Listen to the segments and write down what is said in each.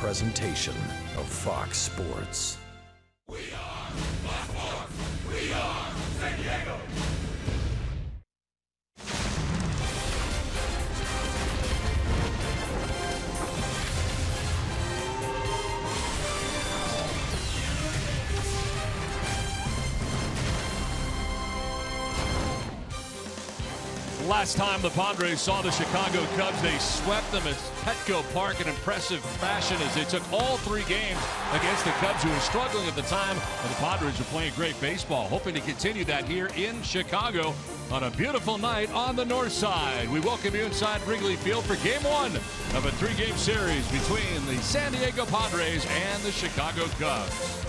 presentation of Fox Sports. We are Fox Sports. We are San Diego. Last time the Padres saw the Chicago Cubs, they swept them at Petco Park in impressive fashion as they took all 3 games against the Cubs, who were struggling at the time. And the Padres are playing great baseball, hoping to continue that here in Chicago on a beautiful night on the north side. We welcome you inside Wrigley Field for Game 1 of a 3-game series between the San Diego Padres and the Chicago Cubs.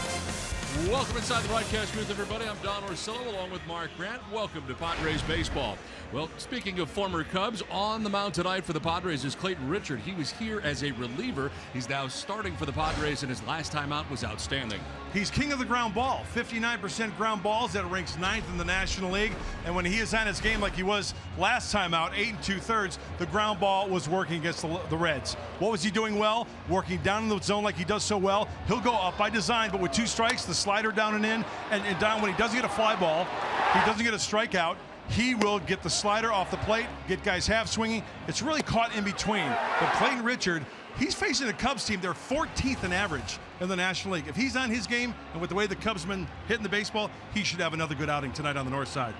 Welcome inside the broadcast booth, everybody. I'm Don Orsillo along with Mark Grant. Welcome to Padres Baseball. Well, speaking of former Cubs, on the mound tonight for the Padres is Clayton Richard. He was here as a reliever. He's now starting for the Padres, and his last time out was outstanding. He's king of the ground ball, 59% ground balls. That ranks 9th in the National League. And when he is on his game like he was last time out, 8 2/3, the ground ball was working against the Reds. What was he doing well? Working down in the zone like he does so well. He'll go up by design, but with 2 strikes, the slider down and in, and down when he doesn't get a fly ball, he doesn't get a strikeout, he will get the slider off the plate, get guys half swinging. It's really caught in between. But Clayton Richard, he's facing a Cubs team. They're 14th in average in the National League. If he's on his game, and with the way the Cubs been hitting the baseball, he should have another good outing tonight on the north side.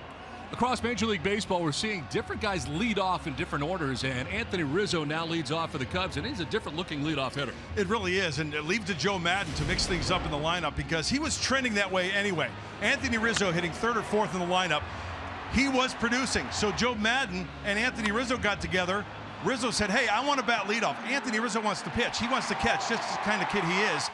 Across Major League Baseball, we're seeing different guys lead off in different orders, and Anthony Rizzo now leads off for the Cubs, and he's a different-looking leadoff hitter. It really is, and leave to Joe Madden to mix things up in the lineup because he was trending that way anyway. Anthony Rizzo hitting 3rd or 4th in the lineup. He was producing, so Joe Madden and Anthony Rizzo got together. Rizzo said, hey, I want to bat leadoff. Anthony Rizzo wants to pitch. He wants to catch. That's the kind of kid he is.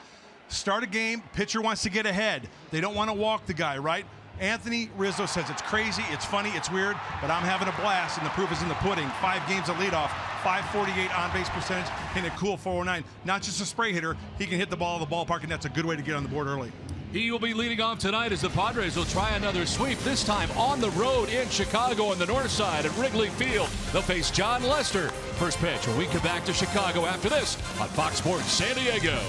Start a game, pitcher wants to get ahead. They don't want to walk the guy, right? Anthony Rizzo says it's crazy, it's funny, it's weird, but I'm having a blast, and the proof is in the pudding. 5 games at leadoff, 548 on-base percentage, hitting a cool 409. Not just a spray hitter, he can hit the ball in the ballpark, and that's a good way to get on the board early. He will be leading off tonight as the Padres will try another sweep, this time on the road in Chicago on the north side at Wrigley Field. They'll face John Lester. First pitch when we come back to Chicago after this on Fox Sports San Diego.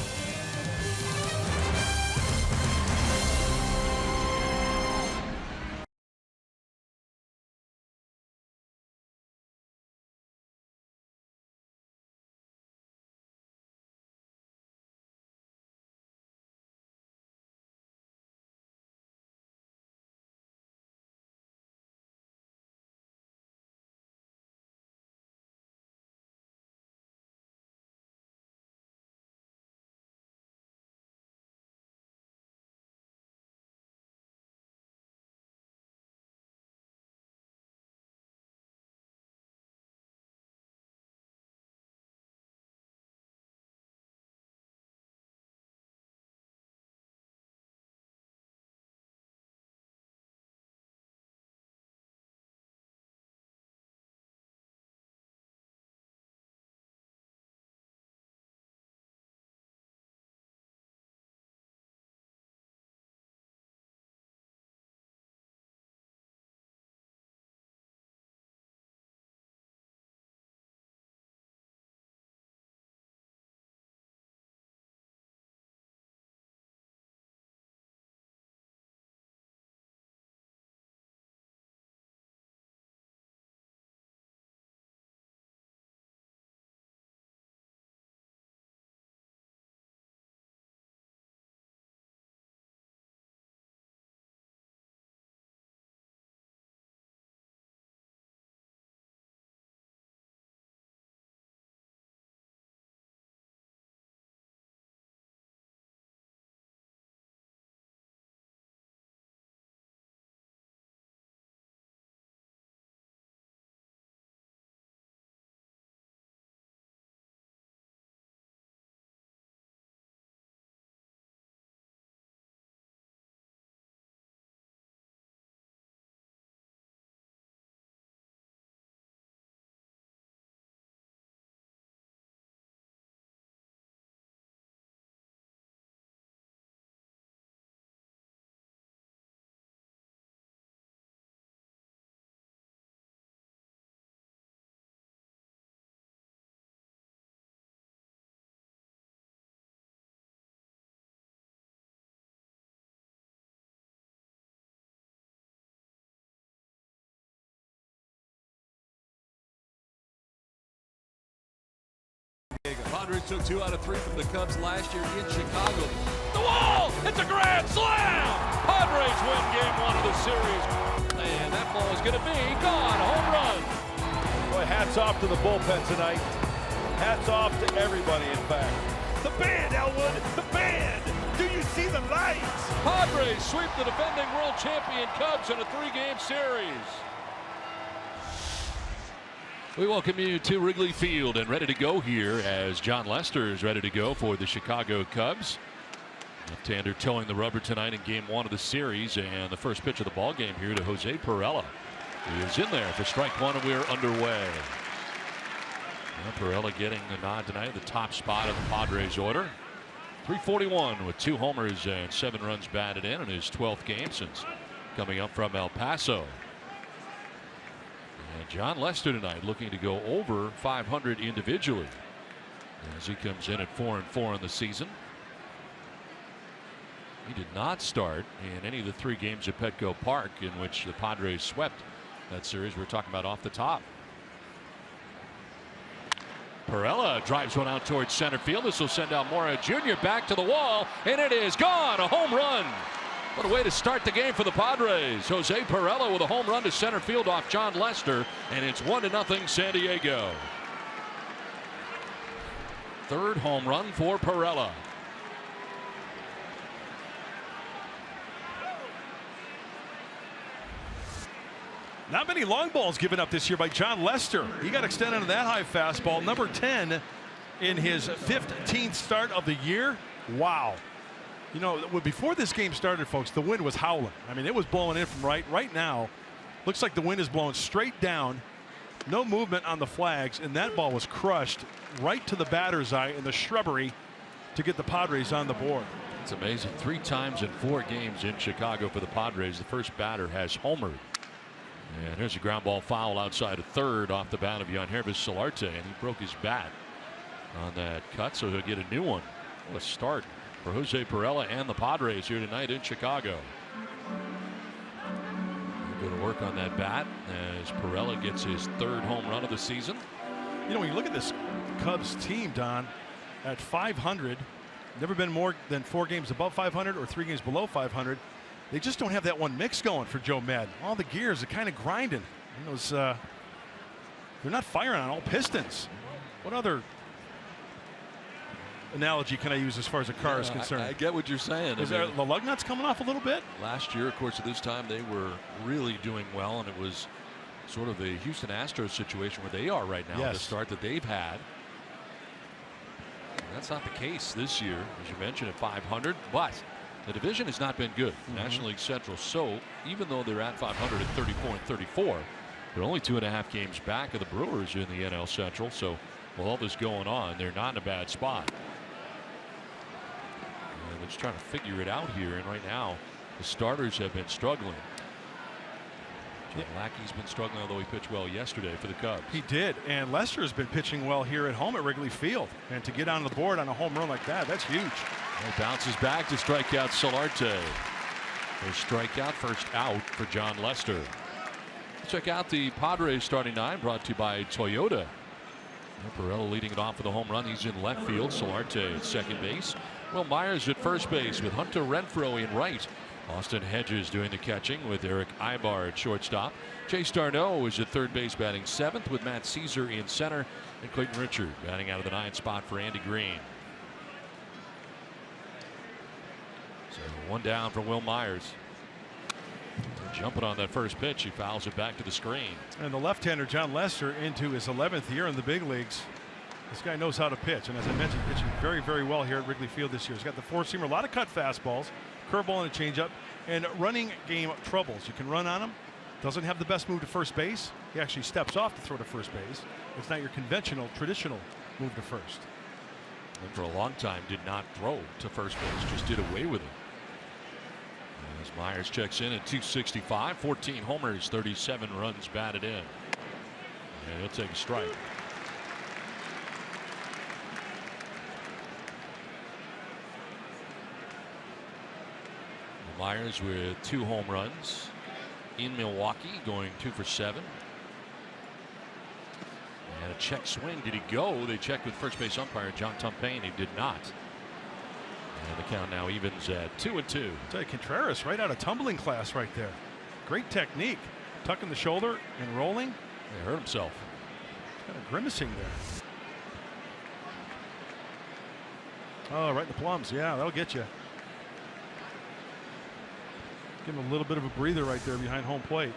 Padres took 2 out of 3 from the Cubs last year in Chicago. The wall! It's a grand slam! Padres win game 1 of the series. And that ball is going to be gone. Home run. Boy, hats off to the bullpen tonight. Hats off to everybody, in fact. The band, Elwood, the band! Do you see the lights? Padres sweep the defending world champion Cubs in a 3-game series. We welcome you to Wrigley Field and ready to go here as John Lester is ready to go for the Chicago Cubs. Left-hander towing the rubber tonight in game 1 of the series, and the first pitch of the ball game here to Jose Pirela. He is in there for strike 1 and we're underway. Pirela getting the nod tonight at the top spot of the Padres order. 341 with 2 homers and 7 runs batted in his 12th game since coming up from El Paso. And John Lester tonight looking to go over 500 individually as he comes in at 4-4 in the season. He did not start in any of the 3 games at Petco Park in which the Padres swept that series we're talking about off the top. Pirela drives one out towards center field. This will send out Mora Jr. back to the wall, and it is gone. A home run. What a way to start the game for the Padres. Jose Pirela with a home run to center field off John Lester, and it's 1-0 San Diego. 3rd home run for Pirela. Not many long balls given up this year by John Lester. He got extended on that high fastball. Number 10 in his 15th start of the year. Wow. You know, before this game started, folks, the wind was howling. I mean, it was blowing in from right now. Looks like the wind is blowing straight down. No movement on the flags, and that ball was crushed right to the batter's eye in the shrubbery to get the Padres on the board. It's amazing. 3 times in 4 games in Chicago for the Padres. The first batter has homered. And here's a ground ball foul outside of third off the bat of Yangervis Solarte, and he broke his bat on that cut, so he'll get a new one. What a start for Jose Pirela and the Padres here tonight in Chicago. He'll go to work on that bat as Pirela gets his 3rd home run of the season. You know, when you look at this Cubs team, Don, at 500, never been more than 4 games above 500 or 3 games below 500. They just don't have that one mix going for Joe Madden. All the gears are kind of grinding. And those, they're not firing on all pistons. What other analogy can I use as far as a car is concerned? I get what you're saying. Is the lug nuts coming off a little bit? Last year, of course, at this time, they were really doing well, and it was sort of the Houston Astros situation where they are right now, yes. The start that they've had. And that's not the case this year, as you mentioned, at 500, but the division has not been good. National League Central. So even though they're at 500 at 34-34, they're only 2.5 games back of the Brewers in the NL Central. So with all this going on, they're not in a bad spot. And they're just trying to figure it out here. And right now, the starters have been struggling. John Lackey's been struggling, although he pitched well yesterday for the Cubs. He did, and Lester has been pitching well here at home at Wrigley Field. And to get on the board on a home run like that, that's huge. He bounces back to strike out Solarte. First strikeout, first out for John Lester. Check out the Padres starting 9, brought to you by Toyota. Pirela leading it off with a home run. He's in left field. Solarte at second base. Will Myers at first base with Hunter Renfroe in right. Austin Hedges doing the catching with Eric Ibar at shortstop. Chase Darno is at third base batting 7th with Matt Caesar in center. And Clayton Richard batting out of the 9th spot for Andy Green. So 1 down for Will Myers. Jumping on that first pitch, he fouls it back to the screen. And the left-hander John Lester into his 11th year in the big leagues. This guy knows how to pitch, and as I mentioned, pitching very, very well here at Wrigley Field this year. He's got the 4-seamer, a lot of cut fastballs, curveball and a changeup, and running game troubles. You can run on him. Doesn't have the best move to first base. He actually steps off to throw to first base. It's not your conventional, traditional move to first. And for a long time, did not throw to first base, just did away with it. As Myers checks in at 265, 14 homers, 37 runs batted in. And he'll take a strike. Myers with 2 home runs in Milwaukee, going 2 for 7. And a check swing. Did he go? They checked with first base umpire John Tumpane. He did not. And the count now evens at 2-2. I'll tell you, Contreras right out of tumbling class right there. Great technique. Tucking the shoulder and rolling. He hurt himself. Kind of grimacing there. Oh, right in the plums. Yeah, that'll get you. Give him a little bit of a breather right there behind home plate.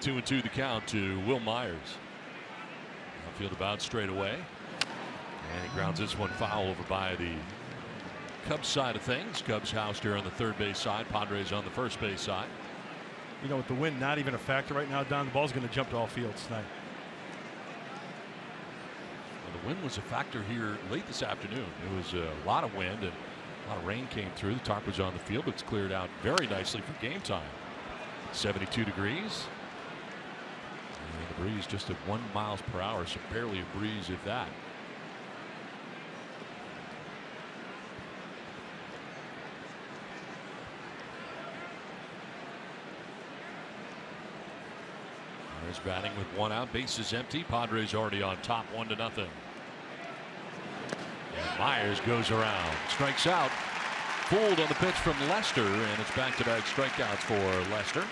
Two and two the count to Will Myers. Outfield about straight away. And he grounds this one foul over by the Cubs side of things. Cubs housed here on the third base side. Padres on the first base side. You know, with the wind not even a factor right now, Don, the ball's going to jump to all fields tonight. Well, the wind was a factor here late this afternoon. It was a lot of wind and a lot of rain came through. The tarp was on the field, but it's cleared out very nicely for game time. 72 degrees. And the breeze just at 1 mile per hour, so barely a breeze if that. Myers batting with 1 out, bases empty. Padres already on top 1-0. And Myers goes around, strikes out, fooled on the pitch from Lester, and it's back-to-back strikeouts for Lester.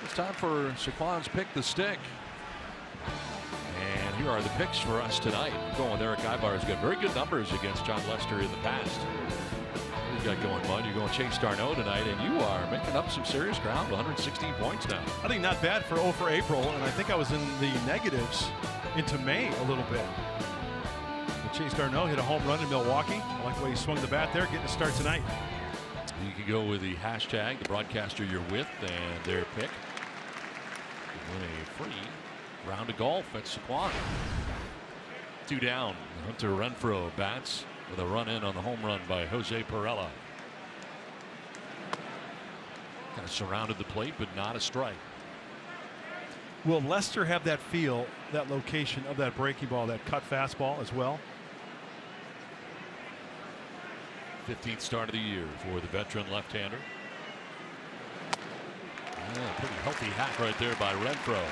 It's time for Saquon's Pick the Stick. And here are the picks for us tonight. Going with Eric Ibar's got very good numbers against John Lester in the past. What you got going, Bud? You're going Chase Darno tonight, and you are making up some serious ground. 116 points now. I think not bad for 0 for April, and I think I was in the negatives into May a little bit. But Chase Darno hit a home run in Milwaukee. I like the way he swung the bat there, getting a start tonight. You can go with the hashtag, the broadcaster you're with, and their pick. Win a free round of golf at Saquon. 2 down. Hunter Renfroe bats with a run in on the home run by Jose Perella. Kind of surrounded the plate, but not a strike. Will Lester have that feel, that location of that breaking ball, that cut fastball as well? 15th start of the year for the veteran left-hander. Yeah, pretty healthy hack right there by Renfroe.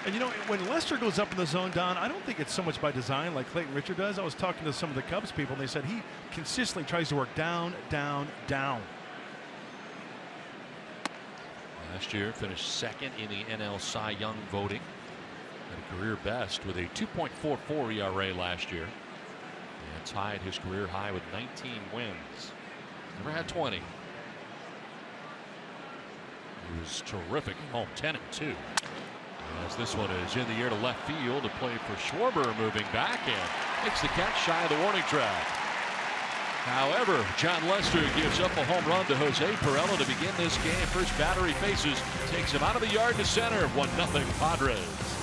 And you know, when Lester goes up in the zone, Don, I don't think it's so much by design like Clayton Richard does. I was talking to some of the Cubs people, and they said he consistently tries to work down, down, down. Last year finished second in the NL Cy Young voting. Had a career best with a 2.44 ERA last year. And tied his career high with 19 wins. Never had 20. He was terrific at home, 10-2. As this one is in the air to left field, to play for Schwarber, moving back and makes the catch shy of the warning track. However, John Lester gives up a home run to Jose Perella to begin this game. First batter he faces takes him out of the yard to center. 1-0 Padres.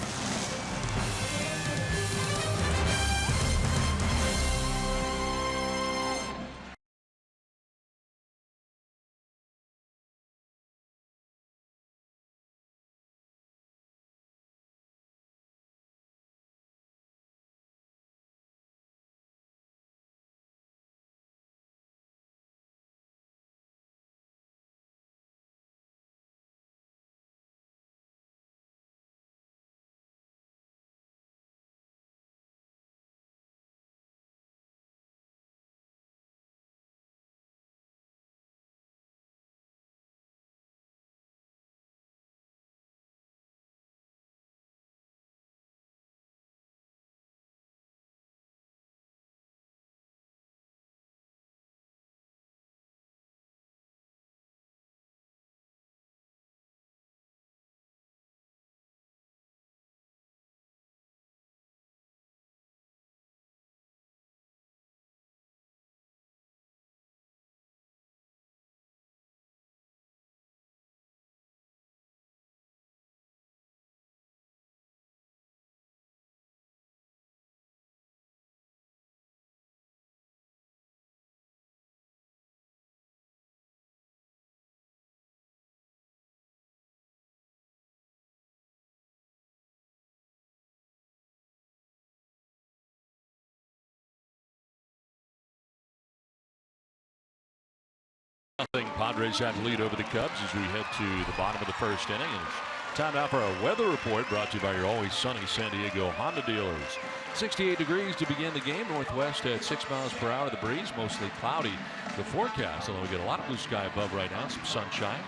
Padres have lead over the Cubs as we head to the bottom of the first inning. And it's time now for our weather report, brought to you by your always sunny San Diego Honda dealers. 68 degrees to begin the game. Northwest at 6 miles per hour. The breeze mostly cloudy. The forecast, although we get a lot of blue sky above right now, some sunshine.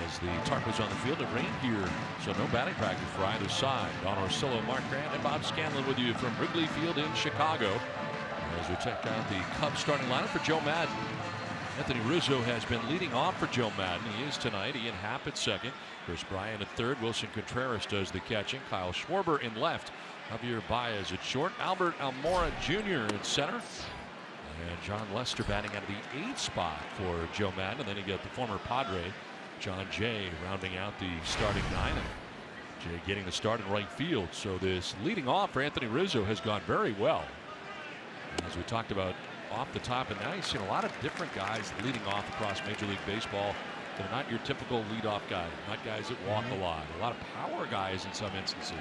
As the tarp was on the field, it rained here, so no batting practice for either side. Don Orsillo, Mark Grant, and Bob Scanlon with you from Wrigley Field in Chicago. As we check out the Cubs starting lineup for Joe Madden. Anthony Rizzo has been leading off for Joe Madden. He is tonight. Ian Happ at second. Chris Bryant at third. Wilson Contreras does the catching. Kyle Schwarber in left. Javier Baez at short. Albert Almora Jr. in center. And John Lester batting out of the 8th spot for Joe Madden. And then you got the former Padre, John Jay, rounding out the starting 9. And Jay getting the start in right field. So this leading off for Anthony Rizzo has gone very well. And as we talked about off the top, and now you've seen a lot of different guys leading off across Major League Baseball. They're not your typical leadoff guy, not guys that walk a lot of power guys in some instances.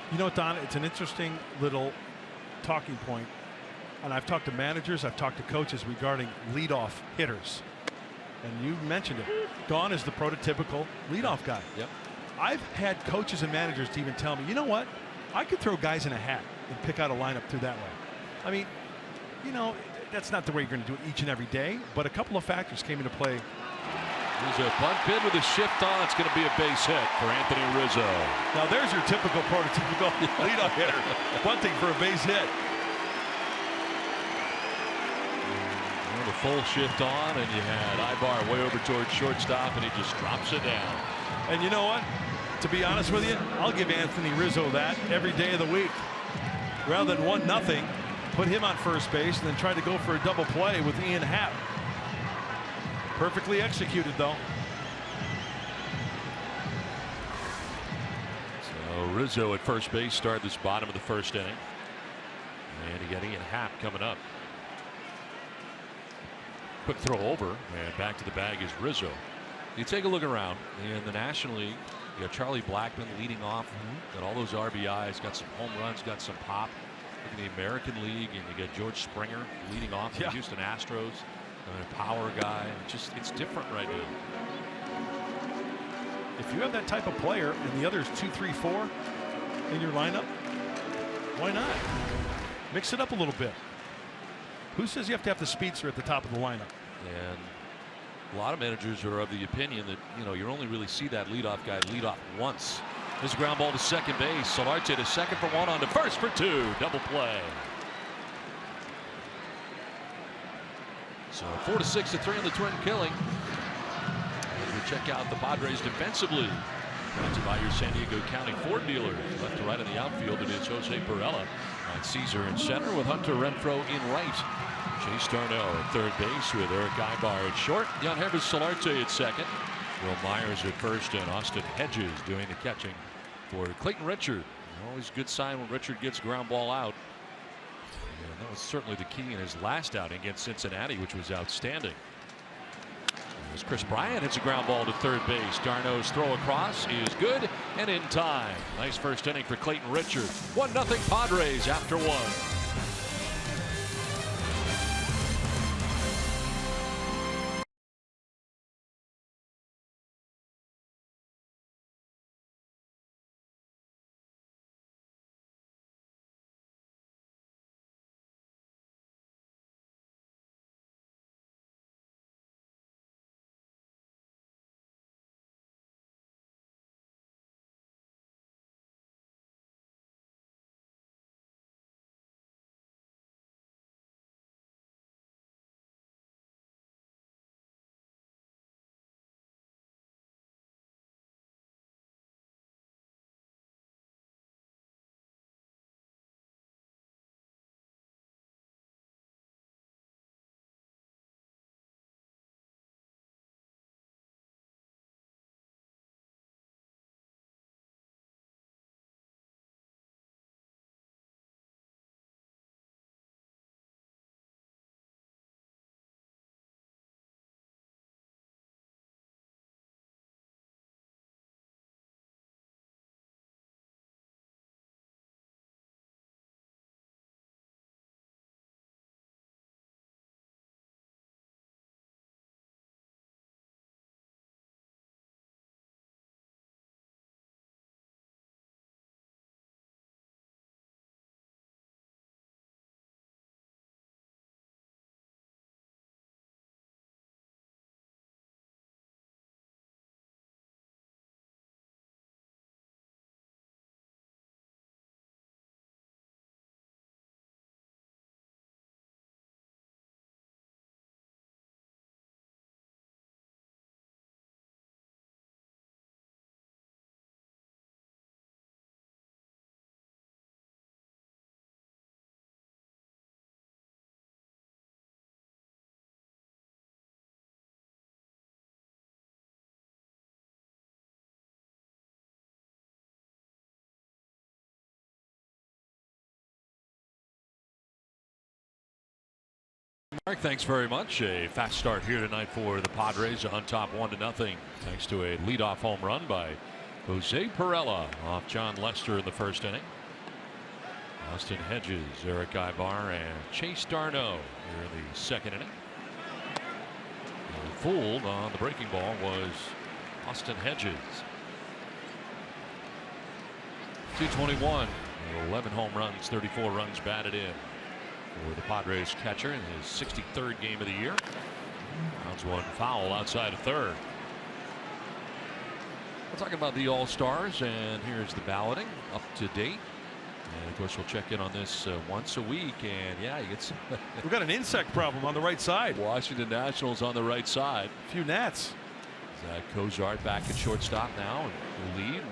You know what, Don, it's an interesting little talking point, and I've talked to managers, I've talked to coaches regarding leadoff hitters, and you mentioned it. Don is the prototypical leadoff guy. Yep. I've had coaches and managers to even tell me, you know what, I could throw guys in a hat and pick out a lineup through that way. I mean, you know, that's not the way you're going to do it each and every day, but a couple of factors came into play. Rizzo bunt bid with a shift on. It's going to be a base hit for Anthony Rizzo. Now there's your typical prototypical leadoff hitter bunting for a base hit. Well, the full shift on, and you had Ibar way over towards shortstop, and he just drops it down. And you know what? To be honest with you, I'll give Anthony Rizzo that every day of the week. Rather than 1-0, put him on first base and then try to go for a double play with Ian Happ. Perfectly executed, though. So Rizzo at first base started this bottom of the first inning. And you got Ian Happ coming up. Quick throw over, and back to the bag is Rizzo. You take a look around in the National League. You got Charlie Blackmon leading off. Got all those RBIs, got some home runs, got some pop. Look at the American League, and you got George Springer leading off the Houston Astros. A power guy. It's different right now. If you have that type of player and the others 2, 3, 4 in your lineup, why not mix it up a little bit? Who says you have to have the speedster at the top of the lineup? And a lot of managers are of the opinion that, you know, you only really see that leadoff guy lead off once. This ground ball to second base. Solarte to second for 1, on to first for 2. Double play. So 4-6 to 3 in the Twin killing. As we check out the Padres defensively. Brought to you by your San Diego County Ford dealers. Left to right in the outfield, it is Jose Perella. On Caesar in center with Hunter Renfroe in right. Chase Darnell at third base with Eric Ibar at short. Yangervis Solarte at second. Will Myers at first, and Austin Hedges doing the catching for Clayton Richard. Always a good sign when Richard gets ground ball out. And that was certainly the key in his last outing against Cincinnati, which was outstanding. As Chris Bryant hits a ground ball to third base. Darno's throw across is good and in time. Nice first inning for Clayton Richard. 1-0 Padres after 1. Thanks very much. A fast start here tonight for the Padres on top 1-0 thanks to a leadoff home run by Jose Pirela off John Lester in the first inning. Austin Hedges, Eric Ibar, and Chase Darno here in the second inning. Fooled on the breaking ball was Austin Hedges. 221, 11 home runs, 34 runs batted in for the Padres catcher in his 63rd game of the year. Rounds one foul outside of third. We're talking about the All-Stars, and here's the balloting up to date. And of course, we'll check in on this once a week. And yeah, you get some. We've got an insect problem on the right side. Washington Nationals on the right side. A few gnats. Zach Cozart back at shortstop now and the lead.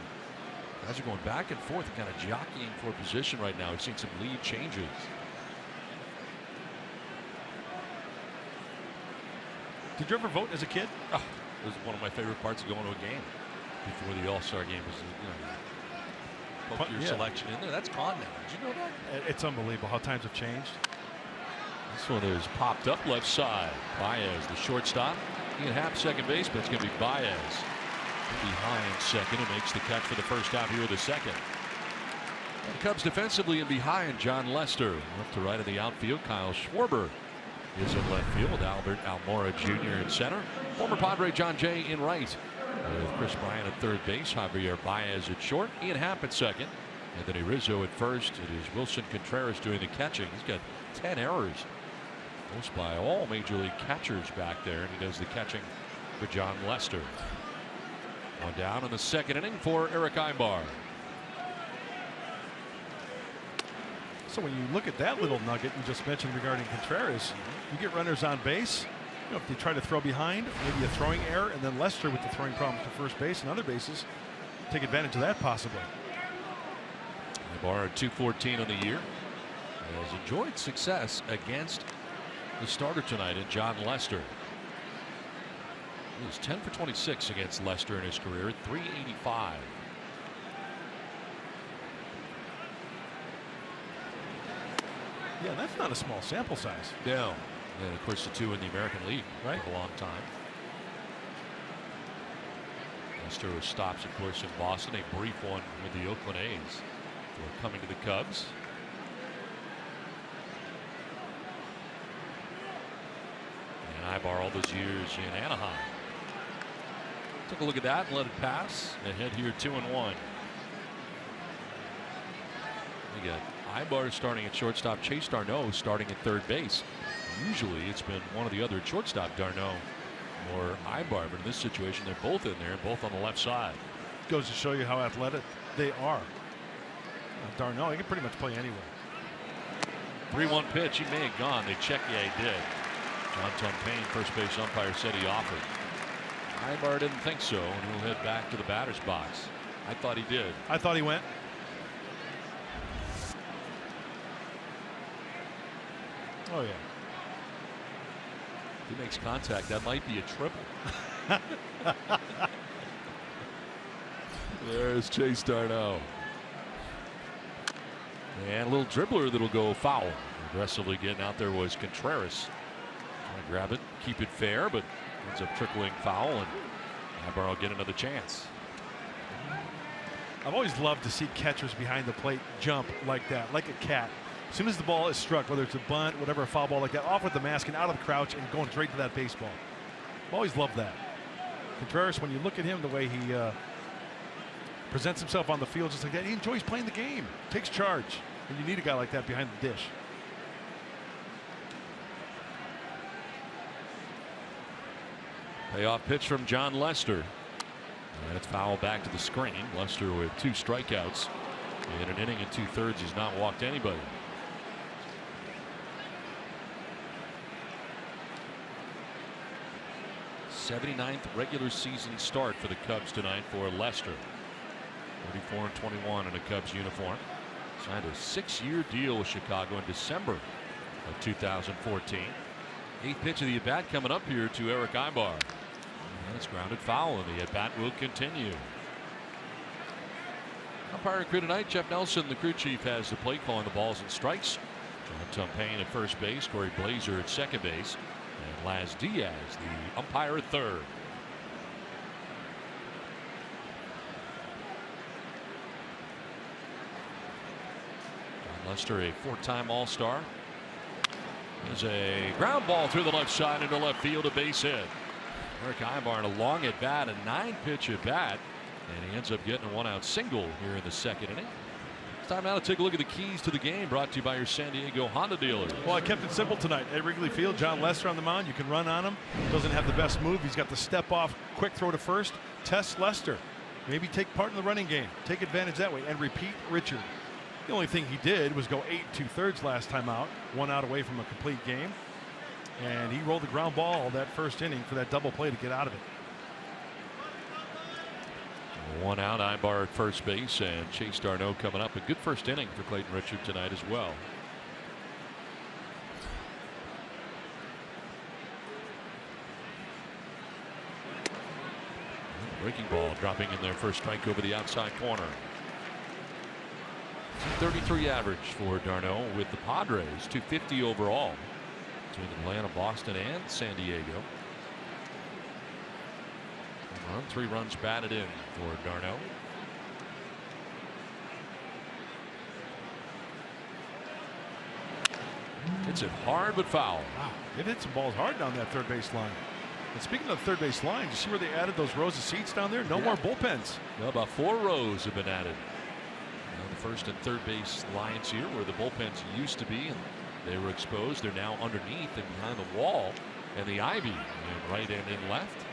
Guys are going back and forth, kind of jockeying for position right now. We've seen some lead changes. Did you ever vote as a kid? Oh, it was one of my favorite parts of going to a game. Before the All-Star game was, poke your selection in there. That's gone now. Did you know that? It's unbelievable how times have changed. This one is popped up left side. Baez, the shortstop. Ian Happ, second base, but it's going to be Baez behind second and makes the catch for the first out here of the second. The Cubs defensively and behind John Lester. Left to right of the outfield. Kyle Schwarber is in left field. Albert Almora Jr. in center. Former Padre John Jay in right. With Chris Bryant at third base, Javier Baez at short, Ian Happ at second, Anthony Rizzo at first. It is Wilson Contreras doing the catching. He's got 10 errors. Most by all major league catchers back there, and he does the catching for John Lester. One down in the second inning for Eric Ibar. So when you look at that little nugget you just mentioned regarding Contreras, you get runners on base. You know, if they try to throw behind, maybe a throwing error, and then Lester with the throwing problems to first base and other bases, take advantage of that possibly. Ibar at 214 on the year. Has enjoyed success against the starter tonight in John Lester. He was 10 for 26 against Lester in his career at 385. Yeah, that's not a small sample size. No. And of course the two in the American League for a long time. Lester stops of course in Boston, a brief one with the Oakland A's before coming to the Cubs. And Ibar all those years in Anaheim. Took a look at that and let it pass. Ahead here 2-1. We got Ibar starting at shortstop, Chase Darno starting at third base. Usually it's been one of the other at shortstop, Darno or Ibar, but in this situation they're both in there, both on the left side. Goes to show you how athletic they are. Darno, he can pretty much play anywhere. 3-1 pitch, he may have gone. They checked, yeah he did. John Tumpane, first base umpire, said he offered. Ibar didn't think so, and he'll head back to the batter's box. I thought he did. I thought he went. Oh yeah. If he makes contact, that might be a triple. There's Chase Darno. And a little dribbler that'll go foul. Aggressively getting out there was Contreras. Trying to grab it, keep it fair, but ends up trickling foul, and Ibar will get another chance. I've always loved to see catchers behind the plate jump like that, like a cat. As soon as the ball is struck, whether it's a bunt, whatever, a foul ball like that, off with the mask and out of the crouch and going straight to that baseball. I've always loved that. Contreras, when you look at him, the way he presents himself on the field just like that, he enjoys playing the game, takes charge, and you need a guy like that behind the dish. Payoff pitch from John Lester. And it's foul back to the screen. Lester with 2 strikeouts in an inning and 2/3. He's not walked anybody. '79th regular season start for the Cubs tonight for Lester. 34-21 in a Cubs uniform. Signed a 6-year deal with Chicago in December of 2014. 8th pitch of the at-bat coming up here to Eric Ibar. And it's grounded foul, and the at-bat will continue. Umpire crew tonight, Jeff Nelson, the crew chief, has the play calling the balls and strikes. Tom Payne at first base, Corey Blazer at second base, and Laz Diaz, the umpire, at third. John Lester, a four-time All-Star. There's a ground ball through the left side into left field, a base hit. Eric Ibarn, a long at bat, a 9-pitch at bat, and he ends up getting a one-out single here in the second inning. It's time now to take a look at the keys to the game, brought to you by your San Diego Honda dealer. Well, I kept it simple tonight. At Wrigley Field, John Lester on the mound. You can run on him. Doesn't have the best move. He's got the step off, quick throw to first. Test Lester. Maybe take part in the running game. Take advantage that way and repeat Richard. The only thing he did was go 8 2/3 last time out, 1 out away from a complete game. And he rolled the ground ball that first inning for that double play to get out of it. 1 out, Ibar at first base, and Chase Darno coming up. A good first inning for Clayton Richard tonight as well. Breaking ball dropping in their first strike over the outside corner. 233 average for Darno with the Padres, 250 overall between Atlanta, Boston, and San Diego. 3 runs batted in for Darno. Hits it hard but foul. Wow, it hit some balls hard down that third base line. And speaking of the third base line, you see where they added those rows of seats down there? No more bullpens. Well, about 4 rows have been added. The first and third base lines here where the bullpens used to be, and they were exposed. They're now underneath and behind the wall and the ivy in right and in left.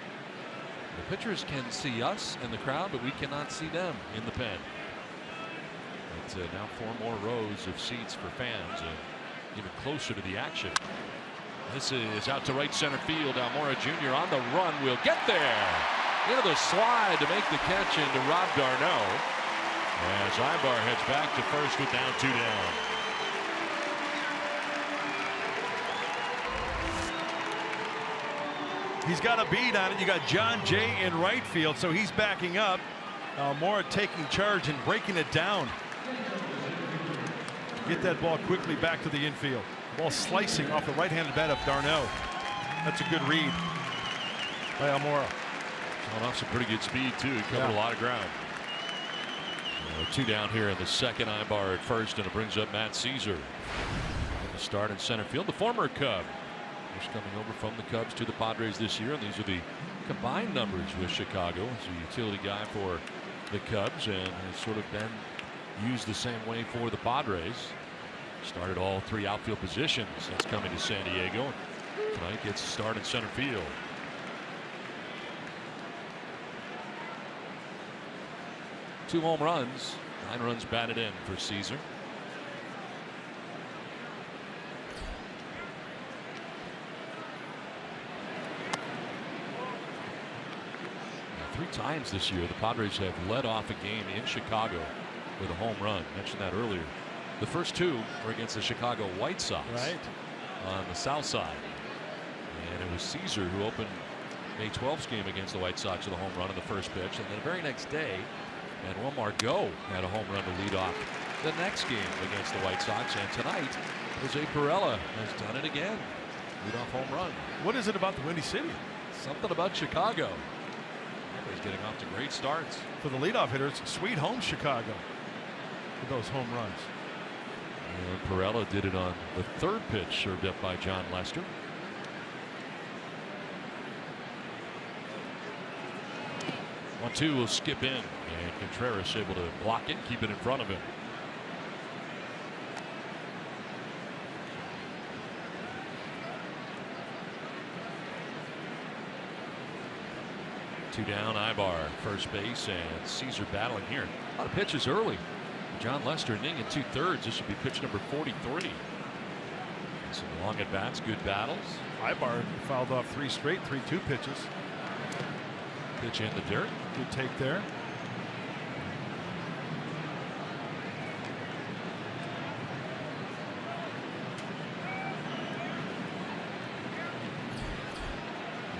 The pitchers can see us in the crowd, but we cannot see them in the pen. It's now 4 more rows of seats for fans, and even closer to the action. This is out to right center field. Almora Jr. on the run will get there. Into the slide to make the catch into Rob Darno. As Ibar heads back to first with down 2 down. He's got a bead on it. You got John Jay in right field, so he's backing up. Almora taking charge and breaking it down. Get that ball quickly back to the infield. Ball slicing off the right-handed bat of Darno. That's a good read by Almora. Showing off some pretty good speed too. He covered a lot of ground. 2 down here in the second. Ibar at first, and it brings up Matt Caesar in the start in center field. The former Cub, just coming over from the Cubs to the Padres this year, and these are the combined numbers with Chicago. He's a utility guy for the Cubs and has sort of been used the same way for the Padres. Started all 3 outfield positions since coming to San Diego. Tonight gets a start in center field. Two home runs, 9 runs batted in for Caesar. Now, 3 times this year the Padres have led off a game in Chicago with a home run. Mentioned that earlier. The first 2 were against the Chicago White Sox, right on the south side, and it was Caesar who opened May 12th's game against the White Sox with a home run in the first pitch, and then the very next day, Manuel Margot had a home run to lead off the next game against the White Sox, and tonight Jose Pirela has done it again. Lead-off home run. What is it about the Windy City? Something about Chicago. He's getting off to great starts. For the leadoff hitters, sweet home Chicago with those home runs. And Pirela did it on the 3rd pitch served up by John Lester. One-two will skip in, and Contreras able to block it, keep it in front of him. Two down, Ibar first base, and Caesar battling here. A lot of pitches early. John Lester inning in 2/3. This should be pitch number 43. Some long at bats, good battles. Ibar fouled off 3 straight, 3-2 pitches. Pitch in the dirt. Good take there.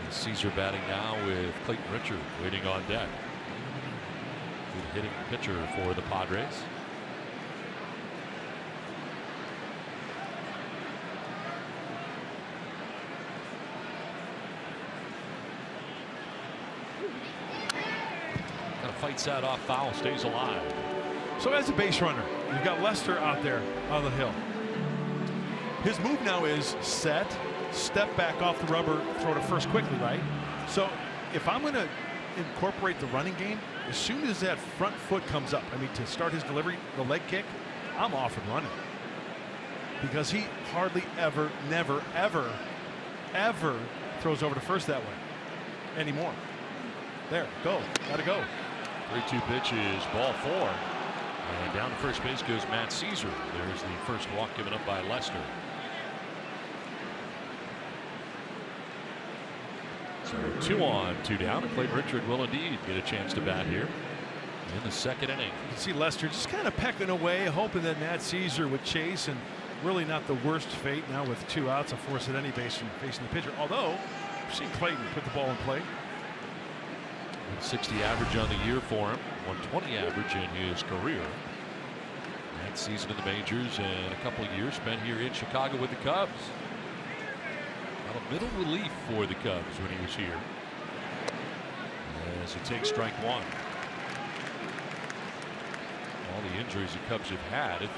And Caesar batting now with Clayton Richard waiting on deck. Good hitting pitcher for the Padres. fights that off, foul, stays alive. So as a base runner, you've got Lester out there on the hill. His move now is set, step back off the rubber, throw to first quickly, right? So if I'm going to incorporate the running game, as soon as that front foot comes up, I mean, to start his delivery, the leg kick, I'm off and running. Because he hardly ever, never, ever, ever throws over to first that way anymore. There, go, gotta go. 3-2 pitch is ball 4. And down to first base goes Matt Caesar. There's the first walk given up by Lester. So 2 on, 2 down, and Clayton Richard will indeed get a chance to bat here in the second inning. You can see Lester just kind of pecking away, hoping that Matt Caesar would chase, and really not the worst fate now with 2 outs, a force at any base from facing the pitcher. Although, we've seen Clayton put the ball in play. 60 average on the year for him, 120 average in his career. That season in the majors and a couple of years spent here in Chicago with the Cubs. Got a middle relief for the Cubs when he was here. As he takes strike 1. All the injuries the Cubs have had, if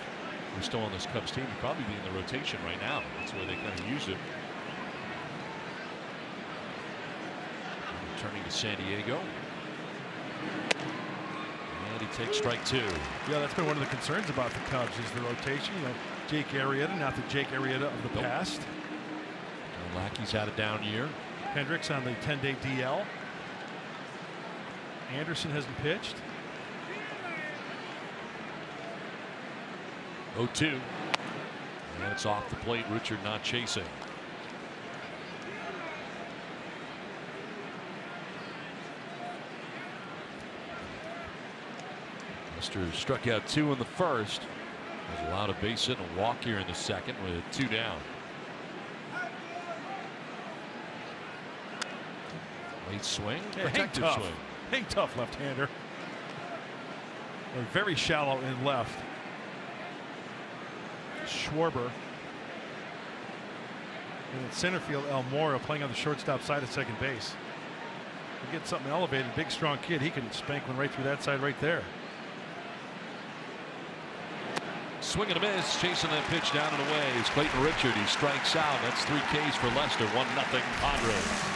we're still on this Cubs team, he'd probably be in the rotation right now. That's where they kind of use it. Turning to San Diego. And he takes strike 2. Yeah, that's been one of the concerns about the Cubs is the rotation. You know, Jake Arrieta, not the Jake Arrieta of the past. Lackey's had a down year. Hendricks on the 10-day DL. Anderson hasn't pitched. 0-2. And it's off the plate. Richard not chasing. Lester struck out 2 in the first. Was allowed a base hit and a walk here in the second with 2 down. Late swing. Protective swing. Hang tough left-hander. Very shallow in left. Schwarber. And in center field, El Mora playing on the shortstop side of second base. To get something elevated, big strong kid, he can spank one right through that side right there. Swing and a miss, chasing that pitch down and away. It's Clayton Richard. He strikes out. That's 3 Ks for Lester. 1-0 Padres.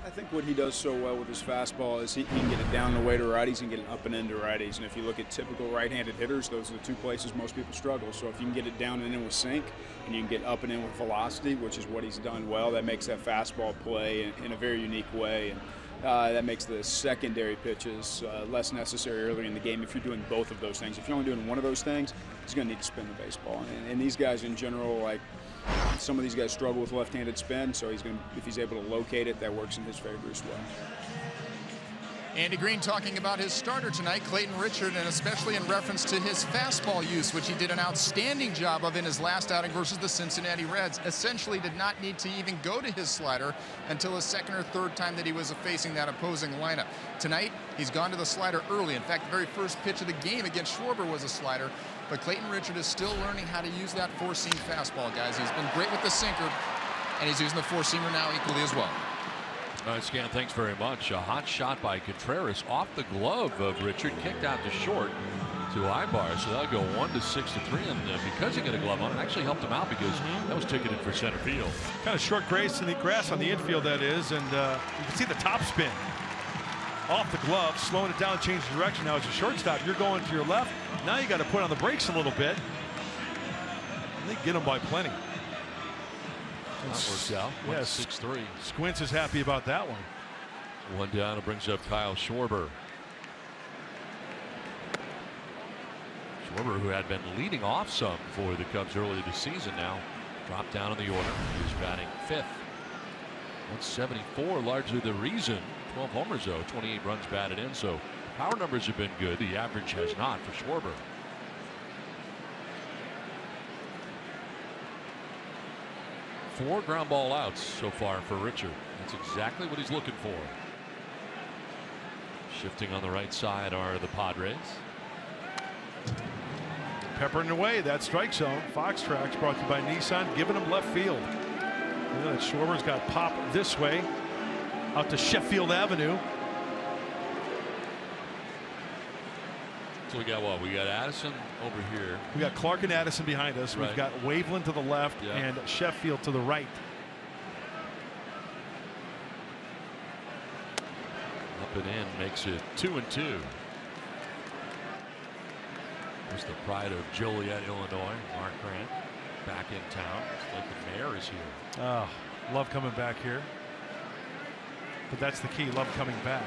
I think what he does so well with his fastball is he can get it down and away to righties and get it up and into righties. And if you look at typical right-handed hitters, those are the 2 places most people struggle. So if you can get it down and in with sink, and you can get up and in with velocity, which is what he's done well, that makes that fastball play in a very unique way. And that makes the secondary pitches less necessary early in the game if you're doing both of those things. If you're only doing one of those things, he's going to need to spin the baseball. And these guys in general, like Some of these guys struggle with left-handed spin, so if he's able to locate it, that works in his favor as well. Andy Green talking about his starter tonight, Clayton Richard, and especially in reference to his fastball use, which he did an outstanding job of in his last outing versus the Cincinnati Reds. Essentially did not need to even go to his slider until his second or third time that he was facing that opposing lineup. Tonight, he's gone to the slider early. In fact, the very first pitch of the game against Schwarber was a slider, but Clayton Richard is still learning how to use that four-seam fastball, guys. He's been great with the sinker, and he's using the four-seamer now equally as well. All right, Scan, thanks very much. A hot shot by Contreras off the glove of Richard, kicked out to short to Ibar, so that'll go 1 to 6 to 3, and because he got a glove on, it actually helped him out because that was ticketed for center field. Kind of short grass on the infield, that is, and you can see the top spin off the glove, slowing it down, change direction. Now as a shortstop, you're going to your left. Now you got to put on the brakes a little bit. And they get him by plenty. That works out. Yeah, 6-3. Squints is happy about that one. One down. It brings up Kyle Schwarber. Schwarber, who had been leading off some for the Cubs earlier this season, now dropped down in the order. He's batting 5th. 174, largely the reason. 12 homers though, 28 runs batted in. So power numbers have been good. The average has not for Schwarber. 4 ground ball outs so far for Richard. That's exactly what he's looking for. Shifting on the right side are the Padres. Peppering away that strike zone. Fox Tracks brought to you by Nissan, giving him left field. You know that Schwarber's got pop this way out to Sheffield Avenue. So we got what? We got Addison over here. We got Clark and Addison behind us. Right. We've got Waveland to the left and Sheffield to the right. Up and in makes it 2-2. There's the pride of Joliet, Illinois. Mark Grant back in town. It's like the mayor is here. Oh, love coming back here. But that's the key. Love coming back.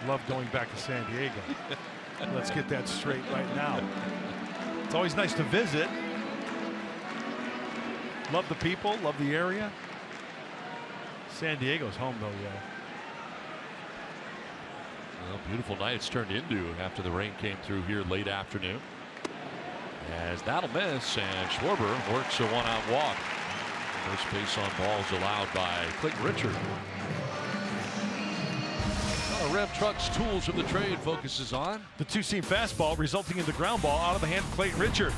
Love going back to San Diego. Let's get that straight right now. It's always nice to visit. Love the people, love the area. San Diego's home though, yeah. Well, beautiful night it's turned into after the rain came through here late afternoon. As that'll miss, and Schwarber works a one-out walk. First base on balls allowed by Clayton Richard. Rev Trucks Tools of the Trade focuses on the two-seam fastball, resulting in the ground ball out of the hand of Clayton Richard.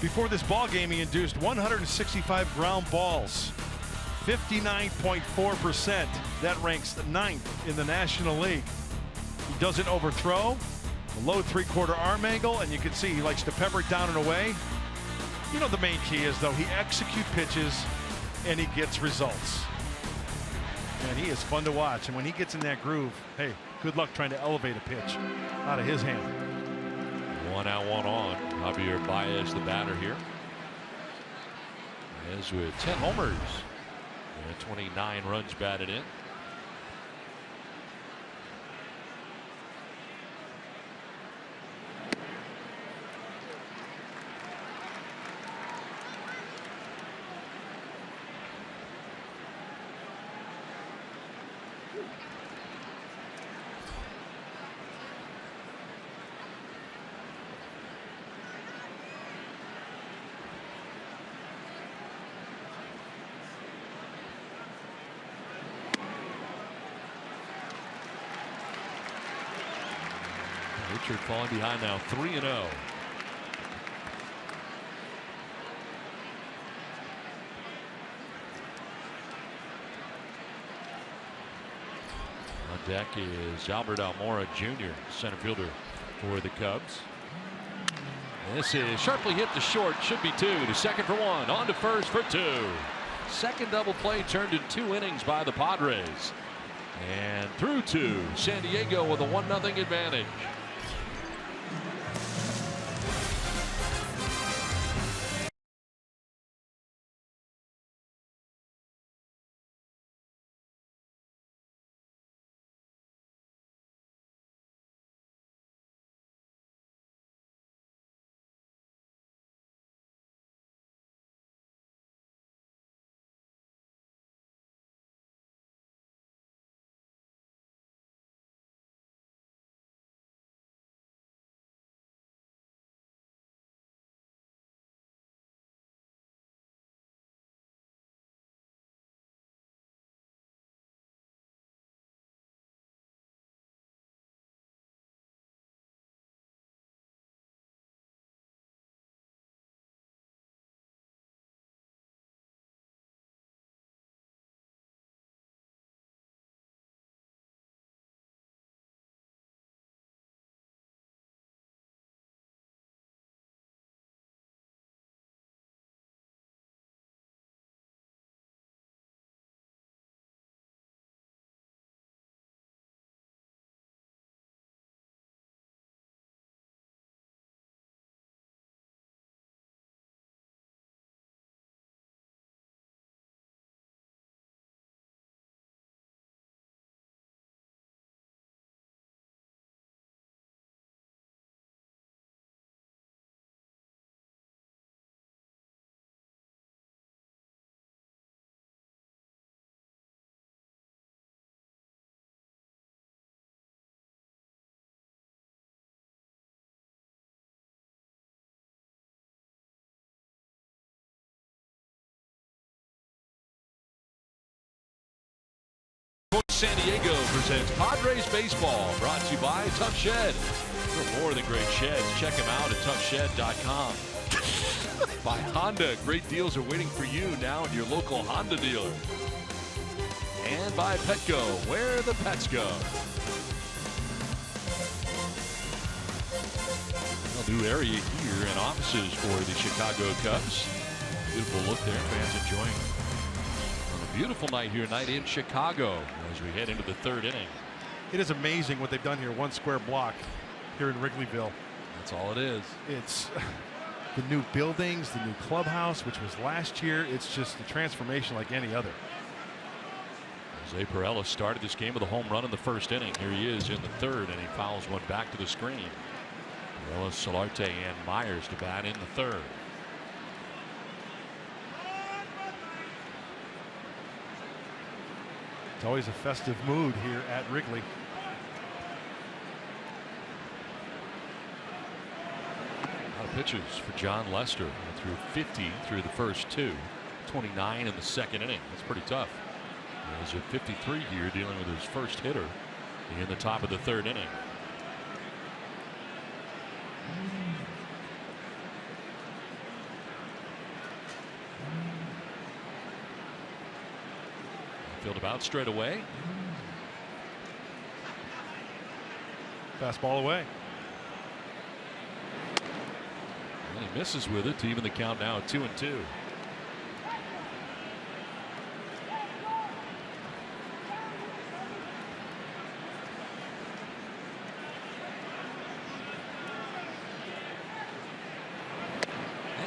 Before this ball game, he induced 165 ground balls, 59.4%. That ranks 9th in the National League. He doesn't overthrow, a low 3/4 arm angle, and you can see he likes to pepper it down and away. You know the main key is though he executes pitches and he gets results. And he is fun to watch, and when he gets in that groove, hey, good luck trying to elevate a pitch out of his hand. 1 out, 1 on. Javier Baez, the batter here. Baez with 10 homers and 29 runs batted in. Richard falling behind now, 3-0. On deck is Albert Almora Jr., center fielder for the Cubs. And this is sharply hit to short, should be 2, to second for 1, on to first for 2. Second double play turned in 2 innings by the Padres. And through 2, San Diego with a 1-0 advantage. presents Padres Baseball, brought to you by Tough Shed. For more than great sheds, check them out at toughshed.com. By Honda, great deals are waiting for you now at your local Honda dealer. And by Petco, where the pets go. A new area here and offices for the Chicago Cubs. Beautiful look there, fans enjoying on a beautiful night here tonight in Chicago as we head into the third inning. It is amazing what they've done here. One square block here in Wrigleyville. That's all it is. It's the new buildings, the new clubhouse, which was last year. It's just a transformation like any other. Jose Pirela started this game with a home run in the first inning. Here he is in the third, and he fouls one back to the screen. Pirela, Solarte, and Myers to bat in the third. It's always a festive mood here at Wrigley. A lot of pitches for John Lester. He threw 50 through the first two, 29 in the second inning. That's pretty tough. He's at 53 here, dealing with his first hitter in the top of the third inning. Field about straight away. Fastball away. And he misses with it to even the count now at 2-2.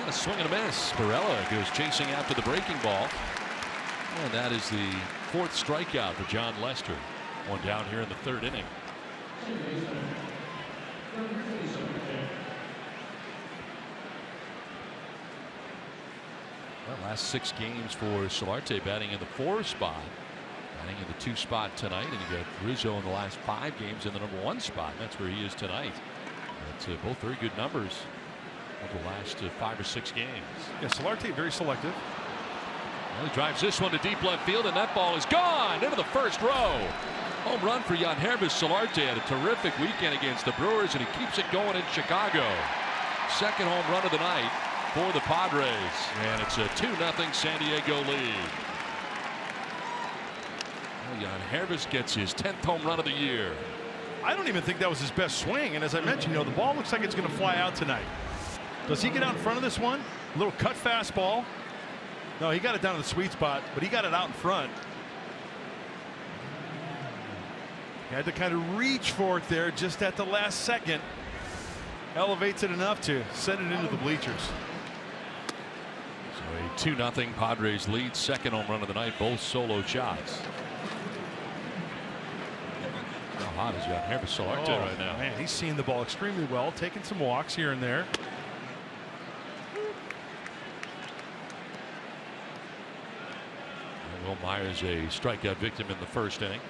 And a swing and a miss. Pirela goes chasing after the breaking ball. And that is the fourth strikeout for John Lester. One down here in the third inning. Well, last 6 games for Solarte, batting in the 4 spot, batting in the 2 spot tonight, and you got Rizzo in the last 5 games in the number 1 spot. And that's where he is tonight. That's both very good numbers over the last 5 or 6 games. Yeah, Solarte very selective. Well, he drives this one to deep left field, and that ball is gone into the first row. Home run for Yangervis Solarte. Had a terrific weekend against the Brewers, and he keeps it going in Chicago. Second home run of the night for the Padres, and it's a 2-0 San Diego lead. Well, Yangervis gets his 10th home run of the year. I don't even think that was his best swing, and as I mentioned, the ball looks like it's going to fly out tonight. Does he get out in front of this one? A little cut fastball. No, he got it down to the sweet spot, but he got it out in front. He had to kind of reach for it there just at the last second. Elevates it enough to send it into the bleachers. So a 2-0 Padres lead. Second home run of the night. Both solo shots. How hot is Yangervis Solarte right now? Man, he's seeing the ball extremely well, taking some walks here and there. Will Myers a strikeout victim in the first inning.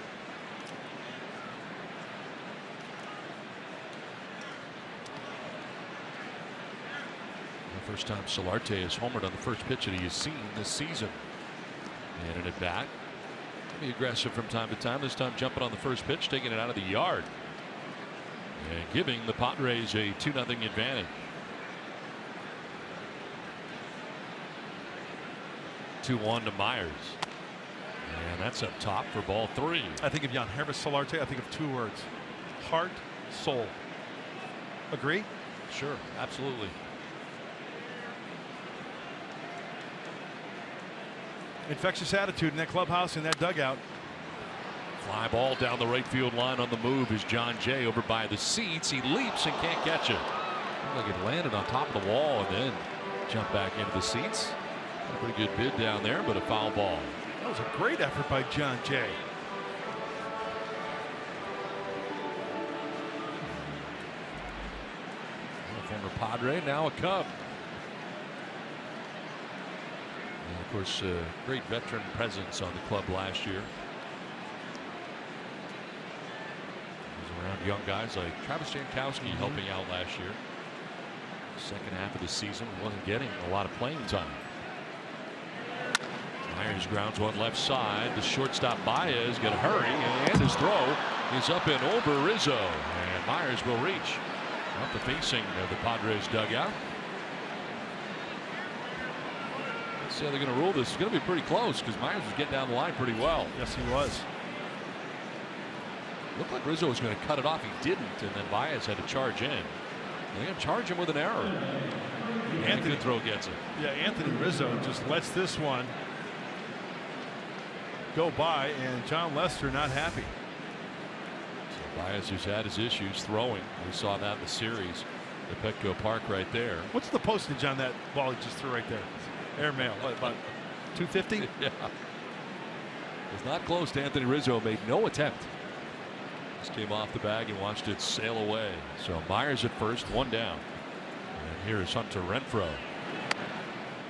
The first time Solarte has homered on the first pitch that he has seen this season. And an at bat. Be aggressive from time to time. This time jumping on the first pitch, taking it out of the yard. And giving the Padres a 2-0 advantage. 2-1 to Myers. And that's up top for ball 3. I think of Yangervis Solarte, I think of 2 words: heart, soul. Agree? Sure, absolutely. Infectious attitude in that clubhouse, in that dugout. Fly ball down the right field line on the move is John Jay over by the seats. He leaps and can't catch it. Looked like it landed on top of the wall and then jumped back into the seats. A pretty good bid down there, but a foul ball. That was a great effort by John Jay. A former Padre, now a Cub. And of course, great veteran presence on the club last year. He was around young guys like Travis Jankowski helping out last year. Second half of the season wasn't getting a lot of playing time. Myers grounds one left side. The shortstop Baez got to hurry, and his throw is up and over Rizzo. And Myers will reach up the facing of the Padres dugout. Let's see how they're going to rule this. It's going to be pretty close because Myers was getting down the line pretty well. Yes, he was. Looked like Rizzo was going to cut it off. He didn't, and then Baez had to charge in. They're going to charge him with an error. Anthony throw gets it. Yeah, Anthony Rizzo just lets this one go by, and John Lester not happy. So Baez, who's had his issues throwing, we saw that in the series at Petco Park right there. What's the postage on that ball he just threw right there? Airmail, what, about 250? Yeah. It was not close to Anthony Rizzo. Made no attempt. Just came off the bag and watched it sail away. So Myers at first, one down. And here is Hunter Renfroe.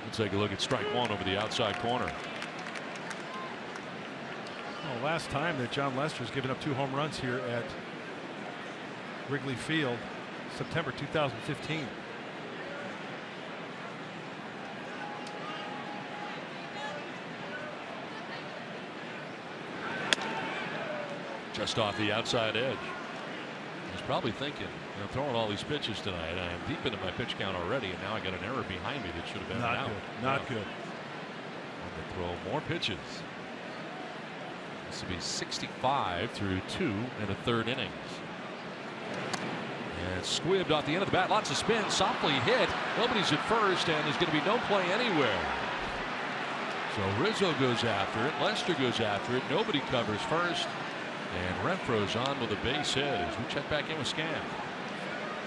Let's take a look at strike one over the outside corner. Well, last time that John Lester's given up 2 home runs here at Wrigley Field, September 2015. Just off the outside edge. He's probably thinking, I'm throwing all these pitches tonight. I am deep into my pitch count already, and now I got an error behind me that should have been not out. good. Not good. I'm going to throw more pitches. This will be 65 through 2 1/3 innings. And squibbed off the end of the bat. Lots of spin. Softly hit. Nobody's at first, and there's going to be no play anywhere. So Rizzo goes after it. Lester goes after it. Nobody covers first. And Renfroe's on with a base hit as we check back in with Scan.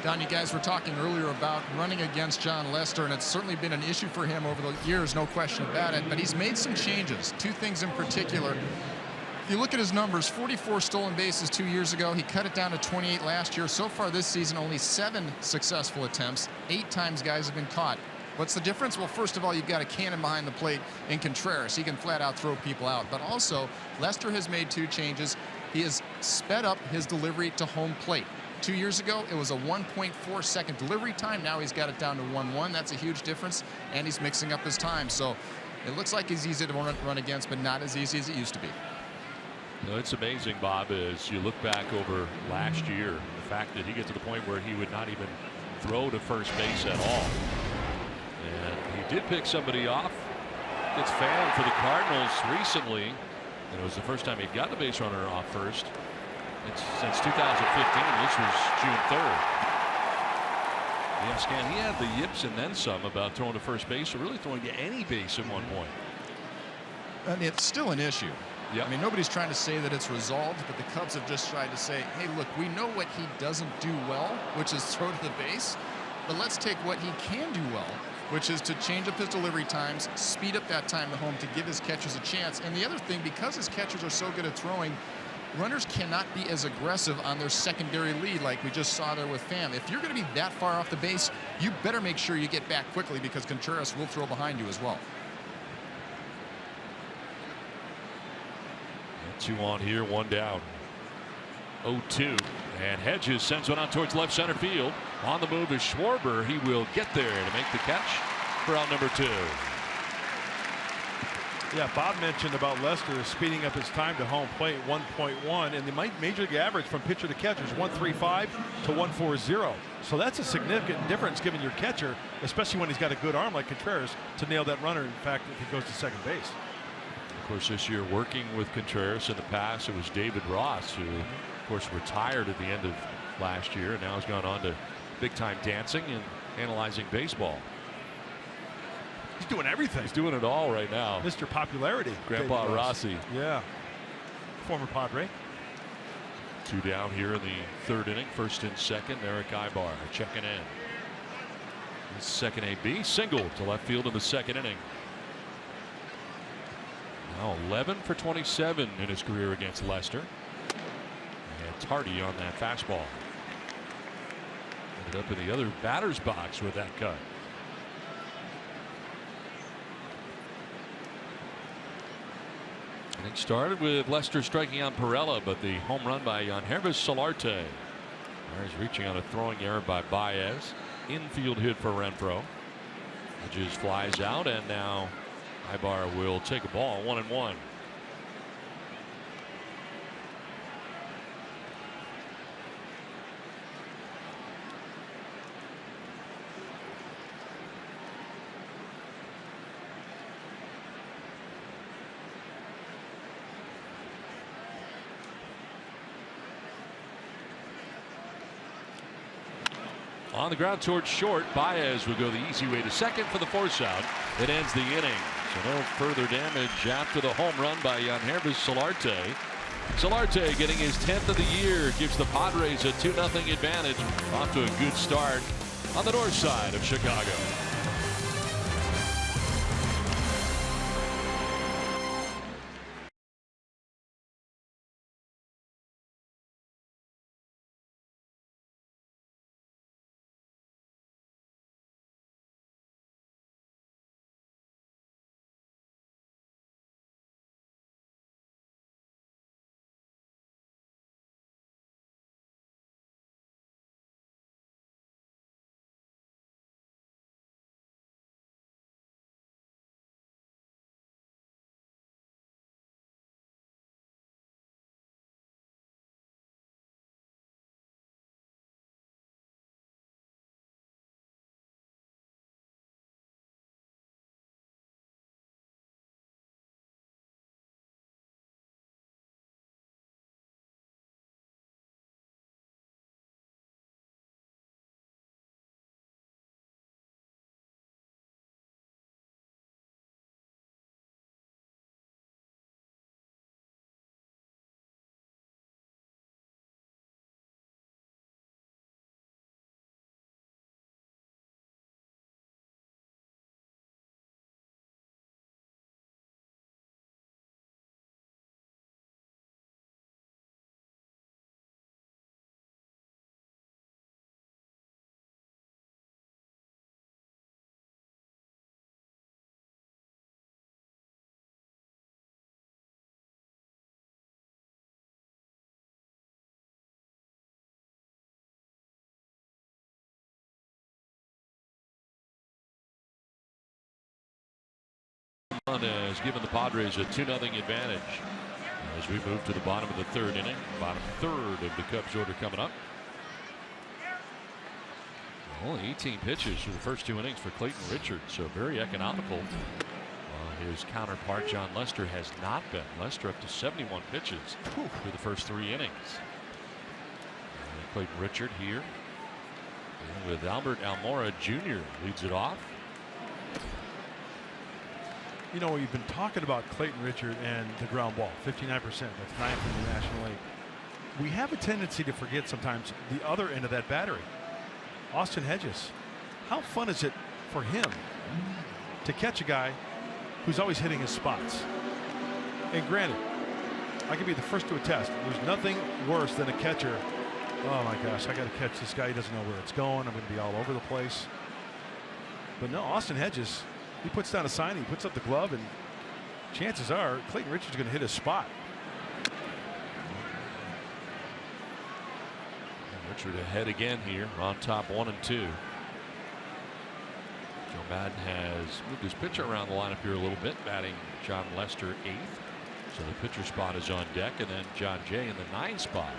Don, you guys were talking earlier about running against John Lester, and it's certainly been an issue for him over the years, no question about it. But he's made some changes. 2 things in particular. If you look at his numbers, 44 stolen bases 2 years ago. He cut it down to 28 last year. So far this season, only 7 successful attempts. 8 times guys have been caught. What's the difference? Well, first of all, you've got a cannon behind the plate in Contreras. He can flat out throw people out. But also, Lester has made 2 changes. He has sped up his delivery to home plate. 2 years ago, it was a 1.4 second delivery time. Now he's got it down to 1.1. That's a huge difference, and he's mixing up his time. So it looks like he's easy to run against, but not as easy as it used to be. No, it's amazing, Bob, as you look back over last year, the fact that he gets to the point where he would not even throw to first base at all. And he did pick somebody off. Gets fouled for the Cardinals recently. And it was the first time he'd gotten a base runner off first since 2015. This was June 3rd. Yeah, Scan, he had the yips and then some about throwing to first base or really throwing to any base at one point. And it's still an issue. Yep. I mean, nobody's trying to say that it's resolved, but the Cubs have just tried to say, hey, look, we know what he doesn't do well, which is throw to the base, but let's take what he can do well, which is to change up his delivery times, speed up that time to home to give his catchers a chance. And the other thing, because his catchers are so good at throwing, runners cannot be as aggressive on their secondary lead like we just saw there with Pham. If you're going to be that far off the base, you better make sure you get back quickly because Contreras will throw behind you as well. 2 on here, 1 down. 0-2. And Hedges sends one out towards left center field. On the move is Schwarber. He will get there to make the catch for out number 2. Yeah, Bob mentioned about Lester speeding up his time to home plate, 1.1, and the major league average from pitcher to catcher is 1.35 to 1.40. So that's a significant difference given your catcher, especially when he's got a good arm like Contreras, to nail that runner. In fact, if he goes to second base. Of course, this year working with Contreras. In the past, it was David Ross, who, of course, retired at the end of last year and now has gone on to big-time dancing and analyzing baseball. He's doing everything. He's doing it all right now. Mr. Popularity. Grandpa Rossi. Yeah. Former Padre. 2 down here in the 3rd inning. 1st and 2nd. Eric Ibar checking in. His second AB single to left field in the 2nd inning. Now 11 for 27 in his career against Lester. And Tardy on that fastball. Ended up in the other batter's box with that cut. It started with Lester striking out Perella, but the home run by Yangervis Solarte. There's reaching on a throwing error by Baez. Infield hit for Renfroe. Hedges flies out, and now Ibar will take a ball, 1-1. On the ground towards short, Baez will go the easy way to second for the force out. It ends the inning. So no further damage after the home run by Yangervis Solarte. Solarte getting his 10th of the year gives the Padres a 2-0 advantage. Off to a good start on the north side of Chicago. Has given the Padres a 2-0 advantage as we move to the bottom of the third inning. Bottom third of the Cubs order coming up. Only 18 pitches for the first 2 innings for Clayton Richard, so very economical. His counterpart John Lester has not been. Lester up to 71 pitches through the first 3 innings. And Clayton Richard here with Albert Almora Jr. leads it off. You know, we've been talking about Clayton Richard and the ground ball, 59%. That's 9th in the National League. We have a tendency to forget sometimes the other end of that battery. Austin Hedges. How fun is it for him to catch a guy who's always hitting his spots? And granted, I can be the first to attest, there's nothing worse than a catcher. Oh my gosh, I got to catch this guy. He doesn't know where it's going. I'm going to be all over the place. But no, Austin Hedges, he puts down a sign, he puts up the glove, and chances are Clayton Richard's going to hit his spot. Richard ahead again here on top 1-2. Joe Madden has moved his pitcher around the lineup here a little bit, batting John Lester 8th. So the pitcher spot is on deck, and then John Jay in the 9th spot.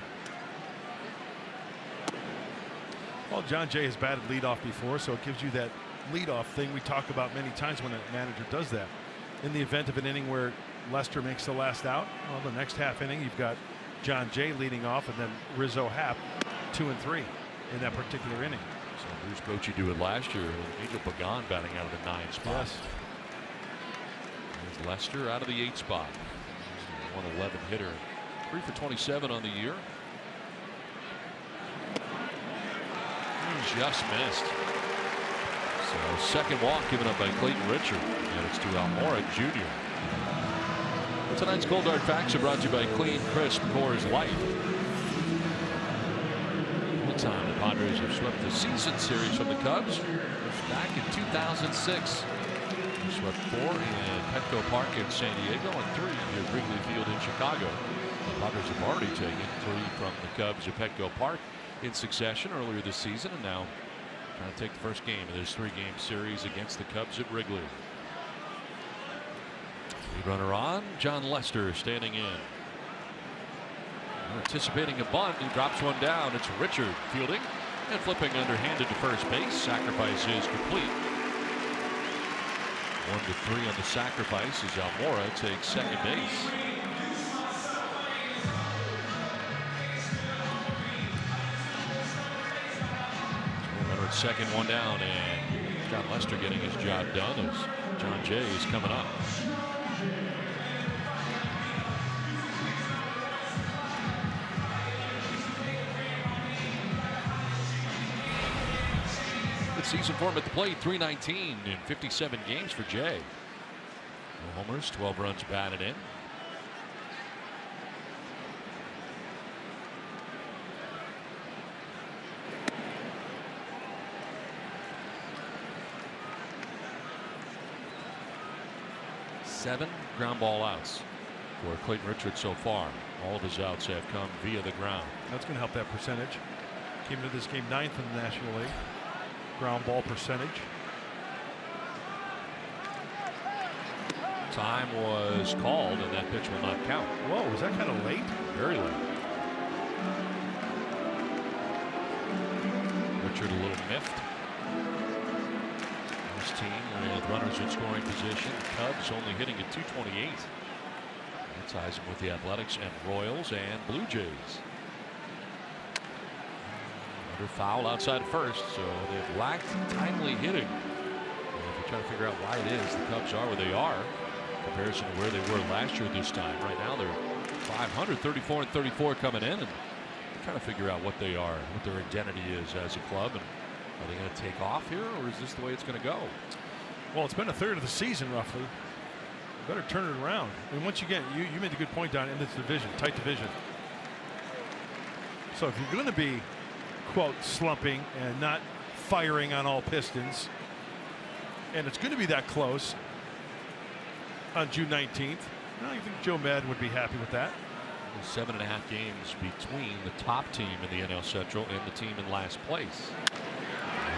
Well, John Jay has batted leadoff before, so it gives you that leadoff thing we talk about many times when a manager does that. In the event of an inning where Lester makes the last out, well, the next half inning you've got John Jay leading off, and then Rizzo Happ 2 and 3 in that particular inning. So Bruce Bochy do it last year. Angel Pagan batting out of the 9th spot. Yes. There's Lester out of the 8th spot. 111 hitter, 3 for 27 on the year. Just missed. So second walk given up by Clayton Richard, and it's to Almora Jr. Tonight's Cold Hard Facts are brought to you by Clean Crisp Coors Light. One time the Padres have swept the season series from the Cubs back in 2006. They swept 4 in Petco Park in San Diego and 3 at Wrigley Field in Chicago. The Padres have already taken 3 from the Cubs at Petco Park in succession earlier this season, and now trying to take the first game of this 3-game series against the Cubs at Wrigley. Lead runner on. John Lester standing in. Anticipating a bunt. He drops one down. It's Richard fielding and flipping underhanded to first base. Sacrifice is complete. 1-3 on the sacrifice as Almora takes second base. Runner at second, one down, and John Lester getting his job done as John Jay is coming up. Season form at the plate, 319 in 57 games for Jay. No homers, 12 runs batted in. Seven ground ball outs for Clayton Richard so far. All of his outs have come via the ground. That's going to help that percentage. Came into this game 9th in the National League. Ground ball percentage. Time was called, and that pitch will not count. Whoa, was that kind of late? Very late. Richard a little miffed. His team with runners in scoring position. Cubs only hitting at 228. That ties him with the Athletics and Royals and Blue Jays. Under foul outside first, so they've lacked timely hitting. And if you try to figure out why it is the Cubs are where they are in comparison to where they were last year this time, right now they're 500, 34 and 34 coming in, and trying to figure out what they are, what their identity is as a club, and are they going to take off here, or is this the way it's going to go? Well, it's been a third of the season roughly. You better turn it around. And once again, you made a good point down in this division, tight division. So if you're going to be quote slumping and not firing on all pistons, and it's going to be that close on June 19th, I think Joe Madden would be happy with that. 7.5 games between the top team in the NL Central and the team in last place.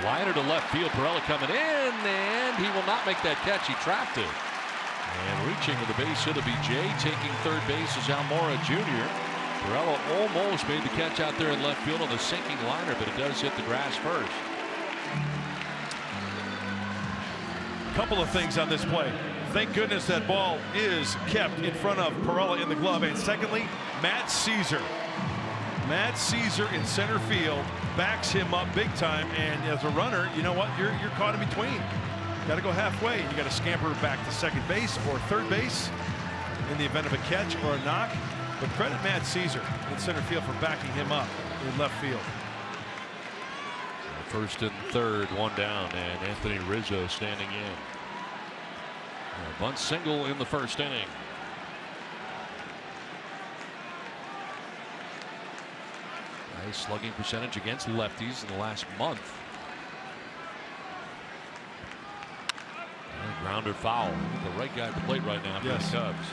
Liner to left field. Pirela coming in, and he will not make that catch. He trapped it. And reaching with the base hit, it'll be Jay. Taking third base is Almora Jr. Pirela almost made the catch out there in left field on the sinking liner, but it does hit the grass first. Couple of things on this play. Thank goodness that ball is kept in front of Pirela in the glove. And secondly, Matt Caesar. Matt Caesar in center field backs him up big time. And as a runner, you know what? You're caught in between. Got to go halfway. You got to scamper back to second base or third base in the event of a catch or a knock. But credit Matt Caesar in center field for backing him up in left field. First and third, one down, and Anthony Rizzo standing in. A bunt single in the first inning. Nice slugging percentage against lefties in the last month. And grounder foul. The right guy at the plate right now for the Cubs.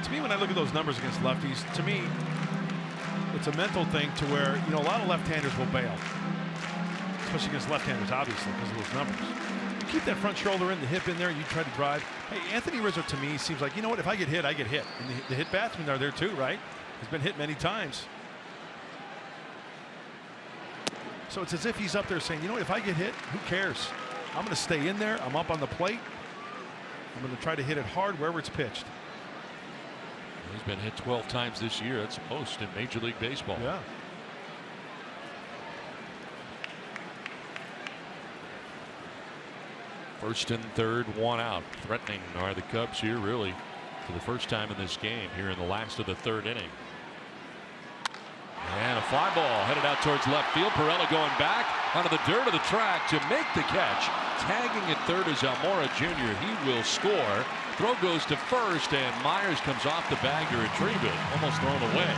To me, when I look at those numbers against lefties, to me, it's a mental thing to where, you know, a lot of left-handers will bail. Especially against left-handers, obviously, because of those numbers. You keep that front shoulder in, the hip in there, and you try to drive. Hey, Anthony Rizzo, to me, seems like, you know what, if I get hit, I get hit. And the hit batsmen are there too, right? He's been hit many times. So it's as if he's up there saying, you know what, if I get hit, who cares? I'm going to stay in there. I'm up on the plate. I'm going to try to hit it hard wherever it's pitched. He's been hit 12 times this year. That's the most in Major League Baseball. Yeah. First and third, one out. Threatening are the Cubs here, really, for the first time in this game here in the last of the third inning. And a fly ball headed out towards left field. Pirela going back onto the dirt of the track to make the catch. Tagging at third is Almora Jr. He will score. Throw goes to first, and Myers comes off the bag to retrieve it. Almost thrown away.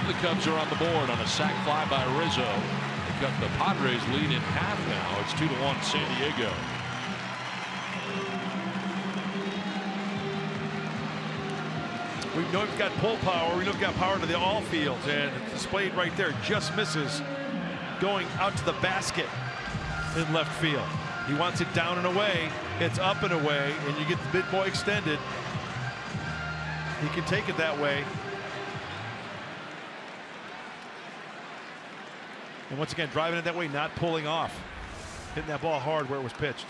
The Cubs are on the board on a sac fly by Rizzo. They cut the Padres lead in half now. It's 2-1 San Diego. We know we've got pull power. We know we've got power to the all fields, and it's displayed right there. Just misses going out to the basket in left field. He wants it down and away. It's up and away, and you get the big boy extended. He can take it that way. And once again, driving it that way, not pulling off. Hitting that ball hard where it was pitched.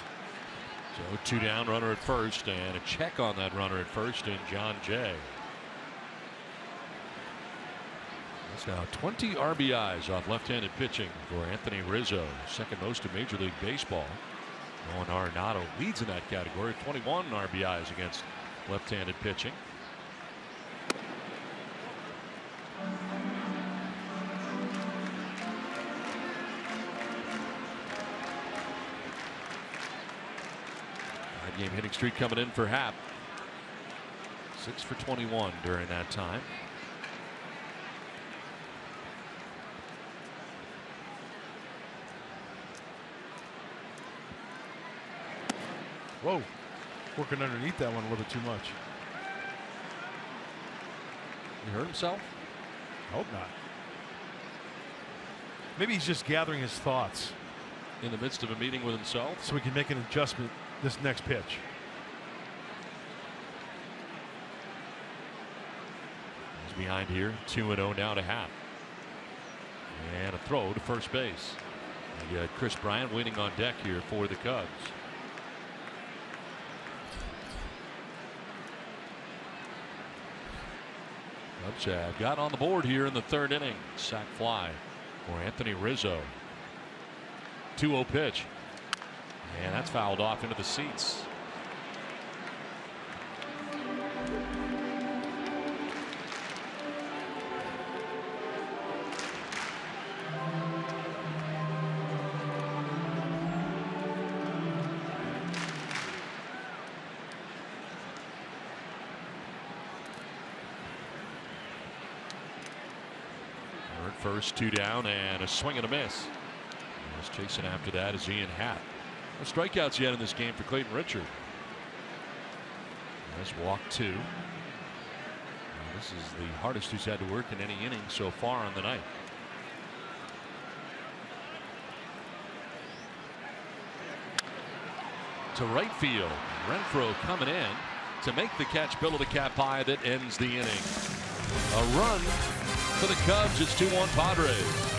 So 2 down, runner at first, and a check on that runner at first in John Jay. That's now 20 RBIs off left-handed pitching for Anthony Rizzo, second most in Major League Baseball. Nolan Arenado leads in that category, 21 RBIs against left-handed pitching. Game hitting streak coming in for Happ. 6 for 21 during that time. Whoa, working underneath that one a little bit too much. He hurt himself? Hope not. Maybe he's just gathering his thoughts in the midst of a meeting with himself, so he can make an adjustment this next pitch. He's behind here, 2-0 now to Happ. And a throw to first base. And you got Chris Bryant waiting on deck here for the Cubs. Cubs have got on the board here in the 3rd inning. Sac fly for Anthony Rizzo. 2-0 pitch. And that's fouled off into the seats. First 2 down and a swing and a miss. Just chasing after that is Ian Happ. No strikeouts yet in this game for Clayton Richard. There's walk 2. This is the hardest he's had to work in any inning so far on the night. To right field. Renfroe coming in to make the catch below the cap high that ends the inning. A run for the Cubs. It's 2-1 Padres.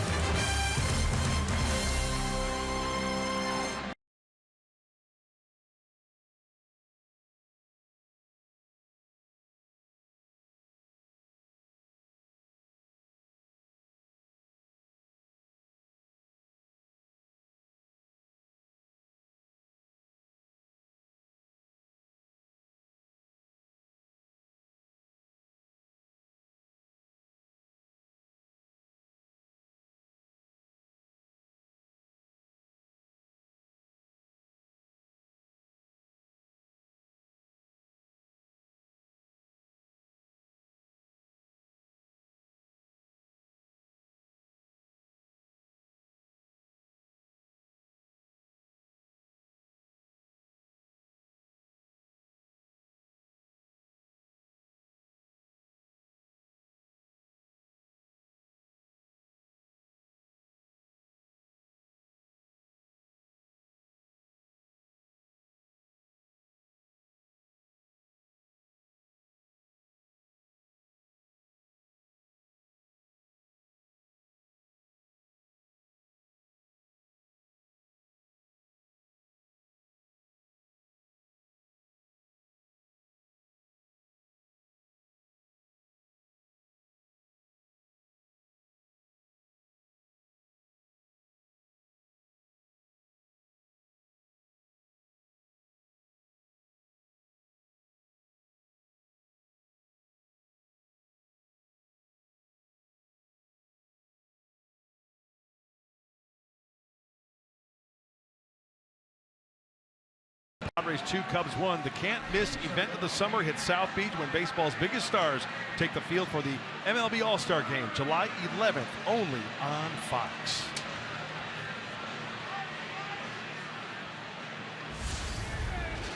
Padres 2, Cubs 1. The can't miss event of the summer hits South Beach when baseball's biggest stars take the field for the MLB All-Star Game, July 11th, only on Fox.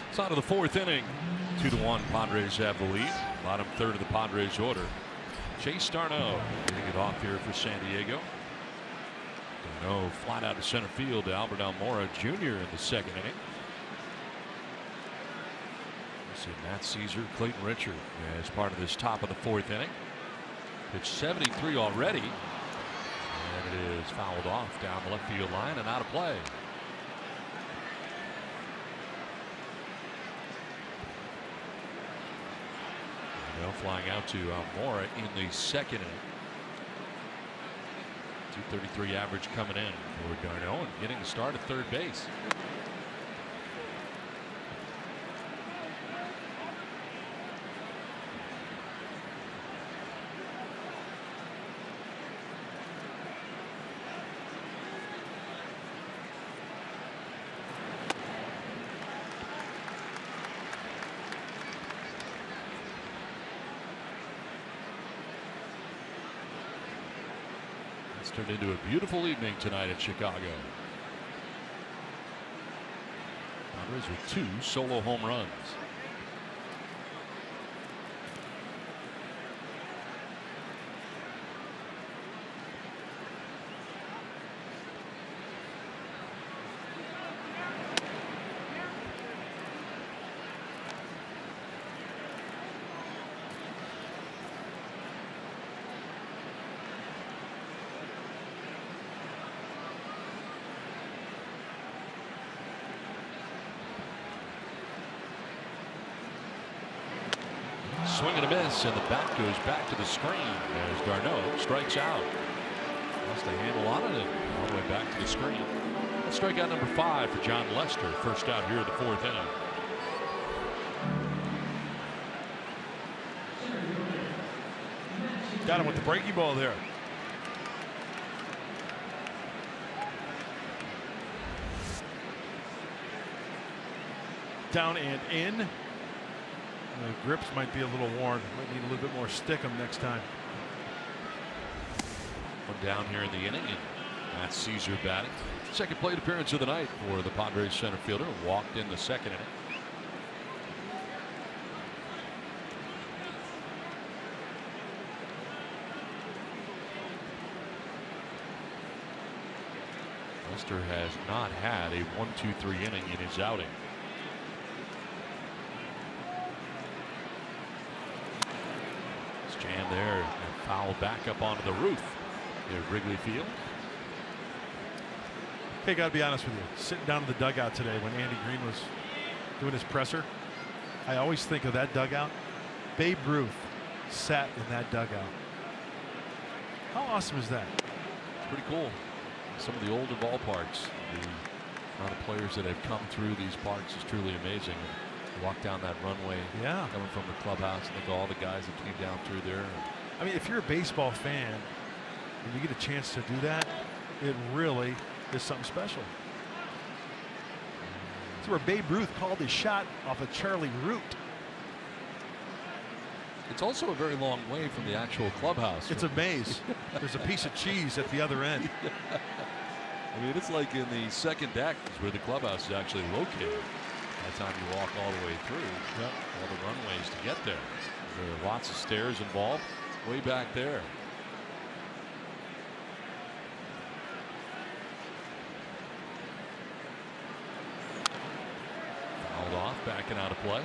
It's out of the 4th inning. 2-1 Padres have the lead. Bottom third of the Padres order. Chase Darno getting it off here for San Diego. Darno flat out to center field to Albert Almora Jr. in the 2nd inning. See Matt Caesar, Clayton Richard as part of this top of the 4th inning. Pitch 73 already, and it is fouled off down the left field line and out of play. Now flying out to Almora in the 2nd inning. 233 average coming in for Darno and getting a start at third base. Turned into a beautiful evening tonight in Chicago. Padres with 2 solo home runs. Swing and a miss, and the bat goes back to the screen as Darno strikes out. Lost a handle on it and all the way back to the screen. That's strikeout number 5 for John Lester. First out here in the 4th inning. Got him with the breaking ball there. Down and in. The grips might be a little worn. Might need a little bit more stickum next time. One down here in the inning, and Matt Caesar batting. Second plate appearance of the night for the Padres center fielder. Walked in the 2nd inning. Lester has not had a 1-2-3 inning in his outing. Jammed there and fouled back up onto the roof at Wrigley Field. Hey, got to be honest with you. Sitting down in the dugout today when Andy Green was doing his presser, I always think of that dugout. Babe Ruth sat in that dugout. How awesome is that? It's pretty cool. Some of the older ballparks, the amount of players that have come through these parks is truly amazing. Walk down that runway, yeah, coming from the clubhouse, and think of all the guys that came down through there. I mean, if you're a baseball fan and you get a chance to do that, it really is something special. It's where Babe Ruth called his shot off of Charlie Root. It's also a very long way from the actual clubhouse. It's a maze. There's a piece of cheese at the other end. I mean, it's like in the 2nd deck is where the clubhouse is actually located. By the time you walk all the way through, all the runways to get there. There are lots of stairs involved way back there. Fouled off, backing out of play.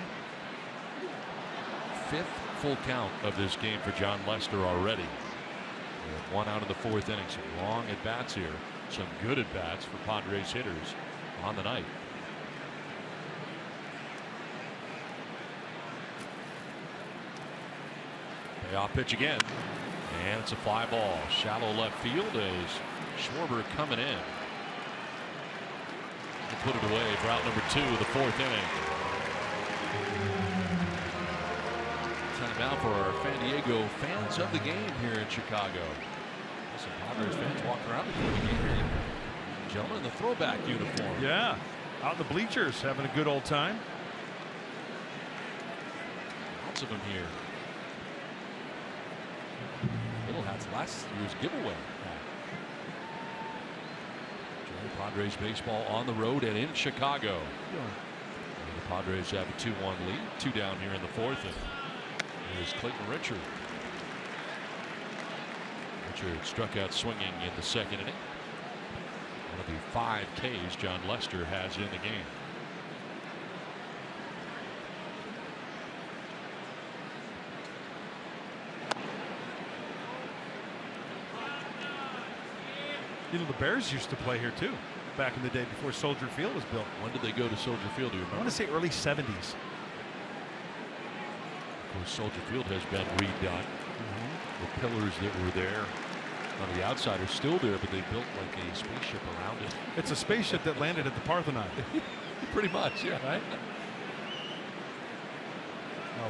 5th full count of this game for John Lester already. With 1 out of the 4th inning. Some long at bats here. Some good at bats for Padres hitters on the night. Payoff pitch again, and it's a fly ball. Shallow left field as Schwarber coming in. He put it away for out number 2 of the 4th inning. Time out for our San Diego fans of the game here in Chicago. Some Padres fans walking around before the game here. Gentlemen in the throwback uniform. Yeah, out in the bleachers having a good old time. Lots of them here. Little hats last year's giveaway. Join Padres baseball on the road and in Chicago. And the Padres have a 2-1 lead. 2 down here in the 4th. And here's Clayton Richard. Richard struck out swinging in the 2nd inning. One of the 5 Ks John Lester has in the game. You know, the Bears used to play here too, back in the day before Soldier Field was built. When did they go to Soldier Field? Do you remember? I want to say early 70s. Of course, Soldier Field has been redone. The pillars that were there on the outside are still there, but they built like a spaceship around it. It's a spaceship that landed at the Parthenon. Pretty much, yeah. Right?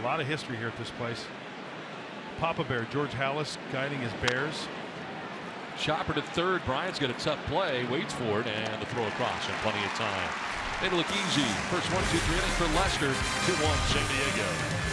A lot of history here at this place. Papa Bear, George Hallis, guiding his Bears. Chopper to third. Bryant's got a tough play, waits for it, and the throw across in plenty of time. Made it look easy. First 1, 2, 3 innings for Lester. 2-1 San Diego.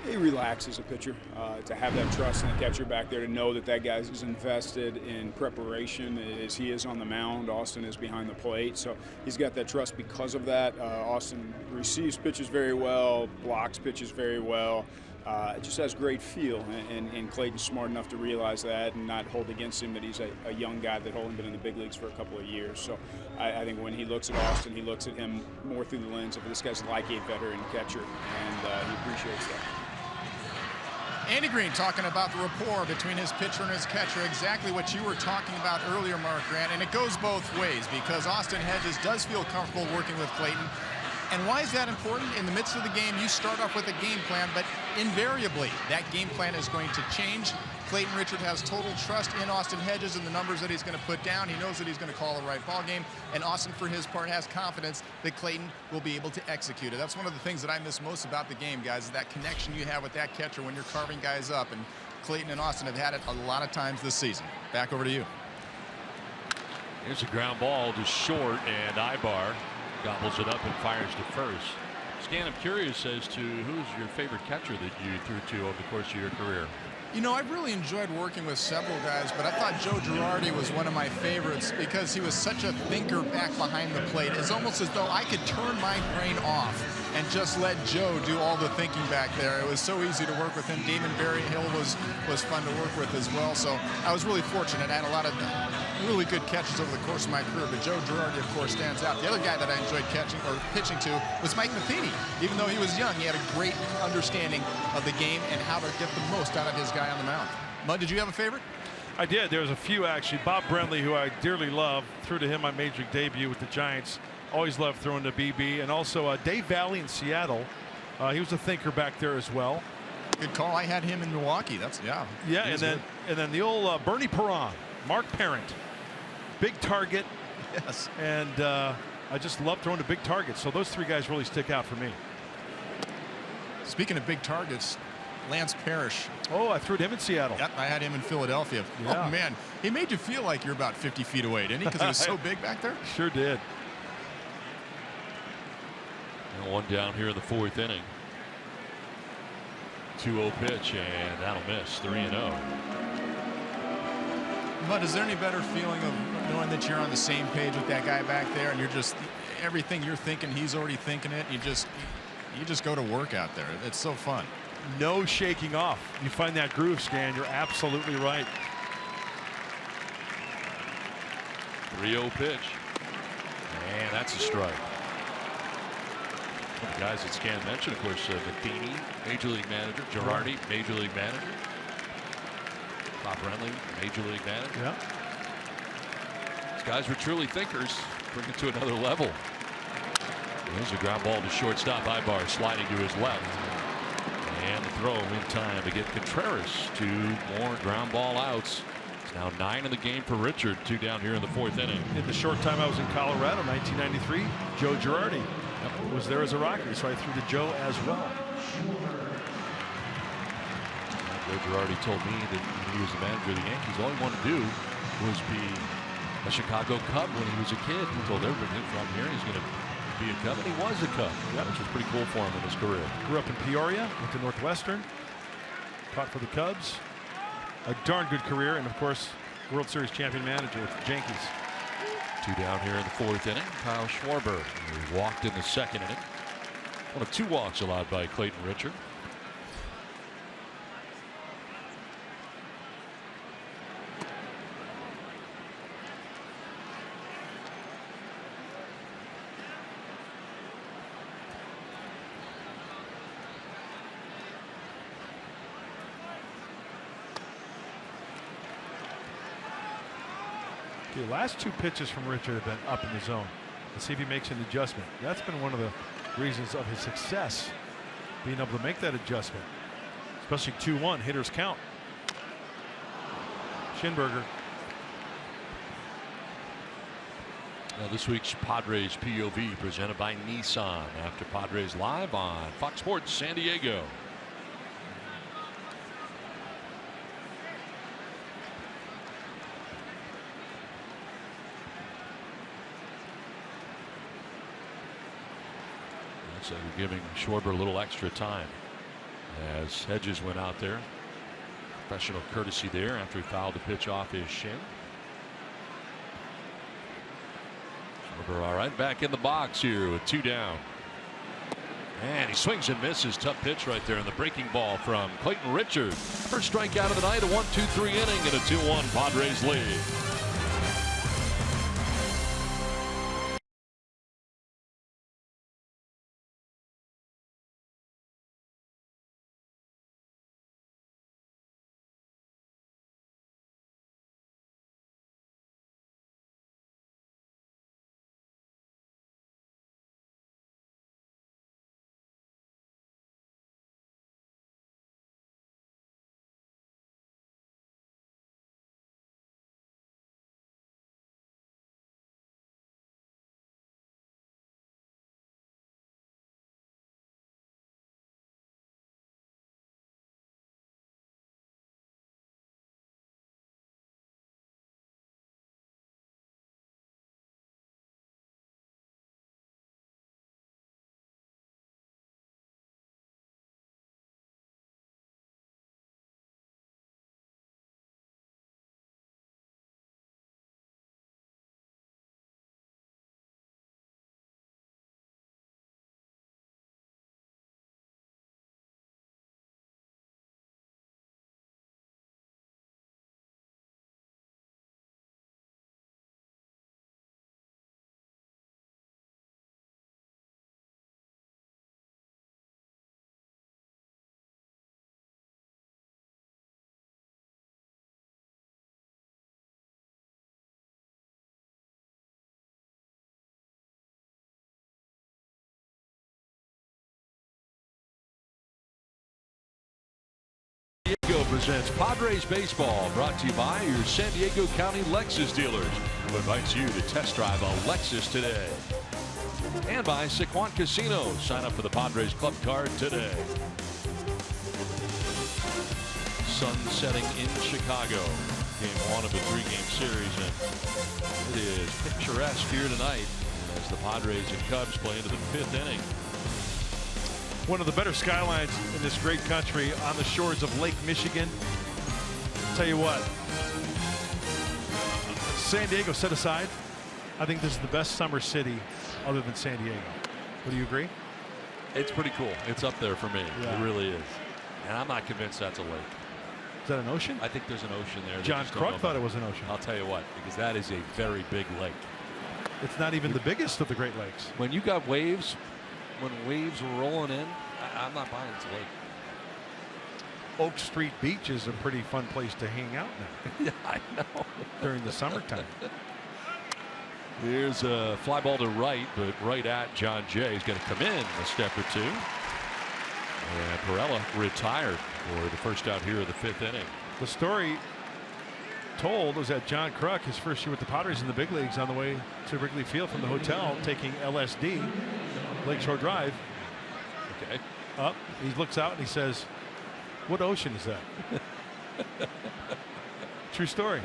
He relaxes a pitcher to have that trust in the catcher back there, to know that that guy is invested in preparation as he is on the mound. Austin is behind the plate, so he's got that trust because of that. Austin receives pitches very well, blocks pitches very well. Just has great feel, and Clayton's smart enough to realize that and not hold against him that he's a young guy that only been in the big leagues for a couple of years. So I think when he looks at Austin, he looks at him more through the lens of this guy's like a veteran catcher, and he appreciates that. Andy Green talking about the rapport between his pitcher and his catcher, exactly what you were talking about earlier, Mark Grant, and it goes both ways because Austin Hedges does feel comfortable working with Clayton. And why is that important? In the midst of the game, you start off with a game plan, but invariably that game plan is going to change. Clayton Richard has total trust in Austin Hedges and the numbers that he's going to put down. He knows that he's going to call the right ball game, and Austin, for his part, has confidence that Clayton will be able to execute it. That's one of the things that I miss most about the game, guys, is that connection you have with that catcher when you're carving guys up, and Clayton and Austin have had it a lot of times this season. Back over to you. Here's a ground ball to short, and Ibar gobbles it up and fires to first. Stan, I'm curious as to who's your favorite catcher that you threw to over the course of your career. You know, I've really enjoyed working with several guys, but I thought Joe Girardi was one of my favorites because he was such a thinker back behind the plate. It's almost as though I could turn my brain off and just let Joe do all the thinking back there. It was so easy to work with him. Damon Berryhill was fun to work with as well. So I was really fortunate. I had a lot of really good catches over the course of my career, but Joe Girardi, of course, stands out. The other guy that I enjoyed catching or pitching to was Mike Matheny. Even though he was young, he had a great understanding of the game and how to get the most out of his guy on the mound. Mud, did you have a favorite? I did. There was a few, actually. Bob Brenly, who I dearly love, threw to him my major league debut with the Giants. Always loved throwing to BB. And also Dave Valley in Seattle. He was a thinker back there as well. Good call. I had him in Milwaukee. That's yeah. And then the old Bernie Perron, Mark Parent, big target. Yes. And I just love throwing to big targets. So those three guys really stick out for me. Speaking of big targets, Lance Parrish. Oh, I threw him in Seattle. Yep, I had him in Philadelphia. Yeah. Oh, man. He made you feel like you're about 50 feet away, didn't he? Because he was so big back there. Sure did. And one down here in the fourth inning. 2-0 pitch, and that'll miss. 3-0. But is there any better feeling of knowing that you're on the same page with that guy back there and you're just everything you're thinking, he's already thinking it. You just go to work out there. It's so fun. No shaking off. You find that groove, Stan. You're absolutely right. 3-0 pitch. And that's a strike. The guys that Scan mentioned, of course, Matheny, Major League Manager, Girardi, Major League Manager, Bob Renly, Major League Manager. Yeah. These guys were truly thinkers. Bring it to another level. There's a ground ball to shortstop. Ibar sliding to his left. And the throw in time to get Contreras 2 more ground ball outs. It's now 9 in the game for Richard. 2 down here in the 4th inning. In the short time I was in Colorado, 1993, Joe Girardi was there as a Rocky, so I threw to Joe as well. Joe Girardi told me that when he was the manager of the Yankees, all he wanted to do was be a Chicago Cub when he was a kid. He told everybody from here he's going to be a Cub, and he was a Cub, which was pretty cool for him in his career. Grew up in Peoria, went to Northwestern, caught for the Cubs. A darn good career, and of course, World Series champion manager with the Yankees. 2 down here in the 4th inning. Kyle Schwarber, who walked in the 2nd inning. One of 2 walks allowed by Clayton Richard. The last 2 pitches from Richard have been up in the zone. Let's see if he makes an adjustment. That's been one of the reasons of his success, being able to make that adjustment, especially 2-1 hitters count. Schinberger. Now this week's Padres POV presented by Nissan after Padres Live on Fox Sports San Diego. So you're giving Schwarber a little extra time as Hedges went out there. Professional courtesy there after he fouled the pitch off his shin. Schwarber all right back in the box here with 2 down. And he swings and misses. Tough pitch right there in the breaking ball from Clayton Richard. First strikeout of the night, a 1-2-3 inning and a 2-1 Padres lead. Diego presents Padres Baseball, brought to you by your San Diego County Lexus dealers, who invites you to test drive a Lexus today. And by Sequan Casino. Sign up for the Padres Club Card today. Sun setting in Chicago. Game 1 of a 3-game series, and it is picturesque here tonight as the Padres and Cubs play into the 5th inning. One of the better skylines in this great country on the shores of Lake Michigan. Tell you what, San Diego set aside, I think this is the best summer city other than San Diego. Would you agree? It's pretty cool. It's up there for me. Yeah. It really is. And I'm not convinced that's a lake. Is that an ocean? I think there's an ocean there. John Kruk thought it was an ocean. I'll tell you what, because that is a very big lake. It's not even the biggest of the Great Lakes. When you got waves, when waves are rolling in, I'm not buying it's a lake. Oak Street Beach is a pretty fun place to hang out now. Yeah, I know. During the summertime. Here's a fly ball to right, but right at John Jay. He's going to come in a step or two. And Perella retired for the first out here of the 5th inning. The story told was that John Kruk, his first year with the Padres in the big leagues, on the way to Wrigley Field from the hotel, taking LSD, Lakeshore Drive. Okay. Up, he looks out and he says, "What ocean is that?" True story.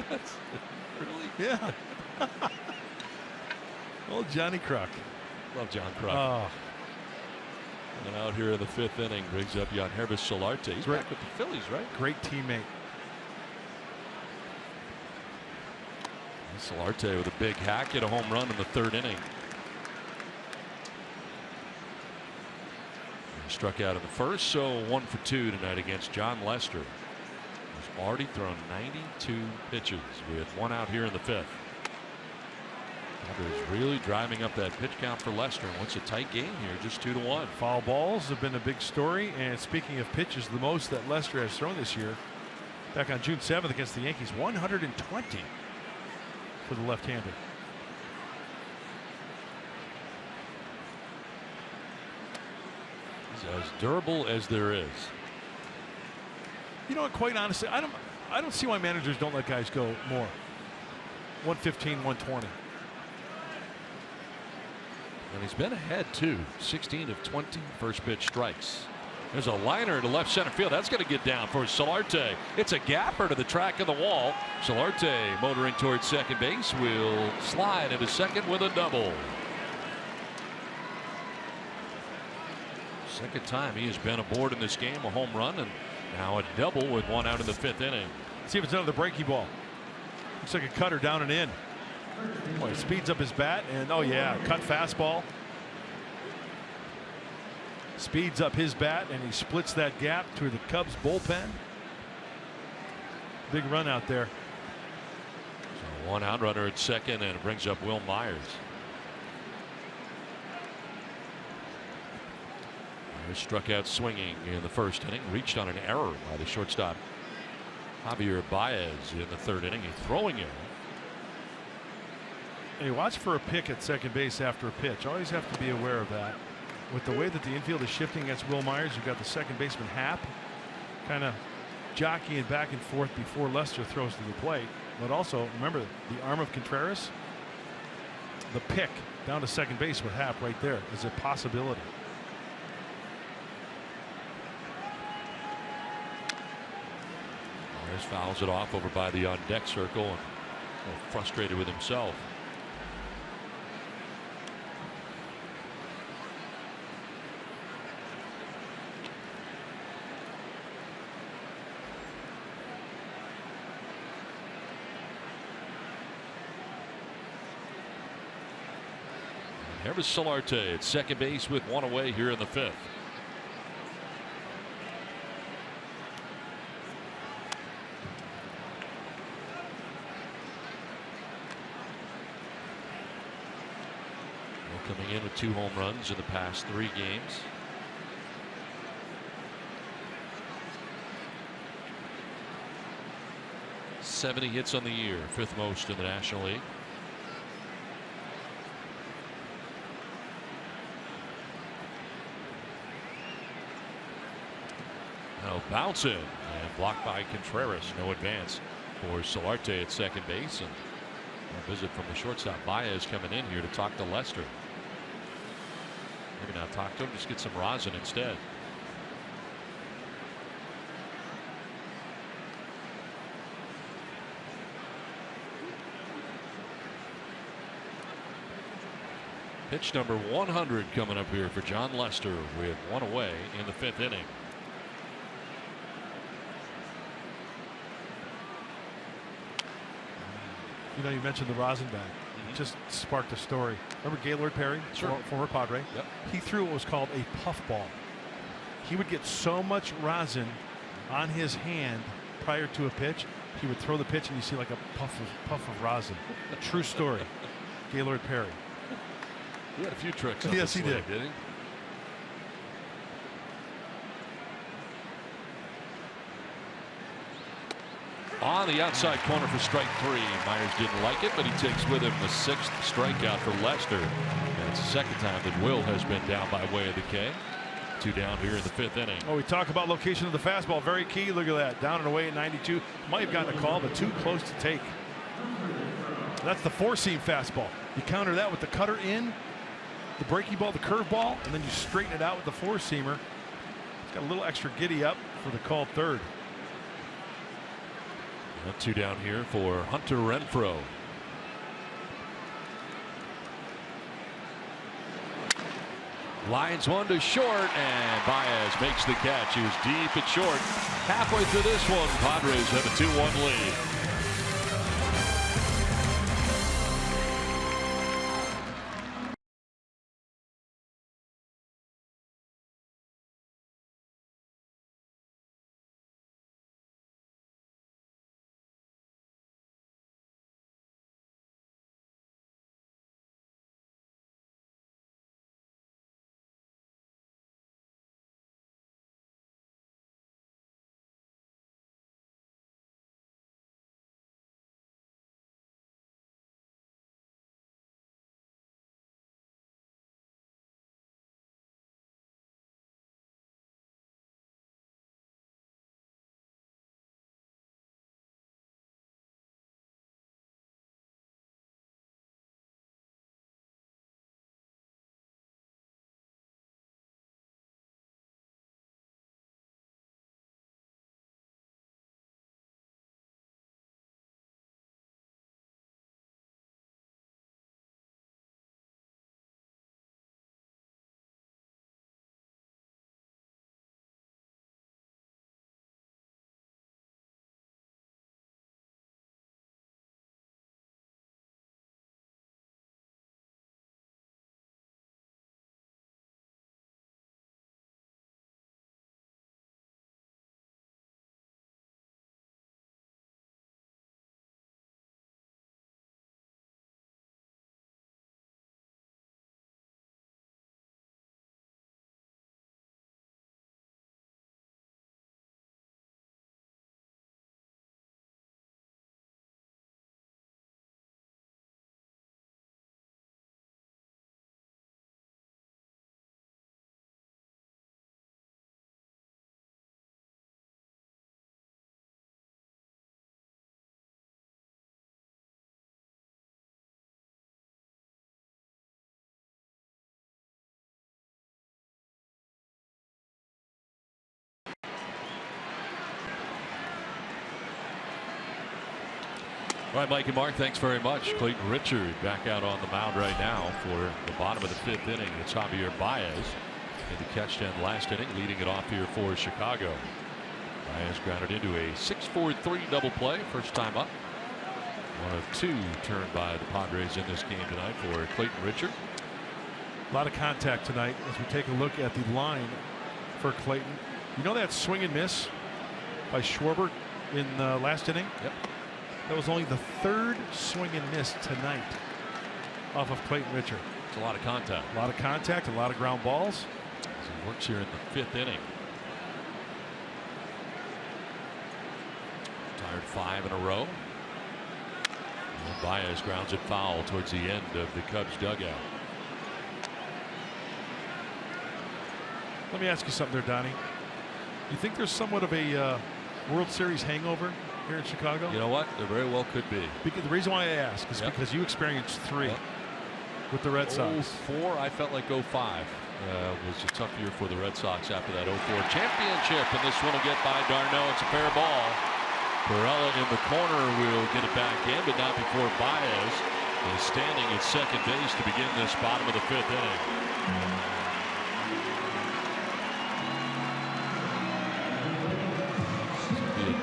Really? Yeah. Old Johnny Kruk. Love John Kruk. Oh. And out here in the 5th inning brings up Yangervis Solarte. He's back with the Phillies, right? Great teammate. Solarte with a big hack at a home run in the 3rd inning. He struck out in the 1st, so 1 for 2 tonight against John Lester. He's already thrown 92 pitches with 1 out here in the 5th. Padres really driving up that pitch count for Lester. And it's a tight game here, just 2-1. Foul balls have been a big story. And speaking of pitches, the most that Lester has thrown this year, back on June 7th against the Yankees, 120 for the left-hander. He's as durable as there is. You know what, quite honestly, I don't see why managers don't let guys go more. 115, 120. And he's been ahead too. 16 of 20 first pitch strikes. There's a liner to left center field. That's going to get down for Solarte. It's a gapper to the track of the wall. Solarte motoring towards second base will slide into second with a double. Second time he has been aboard in this game, a home run, and now a double with 1 out in the 5th inning. See if it's another breaky ball. Looks like a cutter down and in. Boy, he speeds up his bat, and oh yeah, cut fastball. Speeds up his bat, and he splits that gap to the Cubs bullpen. Big run out there. So 1 out runner at second, and it brings up Will Myers. Myers struck out swinging in the 1st inning, reached on an error by the shortstop Javier Baez in the 3rd inning. A throwing error. And you watch for a pick at second base after a pitch. Always have to be aware of that. With the way that the infield is shifting against Will Myers, you've got the second baseman Happ kind of jockeying back and forth before Lester throws to the plate. But also remember the arm of Contreras. The pick down to second base with Happ right there is a possibility. Myers fouls it off over by the on deck circle, and frustrated with himself. Here's Solarte at second base with 1 away here in the 5th. Coming in with 2 home runs in the past 3 games. .70 hits on the year, 5th most in the National League. Now bouncing and blocked by Contreras. No advance for Solarte at second base, and a visit from the shortstop Baez coming in here to talk to Lester. Maybe not talk to him, just get some rosin instead. Pitch number 100 coming up here for John Lester with 1 away in the 5th inning. You know, you mentioned the rosin bag. just sparked a story. Remember Gaylord Perry, Sure. former Padre? Yep. He threw what was called a puff ball. He would get so much rosin on his hand prior to a pitch, he would throw the pitch and you see like a puff of rosin. True story. Gaylord Perry. He had a few tricks up Yes, his he sleeve, did. He? On the outside corner for strike 3. Myers didn't like it, but he takes with him the 6th strikeout for Lester. And it's the second time that Will has been down by way of the K. 2 down here in the 5th inning. Oh, we talk about location of the fastball. Very key. Look at that. Down and away at 92. Might have gotten a call, but too close to take. That's the 4-seam fastball. You counter that with the cutter in, the breaking ball, the curve ball, and then you straighten it out with the 4-seamer. It's got a little extra giddy up for the called third. And 2 down here for Hunter Renfroe. Lines one to short, and Baez makes the catch. He was deep at short. Halfway through this one, Padres have a 2-1 lead. All right, Mike and Mark, thanks very much. Clayton Richard back out on the mound right now for the bottom of the 5th inning. It's Javier Baez in the catch end last inning, leading it off here for Chicago. Baez grounded into a 6-4-3 double play, first time up. 1 of 2 turned by the Padres in this game tonight for Clayton Richard. A lot of contact tonight as we take a look at the line for Clayton. You know that swing and miss by Schwarber in the last inning? Yep. That was only the 3rd swing and miss tonight off of Clayton Richard. It's a lot of contact. A lot of contact, a lot of ground balls. As he works here in the 5th inning. Tired 5 in a row. And Baez grounds it foul towards the end of the Cubs dugout. Let me ask you something there, Donnie. You think there's somewhat of a World Series hangover here in Chicago? You know what? There very well could be. Because the reason why I ask is because you experienced 3 with the Red Sox. 04, I felt like 05 was a tough year for the Red Sox after that 04 championship. And this one will get by Darno. It's a fair ball. Perella in the corner will get it back in, but not before Baez is standing at second base to begin this bottom of the 5th inning.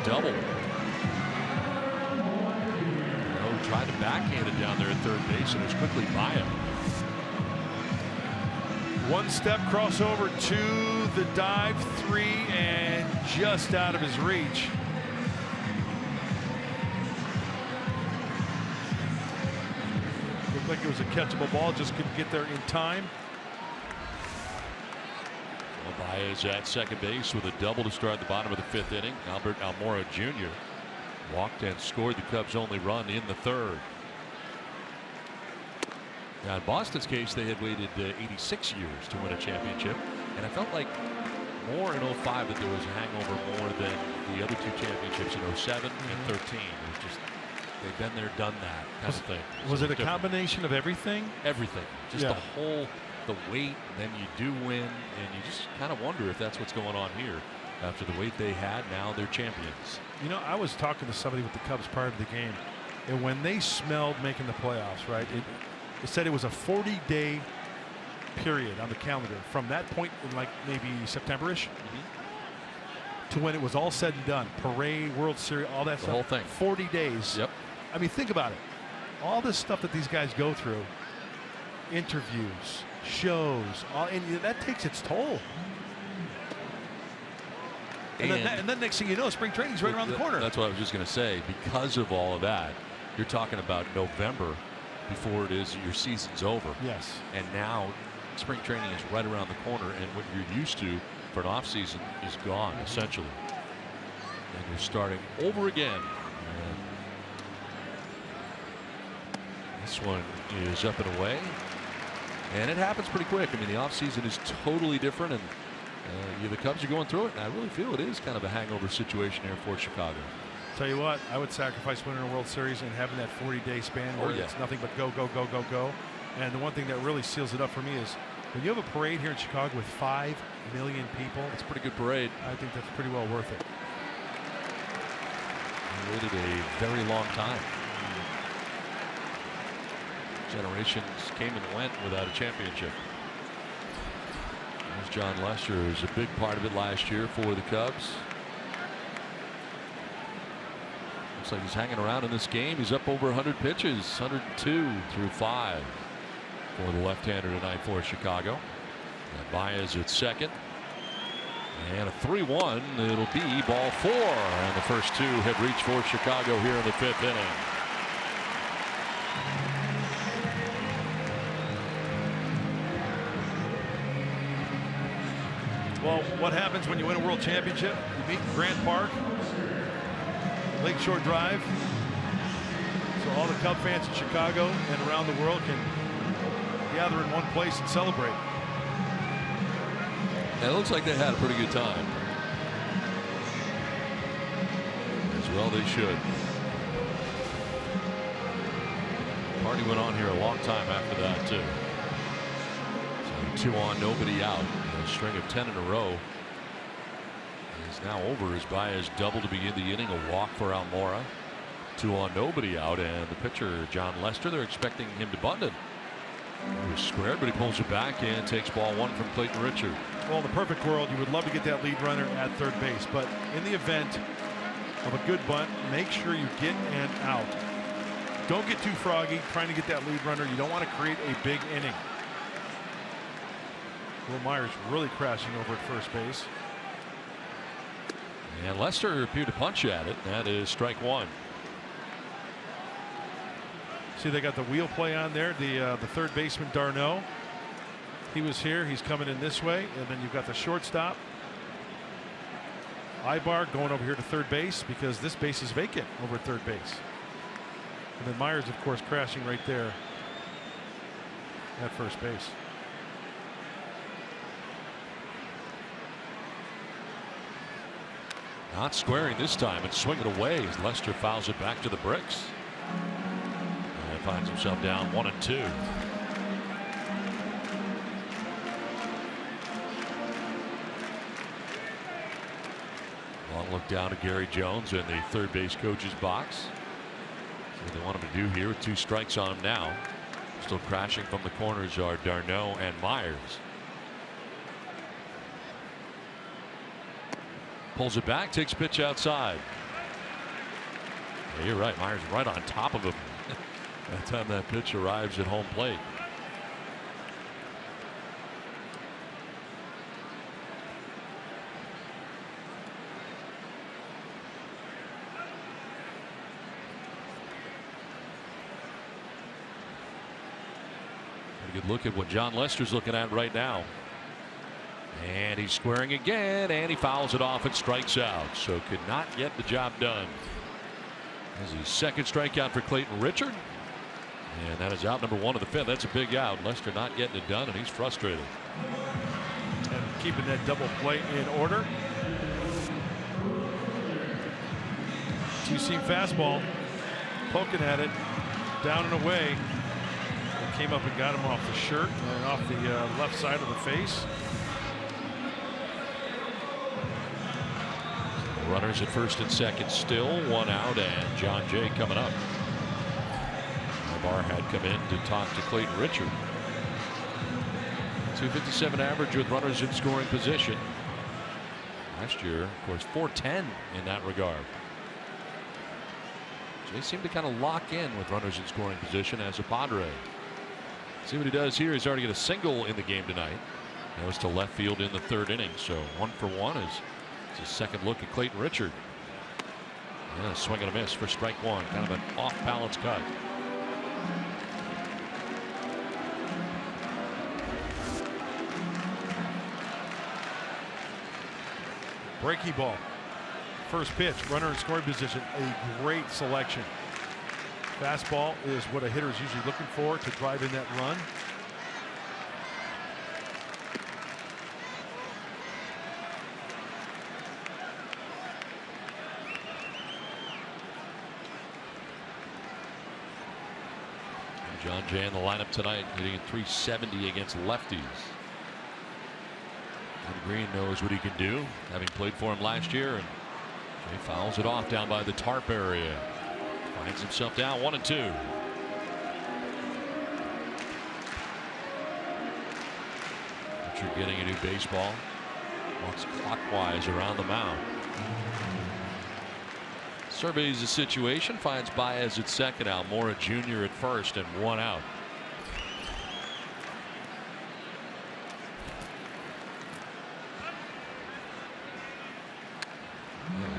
Double. Tried to backhanded down there at third base, and it was quickly by him. One step crossover to the dive, 3, and just out of his reach. Looked like it was a catchable ball, just couldn't get there in time. Baez at second base with a double to start the bottom of the 5th inning. Albert Almora Jr. walked and scored the Cubs' only run in the 3rd. Now, in Boston's case, they had waited 86 years to win a championship, and I felt like more in 05 that there was a hangover more than the other 2 championships in 07 and 13. It was just, they've been there, done that kind of thing. Was it a combination of everything? Everything. Just the weight, and then you do win, and you just kind of wonder if that's what's going on here. After the weight they had, now they're champions. You know, I was talking to somebody with the Cubs prior to the game, and when they smelled making the playoffs, right, it said it was a 40-day period on the calendar from that point in like maybe September-ish to when it was all said and done. Parade, World Series, all that stuff. The whole thing. 40 days. Yep. I mean, think about it. All this stuff that these guys go through, interviews, shows, and that takes its toll. And then next thing you know, spring training's right around the corner. That's what I was just going to say. Because of all of that, you're talking about November before it is your season's over. Yes. And now spring training is right around the corner, and what you're used to for an off season is gone essentially. And you're starting over again. And this one is up and away. And it happens pretty quick. I mean, the off season is totally different, and the Cubs are going through it. And I really feel it is kind of a hangover situation here for Chicago. Tell you what, I would sacrifice winning a World Series and having that 40-day span where it's nothing but go, go, go, go, go. And the one thing that really seals it up for me is when you have a parade here in Chicago with 5 million people. It's a pretty good parade. I think that's pretty well worth it. They waited a very long time. Generations came and went without a championship. There's John Lester, who's a big part of it last year for the Cubs. Looks like he's hanging around in this game. He's up over 100 pitches, 102 through 5 for the left-hander tonight for Chicago. And Baez at second. And a 3-1. It'll be ball 4. And the first 2 have reached for Chicago here in the 5th inning. Well, what happens when you win a world championship? You meet in Grant Park, Lakeshore Drive. So all the Cub fans in Chicago and around the world can gather in one place and celebrate. And it looks like they had a pretty good time. As well they should. Party went on here a long time after that too. So 2 on, nobody out. A string of 10 in a row is now over as Baez double to begin the inning. A walk for Almora. 2 on, nobody out, and the pitcher John Lester, they're expecting him to bunt it. He was squared, but he pulls it back and takes ball 1 from Clayton Richard. Well, in the perfect world, you would love to get that lead runner at third base, but in the event of a good bunt, make sure you get and out. Don't get too froggy trying to get that lead runner. You don't want to create a big inning. Will Myers really crashing over at first base. And Lester appeared to punch at it. That is strike 1. See, they got the wheel play on there. The third baseman d'Arnaud. He was here. He's coming in this way, and then you've got the shortstop Ibar going over here to third base because this base is vacant over at third base. And then Myers, of course, crashing right there at first base. Not squaring this time and swing it away as Lester fouls it back to the bricks. And finds himself down 1-2. Long look down to Gary Jones in the third base coach's box. See what they want him to do here with 2 strikes on him now. Still crashing from the corners are d'Arnaud and Myers. Pulls it back, takes pitch outside. Yeah, you're right. Myers right on top of him. By the time that pitch arrives at home plate. A good look at what John Lester's looking at right now. And he's squaring again, and he fouls it off and strikes out. So could not get the job done. This is his second strikeout for Clayton Richard. And that is out number 1 of the 5th. That's a big out. Lester not getting it done, and he's frustrated. And keeping that double play in order. Two-seam fastball, poking at it, down and away. It came up and got him off the shirt and off the left side of the face. Runners at first and second still, 1 out, and John Jay coming up. Barr had come in to talk to Clayton Richard. 257 average with runners in scoring position. Last year, of course, 410 in that regard. Jay seemed to kind of lock in with runners in scoring position as a Padre. See what he does here. He's already got a single in the game tonight. That was to left field in the 3rd inning. So 1 for 1 is his second look at Clayton Richard. Yeah, swing and a miss for strike 1. Kind of an off balance cut. Breaky ball. First pitch, runner in scoring position. A great selection. Fastball is what a hitter is usually looking for to drive in that run. John Jay in the lineup tonight, hitting at 370 against lefties. And Green knows what he can do, having played for him last year, and Jay fouls it off down by the tarp area. Finds himself down 1-2. Richard getting a new baseball. Walks clockwise around the mound. Surveys the situation, finds Baez at second, Almora Jr. at first, and 1 out.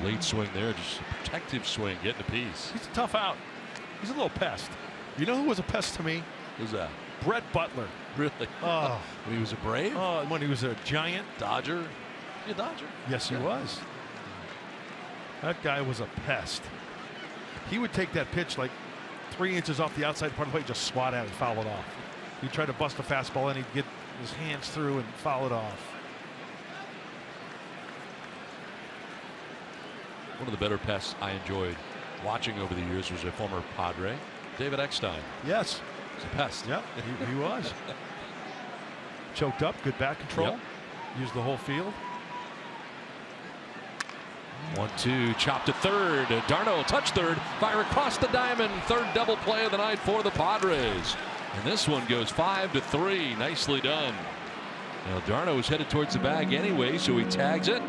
Late swing there, just a protective swing, getting a piece. He's a tough out. He's a little pest. You know who was a pest to me? Who's that? Brett Butler. Really? Oh. When he was a Brave? When he was a Giant. Dodger? You a Dodger? Yes, he was. That guy was a pest. He would take that pitch like 3 inches off the outside part of the plate, just swat at it and foul it off. He'd try to bust a fastball and he'd get his hands through and foul it off. One of the better pests I enjoyed watching over the years was a former Padre, David Eckstein. Yes. He's a pest. Yep, he was. Choked up, good bat control. Yep. Used the whole field. 1-2, chopped to third. Darno touch third, fire across the diamond. 3rd double play of the night for the Padres. And this one goes 5-3. Nicely done. Now Darno is headed towards the bag anyway, so he tags it.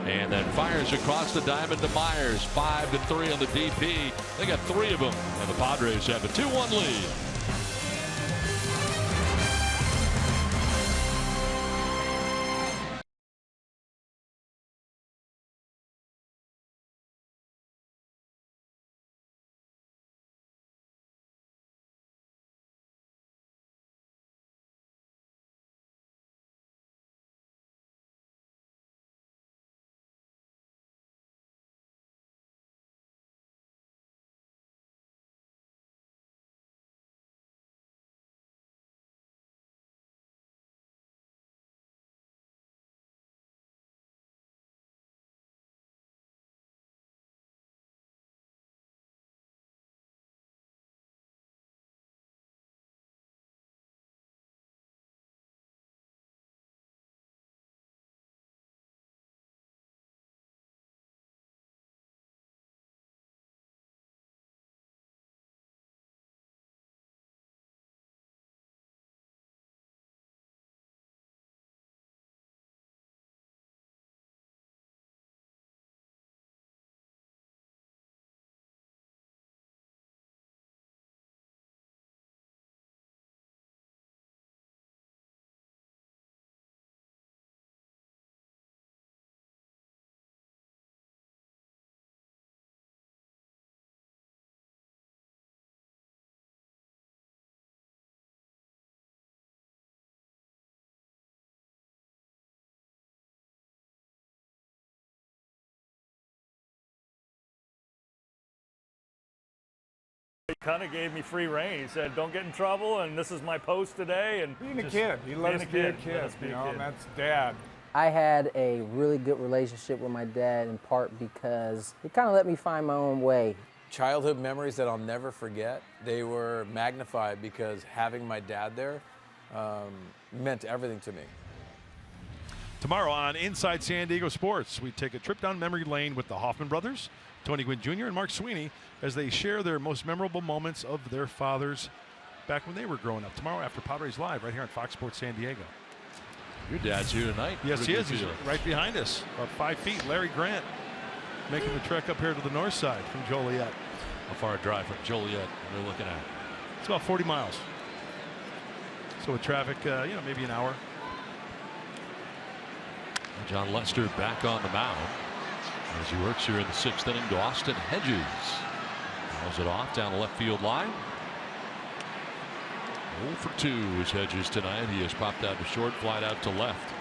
And then fires across the diamond to Myers. 5-3 on the DP. They got 3 of them. And the Padres have a 2-1 lead. kind of gave me free reign. He said, "Don't get in trouble, and this is my post today." And being a kid, he let us be a kid. You know, and that's Dad. I had a really good relationship with my dad in part because he kind of let me find my own way. Childhood memories that I'll never forget, they were magnified because having my dad there meant everything to me. Tomorrow on Inside San Diego Sports, we take a trip down memory lane with the Hoffman brothers, Tony Gwynn Jr. and Mark Sweeney, as they share their most memorable moments of their fathers back when they were growing up. Tomorrow after Padres Live right here on Fox Sports San Diego. Your dad's here tonight. Yes, he is. He's right behind us, about 5 feet. Larry Grant making the trek up here to the north side from Joliet. How far a drive from Joliet they're looking at? It's about 40 miles. So with traffic, maybe an hour. John Lester back on the mound as he works here in the 6th inning to Austin Hedges. Fouls it off down the left field line. 0 for 2 is Hedges tonight. He has popped out to short, flied out to left.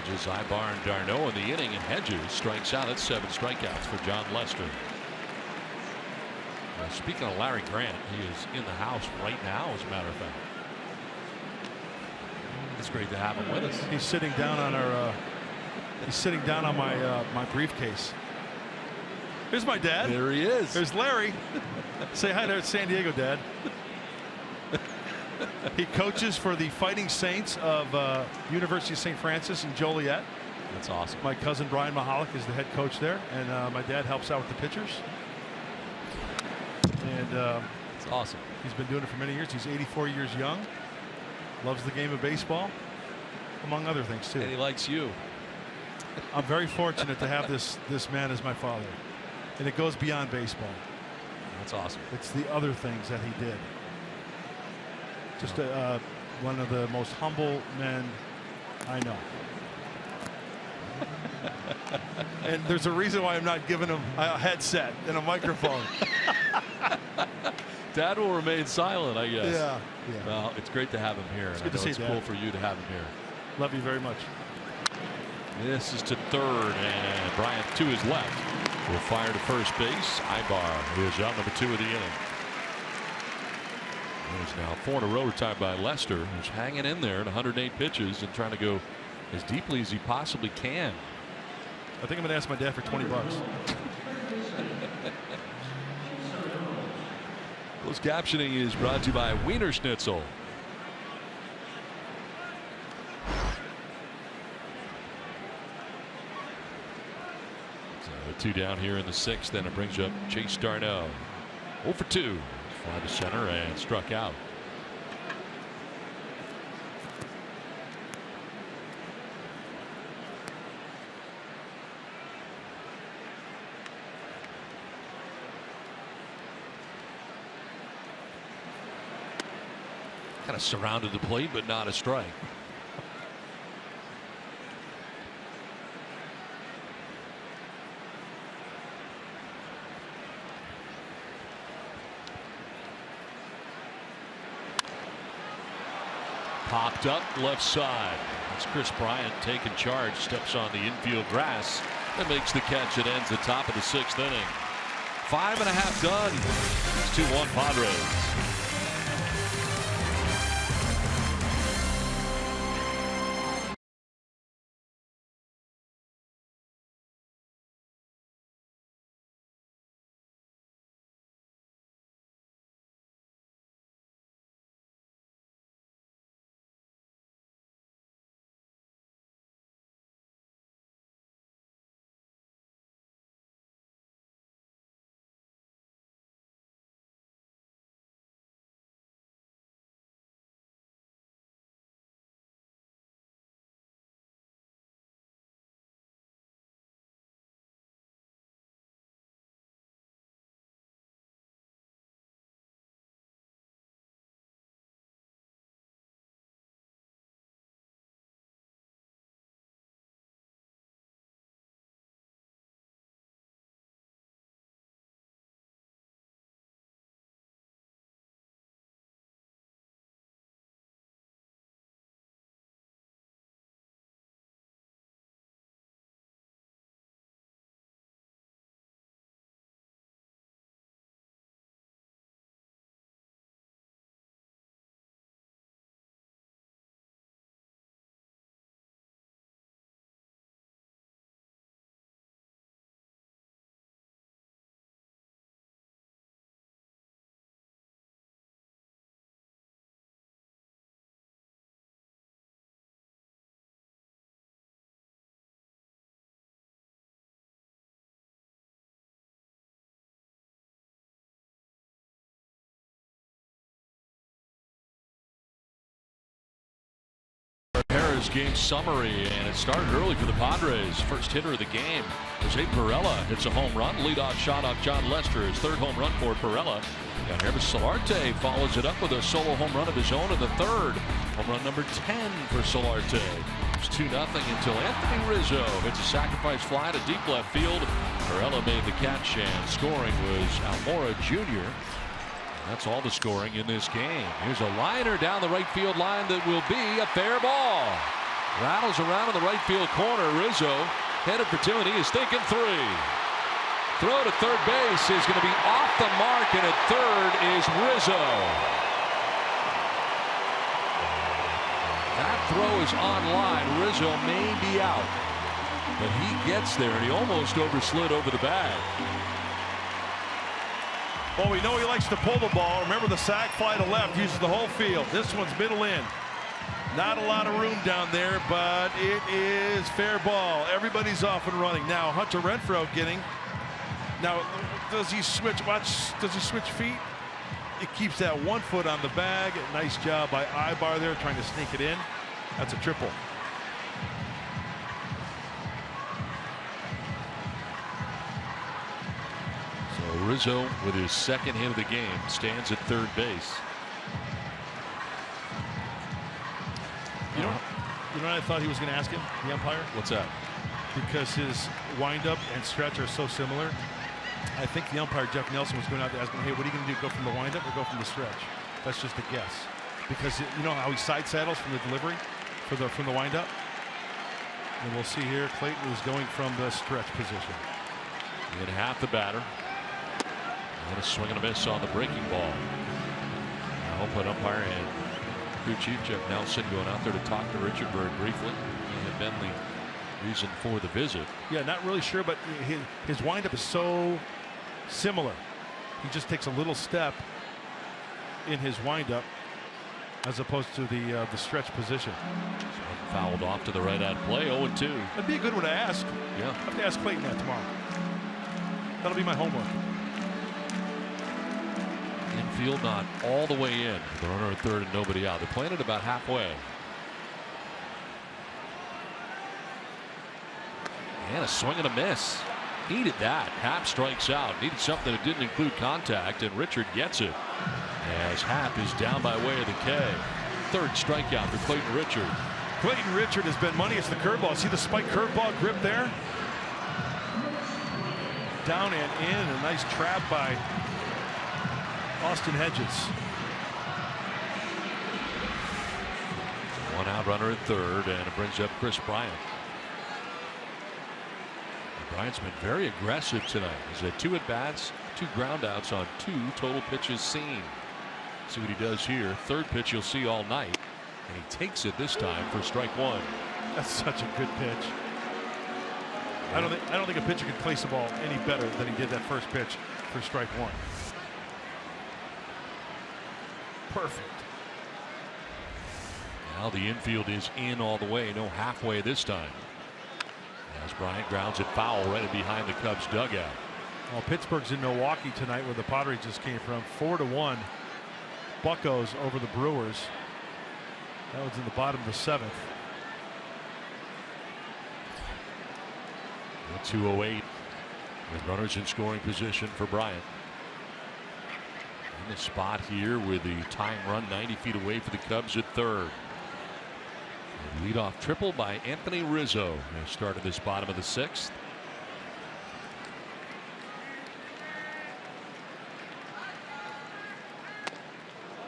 Hedges, Ibar, and Darno in the inning, and Hedges strikes out. That's 7 strikeouts for John Lester. Speaking of Larry Grant, he is in the house right now, as a matter of fact. It's great to have him with us. He's sitting down on our. He's sitting down on my briefcase. Here's my dad. There he is. There's Larry. Say hi to San Diego, Dad. He coaches for the Fighting Saints of University of St. Francis in Joliet. That's awesome. My cousin Brian Mahalik is the head coach there, and my dad helps out with the pitchers. And it's awesome. He's been doing it for many years. He's 84 years young. Loves the game of baseball, among other things too. And he likes you. I'm very fortunate to have this man as my father, and it goes beyond baseball. That's awesome. It's the other things that he did. Just one of the most humble men I know. And there's a reason why I'm not giving him a headset and a microphone. Dad will remain silent, I guess. Yeah. Well, it's great to have him here. It's and good to see it's Dad. cool for you to have him here. Love you very much. This is to third, and Bryant to his left will fire to first base. Ibar is out, number 2 of the inning. He's now 4 in a row retired by Lester, who's hanging in there at 108 pitches and trying to go as deeply as he possibly can. I think I'm going to ask my dad for $20. Closed captioning is brought to you by Wiener Schnitzel. So 2 down here in the 6th, then it brings up Chase Darno. 0 for 2. Fly to center and struck out. Kind of surrounded the plate, but not a strike. Popped up left side. It's Chris Bryant taking charge, steps on the infield grass and makes the catch. It ends the top of the 6th inning. 5.5 done. It's 2-1 Padres. post-game summary, and it started early for the Padres. First hitter of the game, Jose Pirela hits a home run. Leadoff shot off John Lester, his third home run for Pirela. And Hermes Solarte follows it up with a solo home run of his own in the third. Home run number 10 for Solarte. It's 2-0 until Anthony Rizzo hits a sacrifice fly to deep left field. Pirela made the catch, and scoring was Almora Jr. That's all the scoring in this game. Here's a liner down the right field line that will be a fair ball. Rattles around in the right field corner. Rizzo headed for 2, and he is thinking 3. Throw to third base is going to be off the mark, and at third is Rizzo. That throw is on line. Rizzo may be out, but he gets there, and he almost overslid over the bag. Well, we know he likes to pull the ball. Remember, the sac fly to left uses the whole field. This one's middle in. Not a lot of room down there, but it is fair ball. Everybody's off and running. Now, Hunter Renfroe getting. Now, does he switch? Does he switch feet? It keeps that 1 foot on the bag. Nice job by Ibar there, trying to sneak it in. That's a triple. Rizzo, with his second hit of the game, stands at third base. You know what I thought he was going to ask him, the umpire? What's that? Because his windup and stretch are so similar. I think the umpire, Jeff Nelson, was going out to ask him, hey, what are you going to do? Go from the windup or go from the stretch? That's just a guess. Because you know how he side saddles from the delivery from the windup? And we'll see here, Clayton is going from the stretch position. He had half the batter. And a swing and a miss on the breaking ball. Now Oakland umpire and crew chief Jeff Nelson going out there to talk to Richard very briefly. He had been the reason for the visit. Yeah, not really sure, but his windup is so similar. He just takes a little step in his windup as opposed to the stretch position. So fouled off to the right at play. 0-2. That'd be a good one to ask. Yeah. I have to ask Clayton that tomorrow. That'll be my homework. Infield not all the way in. The runner at third and nobody out. They're playing it about halfway. And a swing and a miss. Needed that. Happ strikes out. Needed something that didn't include contact, and Richard gets it. As Happ is down by way of the K. Third strikeout for Clayton Richard. Clayton Richard has been money. It's the curveball. See the spike curveball grip there? Down and in. A nice trap by Austin Hedges. One out runner at third, and it brings up Chris Bryant. Bryant's been very aggressive tonight. He's had 2 at-bats, 2 groundouts on 2 total pitches seen. See what he does here. Third pitch you'll see all night, and he takes it this time for strike 1. That's such a good pitch. I don't think a pitcher could place the ball any better than he did that first pitch for strike 1. Perfect. Now the infield is in all the way, no halfway this time. As Bryant grounds it foul right in behind the Cubs dugout. Well, Pittsburgh's in Milwaukee tonight, where the Padres just came from. 4-1 Buccos over the Brewers. That was in the bottom of the 7th. 2:08 with runners in scoring position for Bryant. In the spot here with the tying run 90 feet away for the Cubs at third. A leadoff triple by Anthony Rizzo. They started this bottom of the 6th.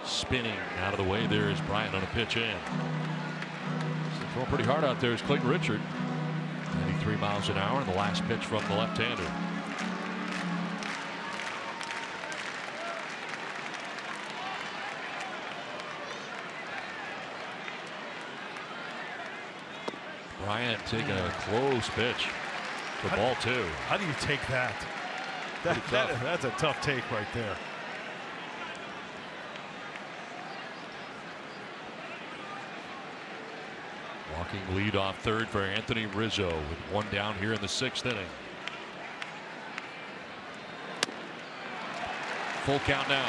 Spinning out of the way there is Bryant on a pitch in. Throwing pretty hard out there is Clayton Richard. 93 miles an hour, and the last pitch from the left-hander. Bryant taking a close pitch for ball 2. How do you take that? That's a tough take right there. Walking lead off third for Anthony Rizzo with 1 down here in the 6th inning. Full count now.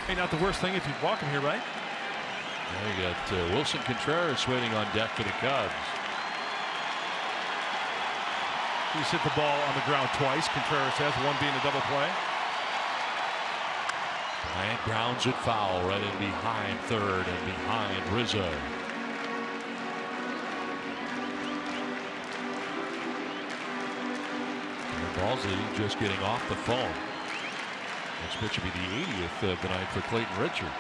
Hey, not the worst thing if you walk him here, right? Now you got Wilson Contreras waiting on deck for the Cubs. He's hit the ball on the ground twice. Contreras has, one being a double play. And grounds it foul right in behind third and behind Rizzo. Balsley just getting off the phone. Next pitch will be the 80th of the night for Clayton Richard.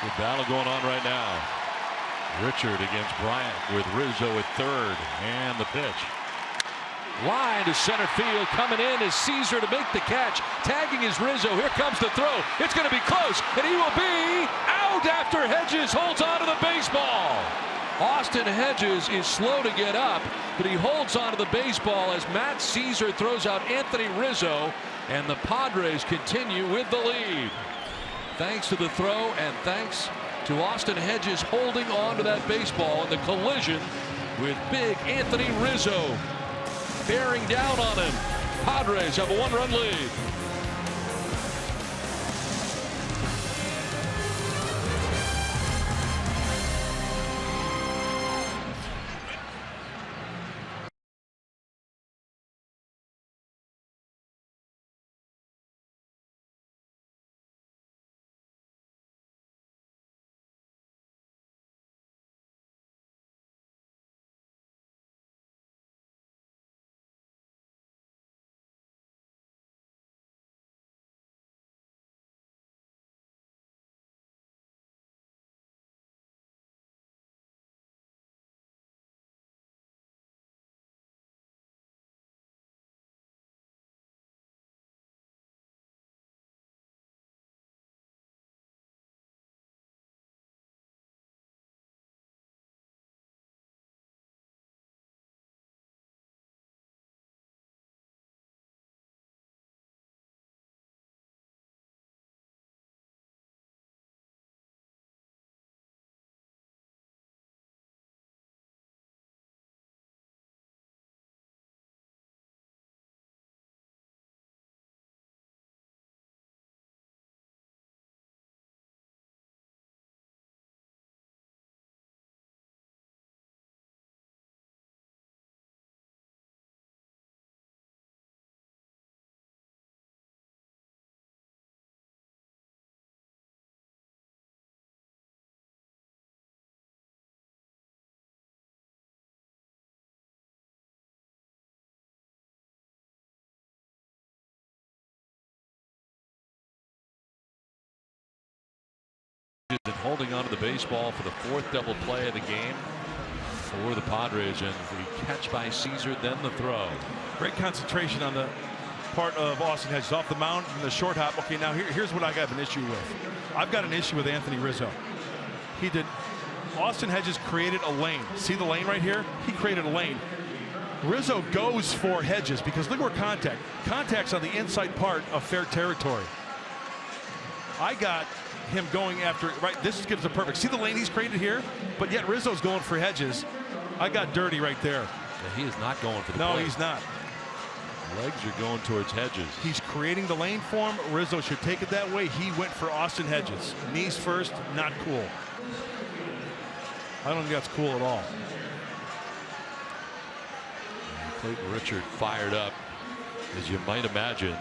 Good battle going on right now. Richard against Bryant with Rizzo at third, and the pitch. Line to center field, coming in is Caesar to make the catch. Tagging is Rizzo. Here comes the throw. It's going to be close, and he will be out after Hedges holds on to the baseball. Austin Hedges is slow to get up, but he holds on to the baseball as Matt Caesar throws out Anthony Rizzo, and the Padres continue with the lead. Thanks to the throw and thanks to Austin Hedges holding on to that baseball in the collision with big Anthony Rizzo bearing down on him. Padres have a 1-run lead. And holding on to the baseball for the fourth double play of the game for the Padres, and the catch by Caesar, then the throw. Great concentration on the part of Austin Hedges off the mound and the short hop. Okay, now here's what I got an issue with. I've got an issue with Anthony Rizzo. Austin Hedges created a lane. See the lane right here? He created a lane. Rizzo goes for Hedges because look where contact's on the inside part of fair territory. I got him going after it, right? This gives a perfect. See the lane he's created here? But yet Rizzo's going for Hedges. I got dirty right there. Yeah, he is not going for the No, play. he's not. Legs are going towards Hedges. He's creating the lane for him. Rizzo should take it that way. He went for Austin Hedges. Knees first, not cool. I don't think that's cool at all. Clayton Richard fired up, as you might imagine,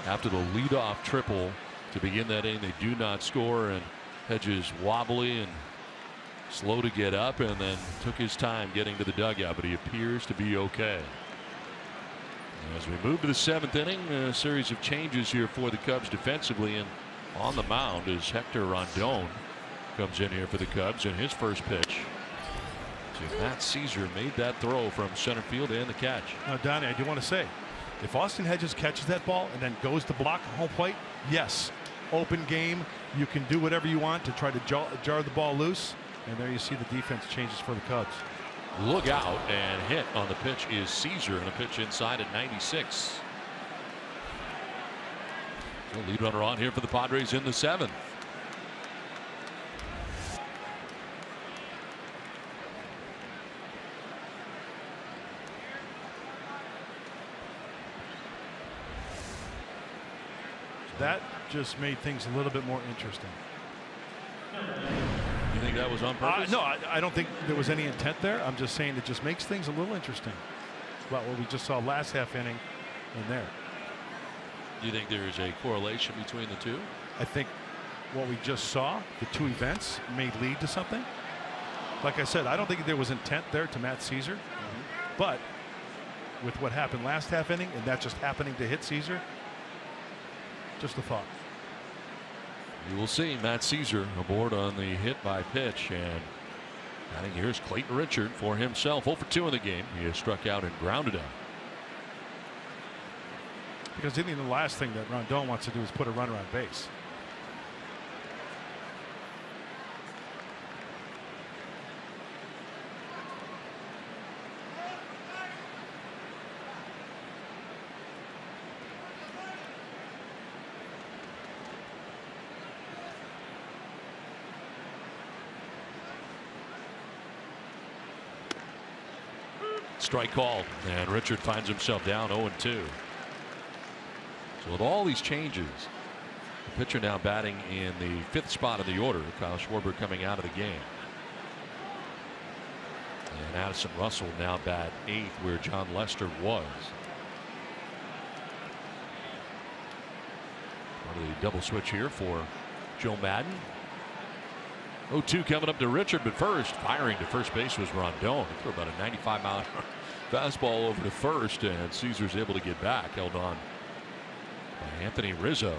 after the leadoff triple to begin that inning. They do not score, and Hedges wobbly and slow to get up, and then took his time getting to the dugout, but he appears to be okay. As we move to the seventh inning, a series of changes here for the Cubs defensively, and on the mound is Hector Rondon. Comes in here for the Cubs, and his first pitch to Matt Caesar made that throw from center field and the catch. Now, Donnie, I do want to say, if Austin Hedges catches that ball and then goes to block home plate, yes, open game. You can do whatever you want to try to jar the ball loose. And there you see the defense changes for the Cubs. Look out, and hit on the pitch is Caesar, and a pitch inside at 96. The lead runner on here for the Padres in the seventh. that just made things a little bit more interesting. You think that was on purpose? No, I don't think there was any intent there. I'm just saying it just makes things a little interesting about what we just saw last half inning and there. Do you think there is a correlation between the two? I think what we just saw, the two events, may lead to something. Like I said, I don't think there was intent there to Matt Caesar, but with what happened last half inning and that just happening to hit Caesar, just a thought. You will see Matt Caesar aboard on the hit by pitch, and I think here's Clayton Richard for himself. 0 for 2 in the game. He has struck out and grounded out. Because I think the last thing that Rondon wants to do is put a runner on base. Strike called, and Richard finds himself down 0-2. So with all these changes, the pitcher now batting in the 5th spot of the order. Kyle Schwarber coming out of the game. And Addison Russell now bat 8th where John Lester was. Part of the double switch here for Joe Madden. 0-2 coming up to Richard, but first firing to first base was Rondon. He threw about a 95-mile-an-hour fastball over to first, and Caesar's able to get back, held on by Anthony Rizzo.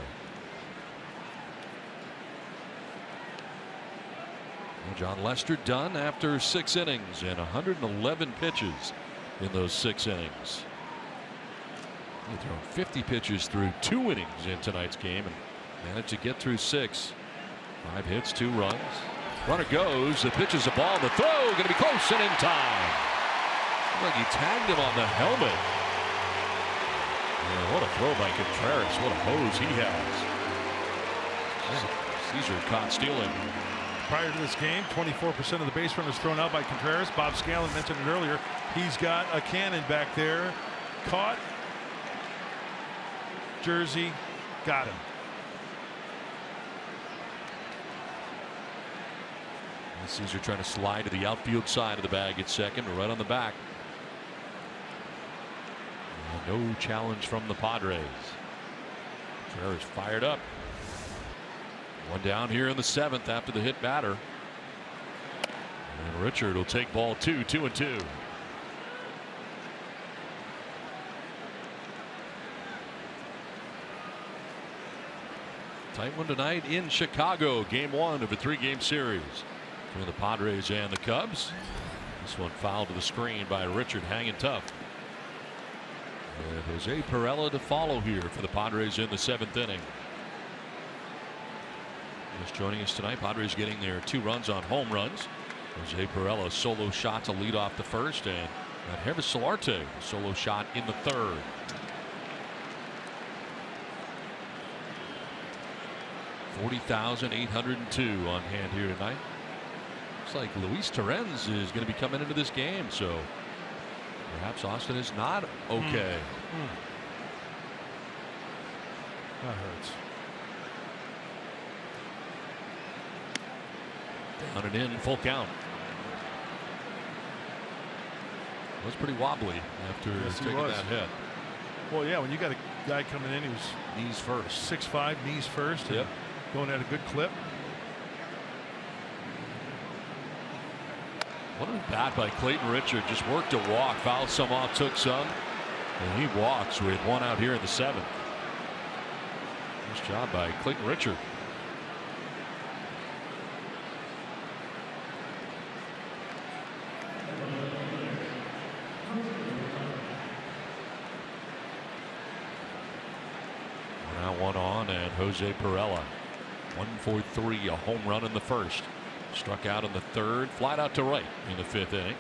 Well, John Lester done after 6 innings and 111 pitches in those 6 innings. He threw 50 pitches through 2 innings in tonight's game and managed to get through 6. 5 hits, 2 runs. Runner goes. The pitch is a ball. The throw going to be close and in time. Looked like he tagged him on the helmet. Yeah, what a throw by Contreras. What a hose he has. Caesar caught stealing. Prior to this game, 24% of the base runners thrown out by Contreras. Bob Scallon mentioned it earlier. He's got a cannon back there. Caught. Jersey. Got him. Caesar trying to slide to the outfield side of the bag at second, right on the back. No challenge from the Padres. Contreras fired up. One down here in the 7th after the hit batter. And Richard will take ball 2, 2-2. Tight one tonight in Chicago. Game 1 of a 3-game series between the Padres and the Cubs. This one fouled to the screen by Richard, hanging tough. And Jose Perella to follow here for the Padres in the 7th inning. Just joining us tonight, Padres getting their 2 runs on home runs. Jose Perella solo shot to lead off the first, and Hervis Solarte solo shot in the 3rd. $40,802 on hand here tonight. Looks like Luis Torrens is going to be coming into this game, so perhaps Austin is not okay. That hurts. Down and in, full count. Was pretty wobbly after taking that hit. Well, yeah, when you got a guy coming in who's knees first, 6'5", knees first, yep, going at a good clip. What a bat by Clayton Richard. Just worked a walk, fouled some off, took some, and he walks with 1 out here in the 7th. Nice job by Clayton Richard. Now 1 on, and Jose Perella 1 for 3, a home run in the 1st. Struck out in the 3rd, flied out to right in the 5th inning.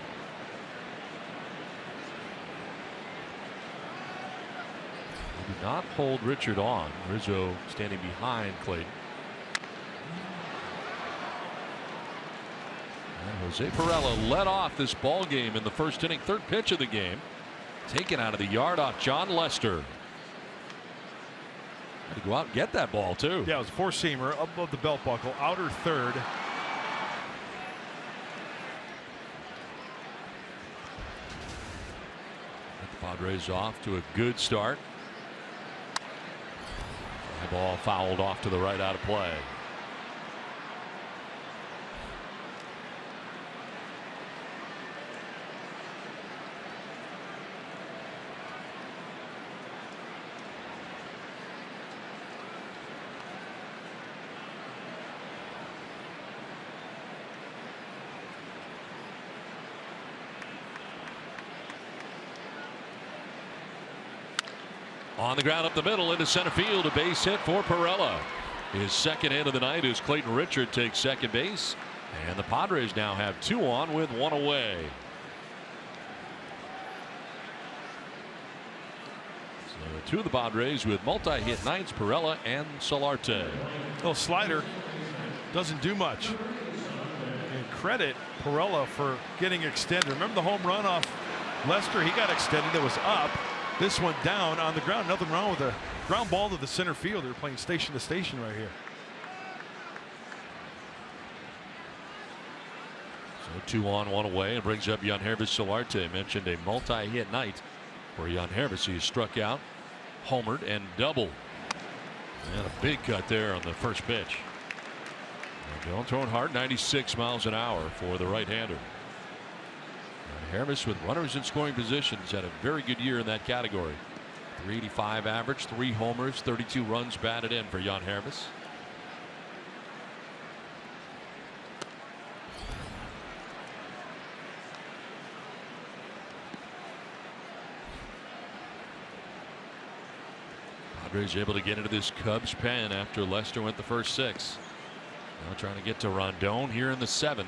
They did not hold Richard on. Rizzo standing behind Clayton. And Jose Perella led off this ball game in the 1st inning. 3rd pitch of the game, taken out of the yard off John Lester. Had to go out and get that ball, too. Yeah, it was a four-seamer up above the belt buckle, outer third. The Padres off to a good start. High ball fouled off to the right, out of play. On the ground up the middle into center field, a base hit for Pirela. His second hit of the night as Clayton Richard takes second base, and the Padres now have 2 on with 1 away. So 2 of the Padres with multi-hit nights, Pirela and Solarte. Little slider doesn't do much. And credit Pirela for getting extended. Remember the home run off Lester? He got extended. It was up. This one down on the ground. Nothing wrong with a ground ball to the center field. They're playing station to station right here. So 2 on, 1 away, and brings up Yangervis Solarte. Mentioned a multi-hit night for Yangervis. He struck out, homered, and doubled. And a big cut there on the first pitch. Going throwing hard, 96 miles an hour for the right-hander. Yangervis with runners in scoring positions had a very good year in that category. 385 average, 3 homers, 32 runs batted in for Yangervis. Padres able to get into this Cubs pen after Lester went the first 6. Now trying to get to Rondon here in the 7th.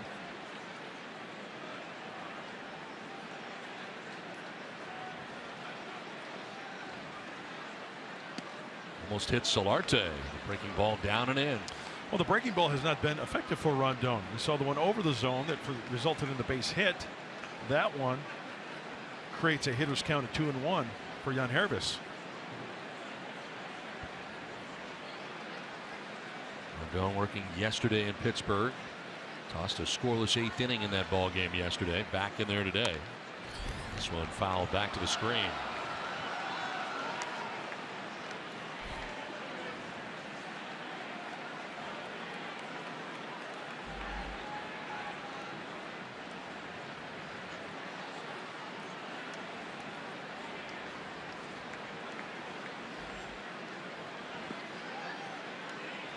Almost hit Solarte. Breaking ball down and in. Well, the breaking ball has not been effective for Rondon. We saw the one over the zone that resulted in the base hit. That one creates a hitter's count of 2-1 for Yangervis. Rondon working yesterday in Pittsburgh. Tossed a scoreless 8th inning in that ball game yesterday. Back in there today. This one fouled back to the screen.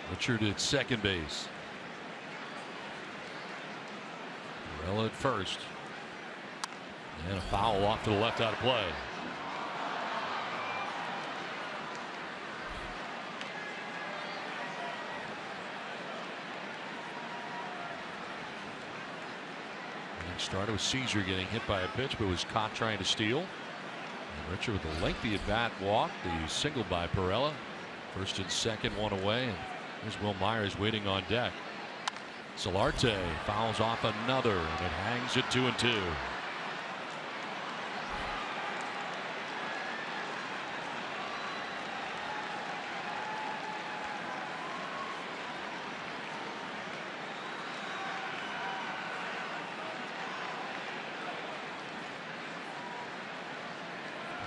Richard at second base. Pirela at first. And a foul off to the left, out of play. And started with Caesar getting hit by a pitch, but was caught trying to steal. And Richard with a lengthy at bat walk. The single by Pirela. First and second, 1 away. And here's Will Myers waiting on deck. Solarte fouls off another, and it hangs at 2-2.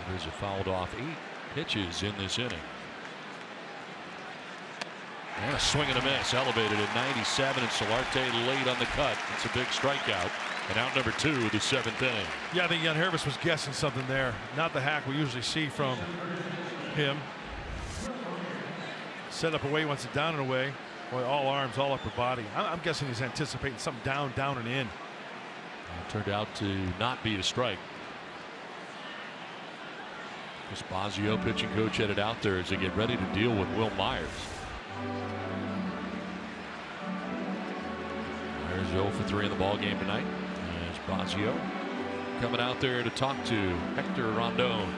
There's a fouled off 8 pitches in this inning. And a swing and a miss, elevated at 97, and Solarte late on the cut. It's a big strikeout, and out number 2 of the 7th inning. Yeah, I think Yangervis was guessing something there. Not the hack we usually see from him. Set up away, wants it down and away. Boy, all arms, all upper body. I'm guessing he's anticipating something down and in. It turned out to not be a strike. Spazio, pitching coach, headed out there as they get ready to deal with Will Myers. Myers 0 for 3 in the ball game tonight. And Spazio coming out there to talk to Hector Rondon.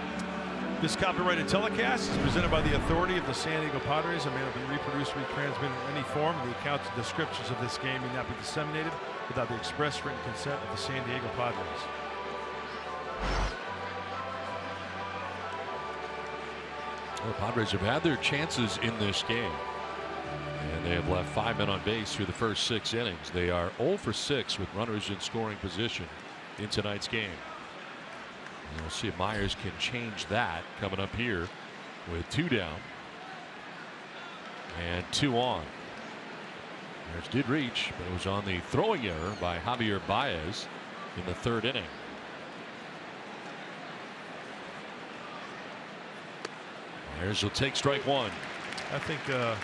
This copyrighted telecast is presented by the authority of the San Diego Padres and may not be reproduced, retransmitted in any form. The accounts and descriptions of this game may not be disseminated without the express written consent of the San Diego Padres. The Padres have had their chances in this game, and they have left 5 men on base through the first 6 innings. They are 0 for 6 with runners in scoring position in tonight's game. And we'll see if Myers can change that coming up here with 2 down and 2 on. Myers did reach, but it was on the throwing error by Javier Baez in the 3rd inning. Myers will take strike 1. I think, well,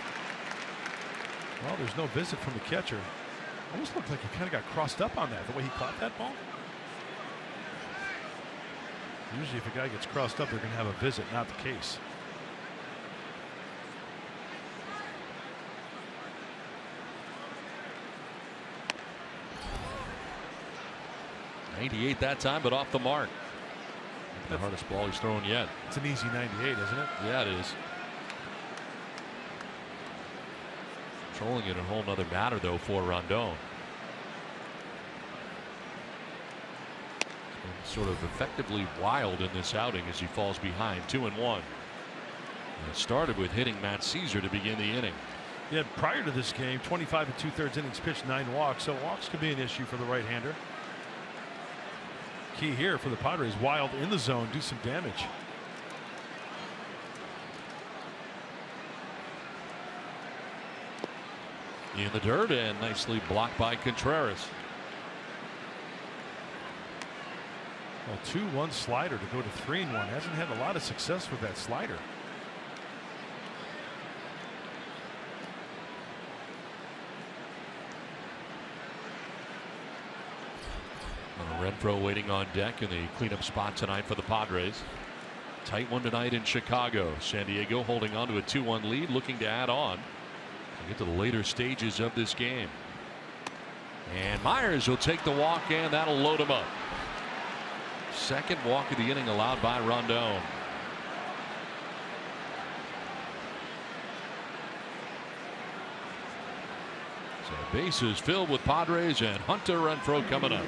there's no visit from the catcher. Almost looked like he kind of got crossed up on that, the way he caught that ball. Usually if a guy gets crossed up, they're going to have a visit, not the case. '98 that time, but off the mark. The hardest ball he's thrown yet. It's an easy 98, isn't it? Yeah, it is. Controlling it a whole nother matter, though, for Rondon. Sort of effectively wild in this outing as he falls behind 2-1. It started with hitting Matt Caesar to begin the inning. Yeah, prior to this game, 25 2/3 innings pitched, 9 walks, so walks could be an issue for the right-hander. Key here for the Padres, wild in the zone, do some damage. In the dirt and nicely blocked by Contreras. Well, 2-1 slider to go to 3-1. Hasn't had a lot of success with that slider. Renfroe waiting on deck in the cleanup spot tonight for the Padres. Tight one tonight in Chicago. San Diego holding on to a 2-1 lead, looking to add on to get to the later stages of this game. And Myers will take the walk, and that'll load him up. Second walk of the inning allowed by Rondon. So bases filled with Padres and Hunter Renfroe coming up.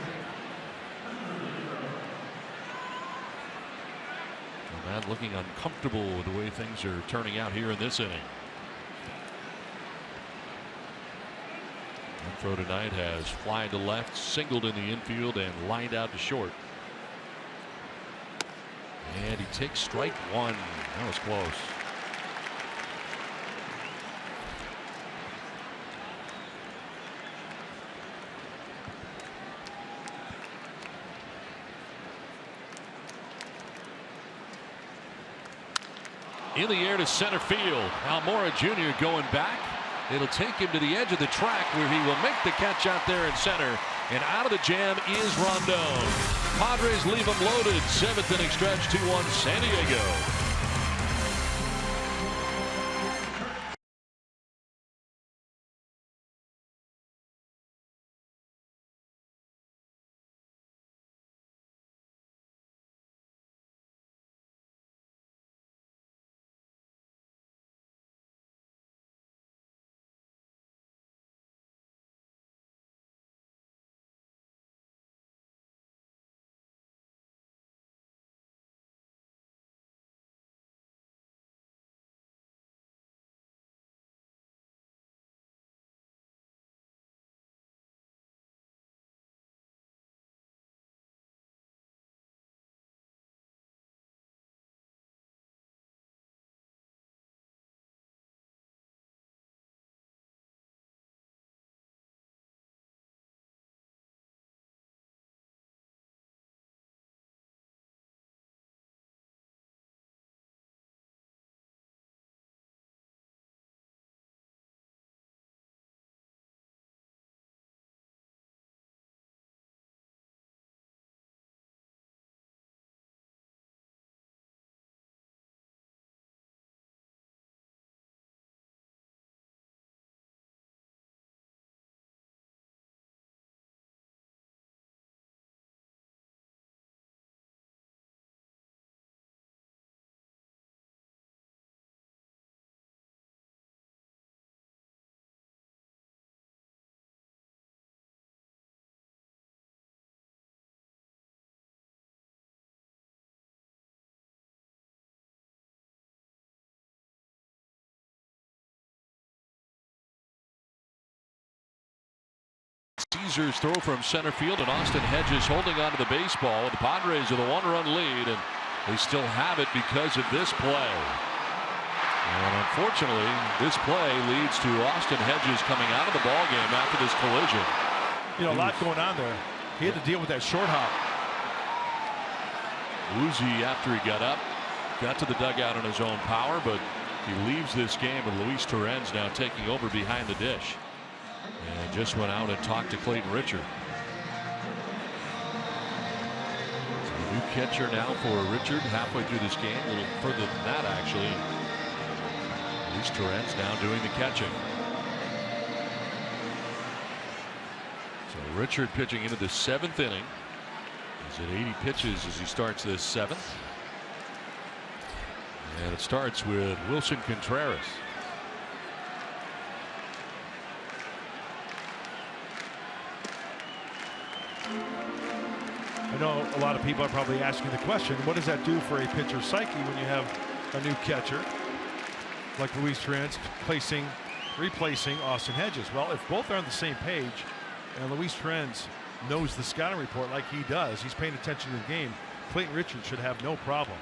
And looking uncomfortable with the way things are turning out here in this inning. Renfroe tonight has fly to left, singled in the infield, and lined out to short. And he takes strike 1. That was close. In the air to center field. Almora Jr. going back. It'll take him to the edge of the track where he will make the catch out there in center. And out of the jam is Rondon. Padres leave him loaded. 7th inning stretch, 2-1 San Diego. Teasers throw from center field, and Austin Hedges holding onto the baseball. The Padres with a 1-run lead, and they still have it because of this play. And unfortunately, this play leads to Austin Hedges coming out of the ballgame after this collision. You know, a lot going on there. He had to deal with that short hop. Uzi, after he got up, got to the dugout on his own power, but he leaves this game with Luis Torrens now taking over behind the dish. And just went out and talked to Clayton Richard. So a new catcher now for Richard halfway through this game, a little further than that actually. Luis Torrens now doing the catching. So Richard pitching into the 7th inning. He's at 80 pitches as he starts this 7th. And it starts with Wilson Contreras. I know a lot of people are probably asking the question, what does that do for a pitcher's psyche when you have a new catcher like Luis Torrens replacing Austin Hedges? Well, if both are on the same page and Luis Torrens knows the scouting report like he does, he's paying attention to the game, Clayton Richard should have no problem.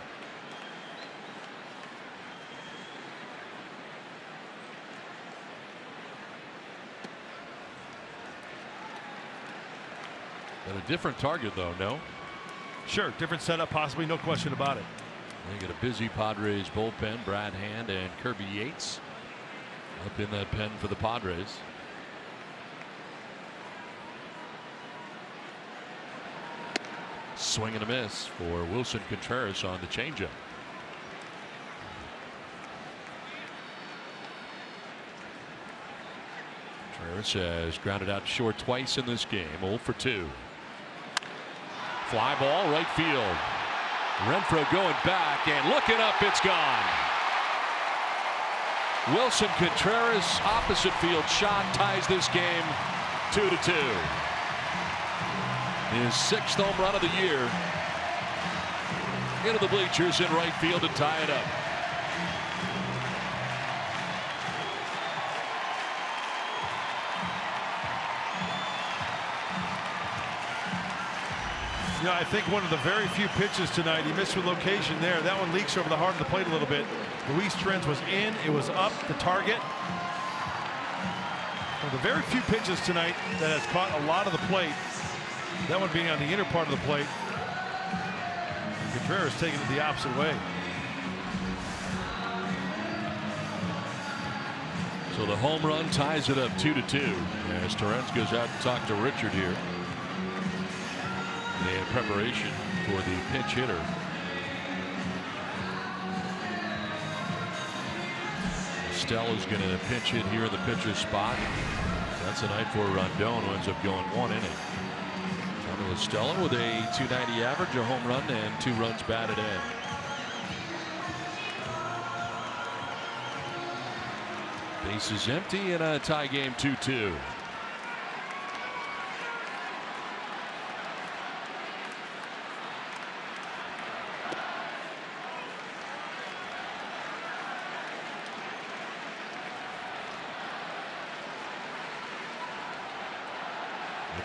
But a different target though, no? Sure, different setup possibly, no question about it. They got a busy Padres bullpen. Brad Hand and Kirby Yates up in that pen for the Padres. Swing and a miss for Wilson Contreras on the changeup. Contreras has grounded out short twice in this game. 0 for 2. Fly ball right field. Renfroe going back and looking up, it's gone. Wilson Contreras opposite field shot ties this game 2-2. His 6th home run of the year. Into the bleachers in right field to tie it up. You know, I think one of the very few pitches tonight, he missed with location there. That one leaks over the heart of the plate a little bit. Luis Torrens was in, it was up the target. One of the very few pitches tonight that has caught a lot of the plate. That one being on the inner part of the plate. Contreras taking it the opposite way. So the home run ties it up 2-2 as Torrens goes out to talk to Richard here in preparation for the pinch hitter. Stella's going to pinch hit here in the pitcher's spot. That's a night for Rondon, who ends up going 1 inning. Tommy Stella with a .290 average, a home run, and 2 runs batted in. Bases empty in a tie game 2-2.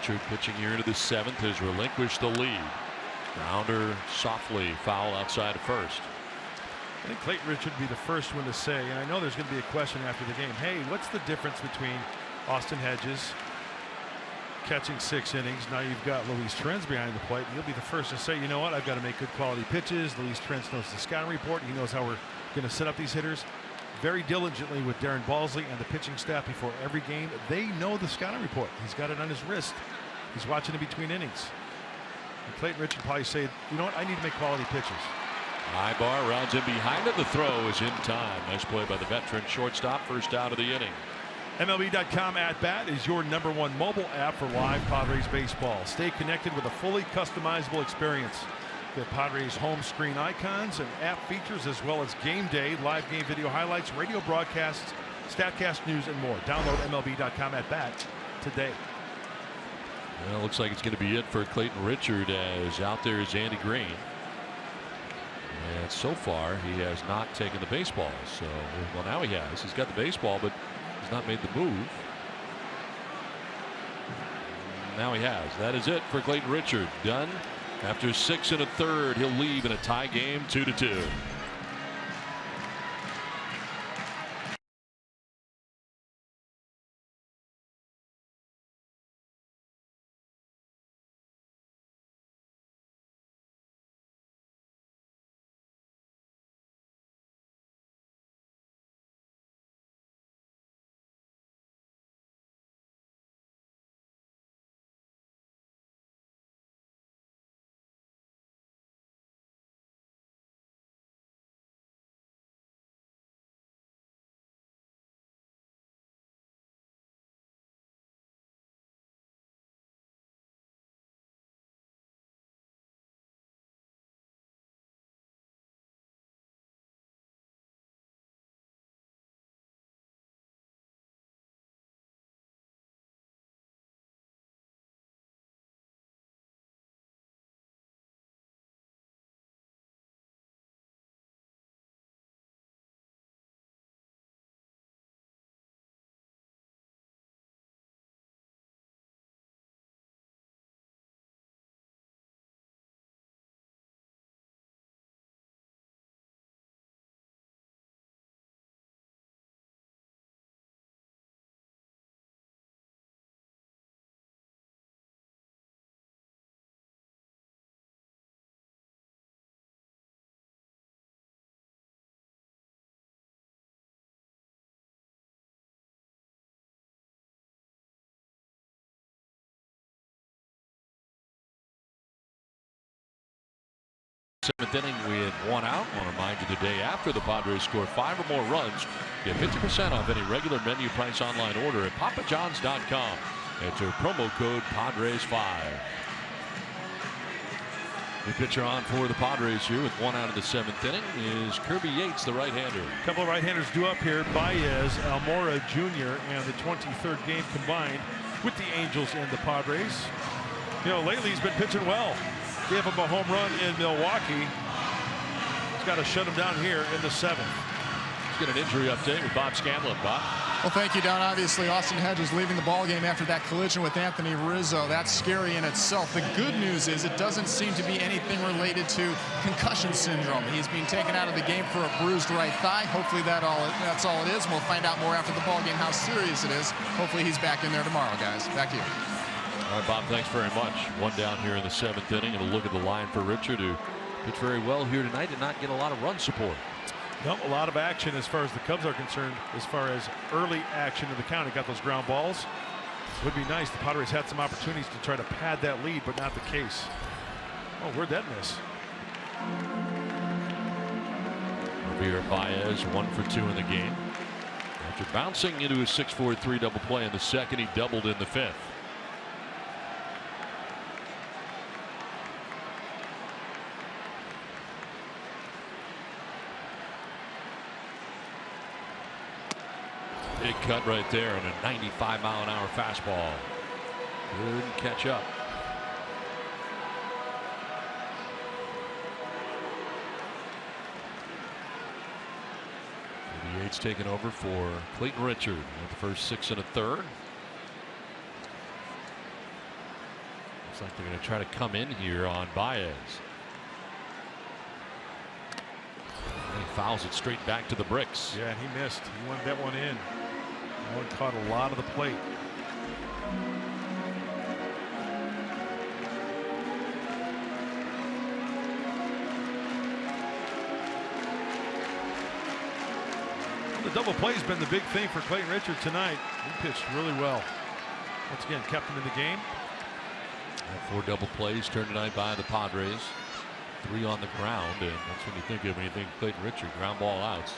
Richard pitching here into the 7th has relinquished the lead. Grounder softly foul outside of first. I think Clayton Richard would be the first one to say, and I know there's going to be a question after the game, hey, what's the difference between Austin Hedges catching 6 innings? Now you've got Luis Torrens behind the plate. And you'll be the first to say, you know what, I've got to make good quality pitches. Luis Torrens knows the scouting report. He knows how we're going to set up these hitters very diligently with Darren Balsley and the pitching staff before every game. They know the scouting report. He's got it on his wrist. He's watching it between innings. And Clayton Richard probably say, you know what, I need to make quality pitches. Ibar rounds in behind it. The throw is in time. Nice play by the veteran shortstop. First out of the inning. MLB.com at bat is your #1 mobile app for live Padres baseball. Stay connected with a fully customizable experience. Get Padres home screen icons and app features, as well as game day, live game video highlights, radio broadcasts, StatCast news, and more. Download MLB.com at bat today. Well, looks like it's going to be it for Clayton Richard, as out there is Andy Green. And so far, he has not taken the baseball. So, well, now he has. He's got the baseball, but he's not made the move. Now he has. That is it for Clayton Richard. Done after 6 1/3. He'll leave in a tie game, 2-2. Seventh inning with 1 out. I want to remind you, the day after the Padres score 5 or more runs, get 50% off any regular menu price online order at papajohns.com. Enter promo code Padres5. The pitcher on for the Padres here with 1 out of the 7th inning is Kirby Yates, the right-hander. A couple of right-handers due up here. Baez, Almora Jr., and the 23rd game combined with the Angels and the Padres. You know, lately he's been pitching well. Gave him a home run in Milwaukee. He's got to shut him down here in the 7th. Let's get an injury update with Bob Scanlon. Bob. Well, thank you, Don. Obviously, Austin Hedges leaving the ballgame after that collision with Anthony Rizzo. That's scary in itself. The good news is it doesn't seem to be anything related to concussion syndrome. He's being taken out of the game for a bruised right thigh. Hopefully that's all it is. We'll find out more after the ballgame how serious it is. Hopefully he's back in there tomorrow, guys. Back to you. All right, Bob, thanks very much. 1 down here in the 7th inning, and a look at the line for Richard, who pitched very well here tonight and not get a lot of run support. Nope, a lot of action as far as the Cubs are concerned, as far as early action in the count. He got those ground balls. Would be nice. The Padres had some opportunities to try to pad that lead, but not the case. Oh, where'd that miss? Javier Baez 1 for 2 in the game. After bouncing into a 6-4-3 double play in the 2nd, he doubled in the 5th. Big cut right there on a 95-mile-an-hour fastball. Couldn't catch up. Yates taking over for Clayton Richard with the first 6 1/3. Looks like they're going to try to come in here on Baez. And he fouls it straight back to the bricks. Yeah, he missed. He wanted that one in. That one caught a lot of the plate. The double play has been the big thing for Clayton Richard tonight. He pitched really well. Once again, kept him in the game. 4 double plays turned tonight by the Padres. 3 on the ground, and that's what you think of when you think Clayton Richard. Ground ball outs.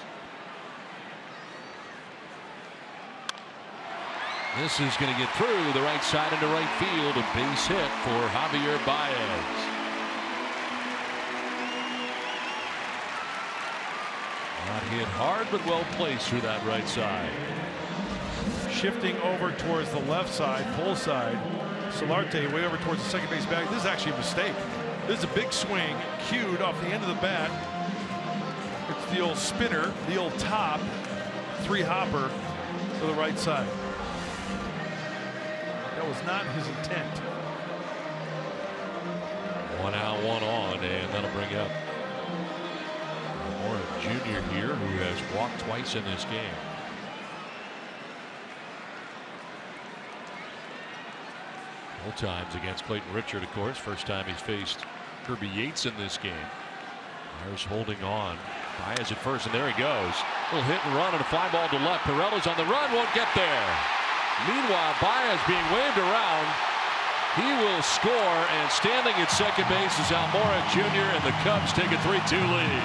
This is going to get through the right side into right field. A base hit for Javier Baez. Not hit hard, but well placed through that right side. Shifting over towards the left side, pull side. Solarte way over towards the second base bag. This is actually a mistake. This is a big swing cued off the end of the bat. It's the old spinner, the old top, 3 hopper to the right side. That was not his intent. 1 out, 1 on, and that'll bring up Almora Jr. here, who has walked twice in this game. Both times against Clayton Richard, of course. First time he's faced Kirby Yates in this game. Myers holding on. Baez at first, and there he goes. Little hit and run and a fly ball to left. Perella's on the run, won't get there. Meanwhile, Baez being waved around. He will score, and standing at second base is Almora Jr., and the Cubs take a 3-2 lead.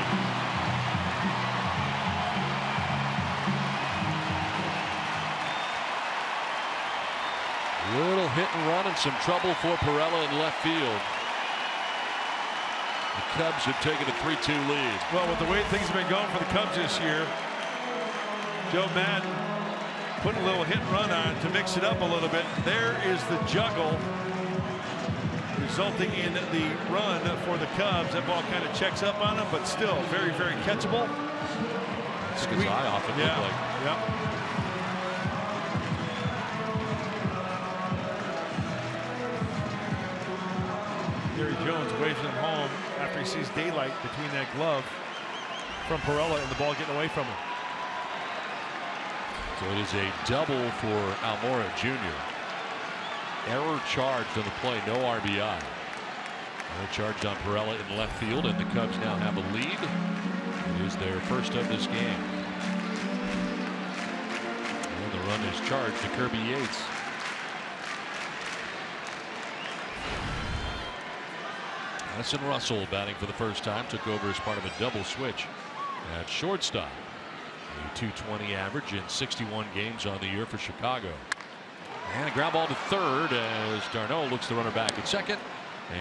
Little hit and run and some trouble for Perella in left field. The Cubs have taken a 3-2 lead. Well, with the way things have been going for the Cubs this year, Joe Madden putting a little hit and run on to mix it up a little bit. There is the juggle, resulting in the run for the Cubs. That ball kind of checks up on him, but still very, very catchable. That's his eye off it looked like. Yeah. Gary Jones waves him home after he sees daylight between that glove from Perella and the ball getting away from him. So it is a double for Almora Jr. Error charged on the play, no RBI. Error charged on Perella in left field, and the Cubs now have a lead. It is their first of this game. And the run is charged to Kirby Yates. Addison Russell batting for the first time, took over as part of a double switch at shortstop. A .220 average in 61 games on the year for Chicago. And a ground ball to third as Darno looks the runner back at second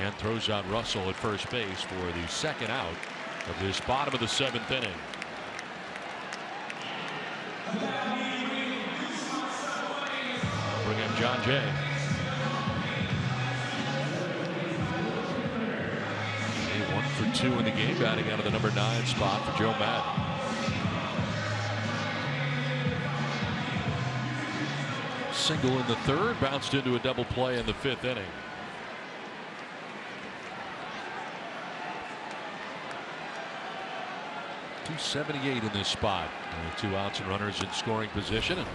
and throws out Russell at first base for the second out of this bottom of the 7th inning. Bring up John Jay. 1 for 2 in the game, batting out of the number 9 spot for Joe Madden. Single in the third, bounced into a double play in the 5th inning. .278 in this spot. 2 outs and runners in scoring position, and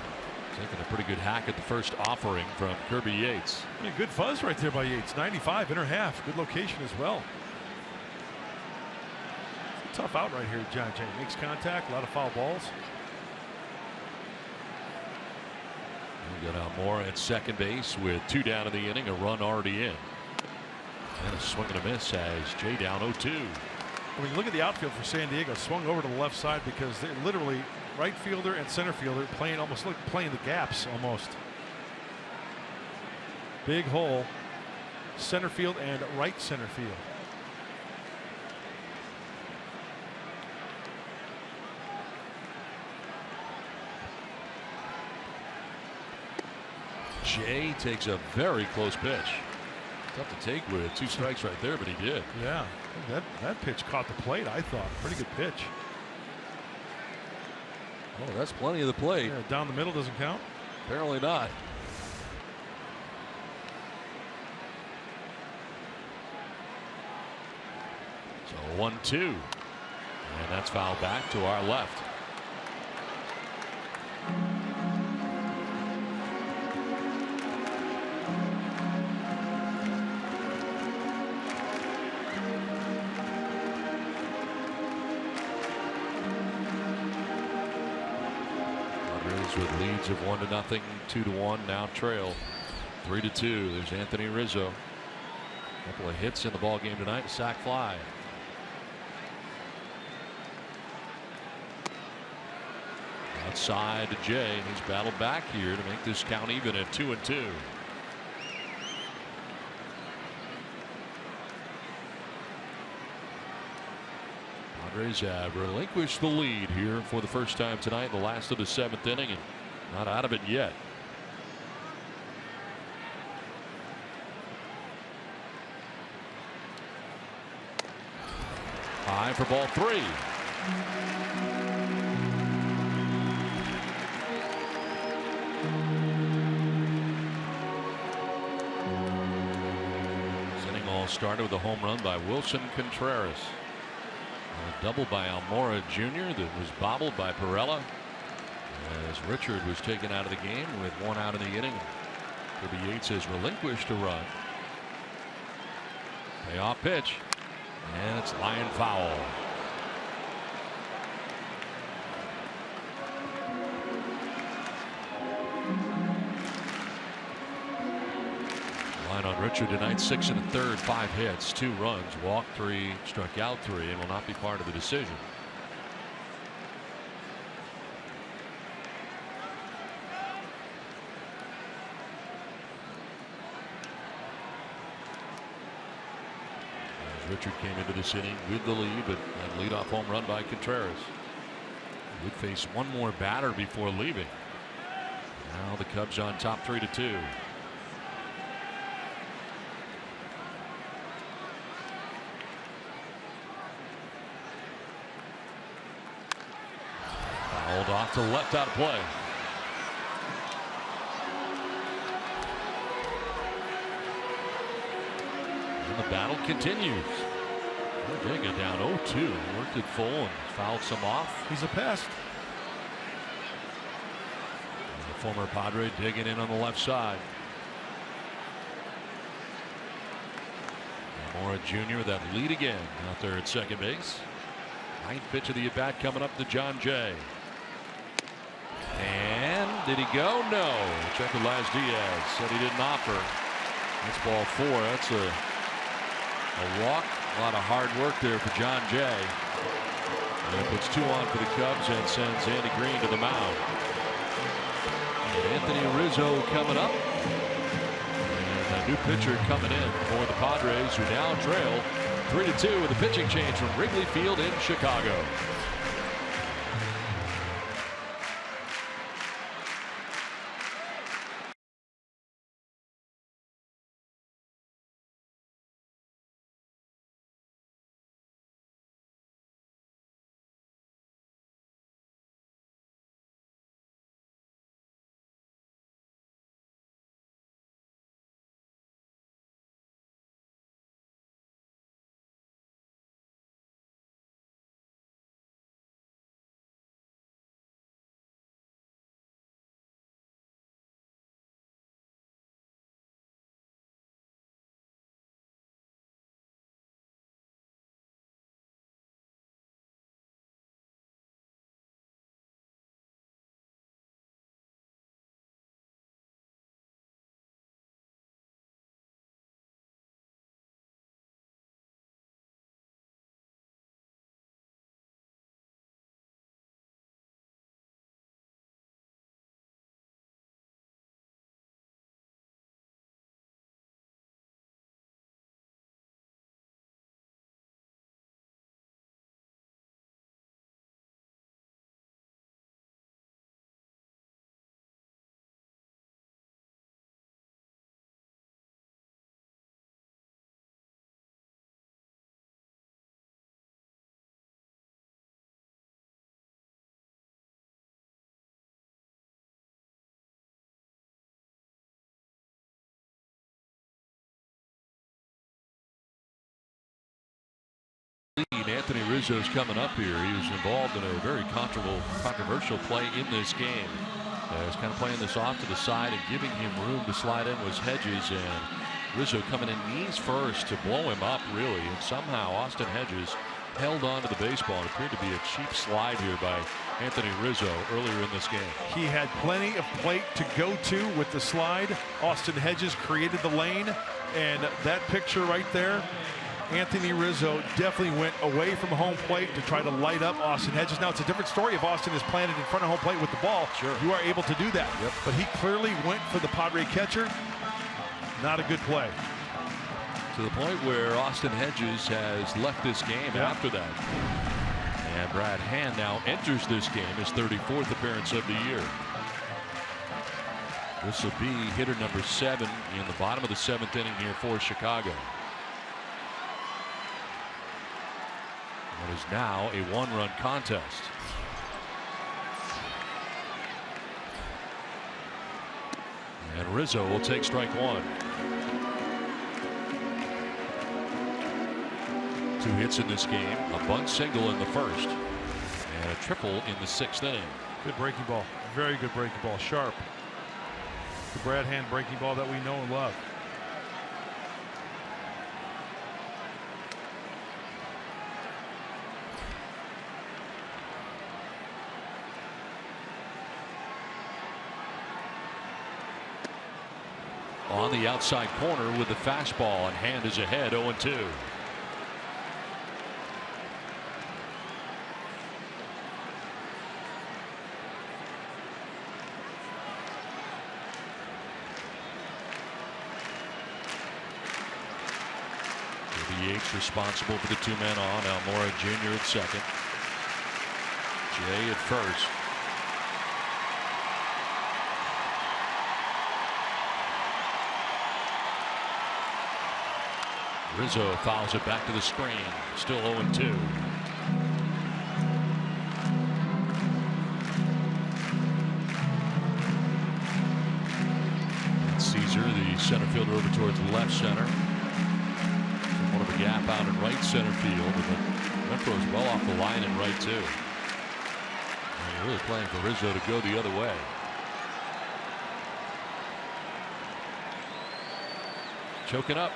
taking a pretty good hack at the first offering from Kirby Yates. Yeah, good fuzz right there by Yates. 95 inner half, good location as well. Tough out right here. John Jay makes contact, a lot of foul balls. We got Almora at second base with 2 down in the inning, a run already in. And a swing and a miss as Jay down 0-2. When you look at the outfield for San Diego, swung over to the left side because they're literally right fielder and center fielder playing almost like playing the gaps almost. Big hole, center field and right center field. Jay takes a very close pitch. Tough to take with 2 strikes right there, but he did. Yeah, that pitch caught the plate, I thought. Pretty good pitch. Oh, that's plenty of the plate. Yeah, down the middle doesn't count? Apparently not. So 1-2. And that's fouled back to our left. With leads of 1-0, 2-1, now trail 3-2. There's Anthony Rizzo. A couple of hits in the ball game tonight, a sac fly. Outside to Jay, and he's battled back here to make this count even at 2-2. Padres have relinquished the lead here for the first time tonight in the last of the 7th inning, and not out of it yet. High for ball 3. all started with a home run by Wilson Contreras. A double by Almora Jr. that was bobbled by Pirela as Richard was taken out of the game with 1 out in the inning. Kirby Yates has relinquished a run. Payoff pitch, and it's line foul. Line on Richard tonight, 6 1/3, 5 hits, 2 runs, walked 3, struck out 3, and will not be part of the decision. Richard came into this inning with the lead, but that leadoff home run by Contreras. Would face one more batter before leaving. Now the Cubs on top 3-2. Fouled off to left out of play. And the battle continues. Ortega down 0-2. Worked it full and fouled some off. He's a pest. And the former Padre digging in on the left side. Almora Jr. with that lead again out there at second base. 9th pitch of the at-bat coming up to John Jay. And did he go? No. Check with Laz Diaz. Said he didn't offer. That's ball 4. That's a walk. A lot of hard work there for John Jay. And it puts 2 on for the Cubs and sends Andy Green to the mound. And Anthony Rizzo coming up. And a new pitcher coming in for the Padres, who now trail 3-2 with a pitching change from Wrigley Field in Chicago. Anthony Rizzo's coming up here. He was involved in a very controversial play in this game. He's kind of playing this off to the side, and giving him room to slide in was Hedges, and Rizzo coming in knees first to blow him up, really. And somehow Austin Hedges held on to the baseball. It appeared to be a cheap slide here by Anthony Rizzo earlier in this game. He had plenty of plate to go to with the slide. Austin Hedges created the lane, and that picture right there, Anthony Rizzo definitely went away from home plate to try to light up Austin Hedges. Now, it's a different story if Austin is planted in front of home plate with the ball. Sure. You are able to do that. Yep. But he clearly went for the Padre catcher. Not a good play. To the point where Austin Hedges has left this game after that. And Brad Hand now enters this game, his 34th appearance of the year. This will be hitter number 7 in the bottom of the 7th inning here for Chicago. It is now a 1-run contest. And Rizzo will take strike 1. 2 hits in this game, a bunt single in the first, and a triple in the 6th inning. Good breaking ball. Very good breaking ball. Sharp. The Brad Hand breaking ball that we know and love. On the outside corner with the fastball, and Hand is ahead 0-2. DH responsible for the 2-man on. Almora Jr. at second. Jay at first. Rizzo fouls it back to the screen. Still 0-2. Caesar, the center fielder, over towards left center. One of a gap out in right center field. But Renfroe's well off the line in right too. And really playing for Rizzo to go the other way. Choking up.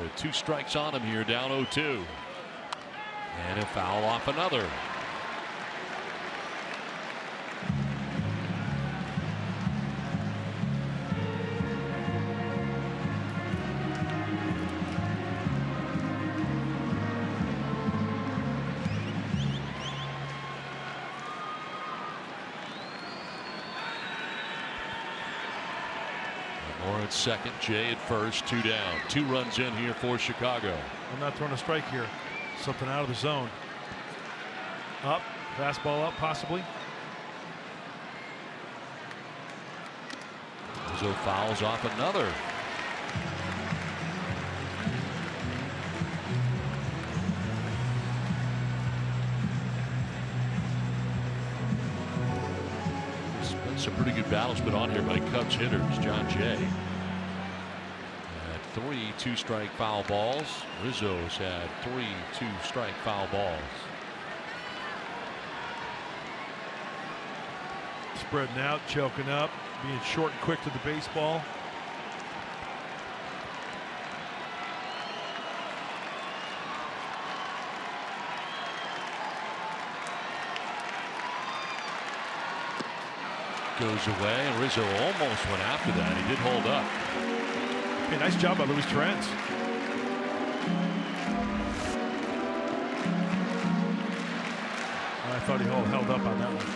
With 2 strikes on him here, down 0-2. And a foul off another. Second, Jay at first, 2 down. 2 runs in here for Chicago. I'm not throwing a strike here. Something out of the zone. Up, fastball up, possibly. Rizzo fouls off another. There's been some pretty good battles put on here by Cubs hitters. John Jay. 3 2-strike foul balls. Rizzo's had 3 2-strike foul balls. Spreading out, choking up, being short and quick to the baseball. Goes away, and Rizzo almost went after that. He did hold up. Hey, nice job by Luis Torrens. I thought he held up on that one.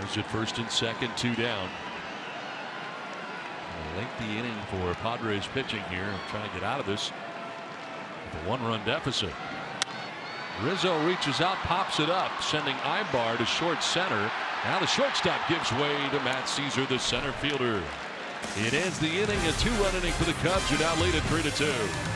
There's at first and second, 2 down. Lengthy inning for Padres pitching here, trying to get out of this with a 1-run deficit. Rizzo reaches out, pops it up, sending Ibar to short center. Now the shortstop gives way to Matt Caesar, the center fielder. It ends the inning, a 2-run inning for the Cubs, who now lead at 3-2.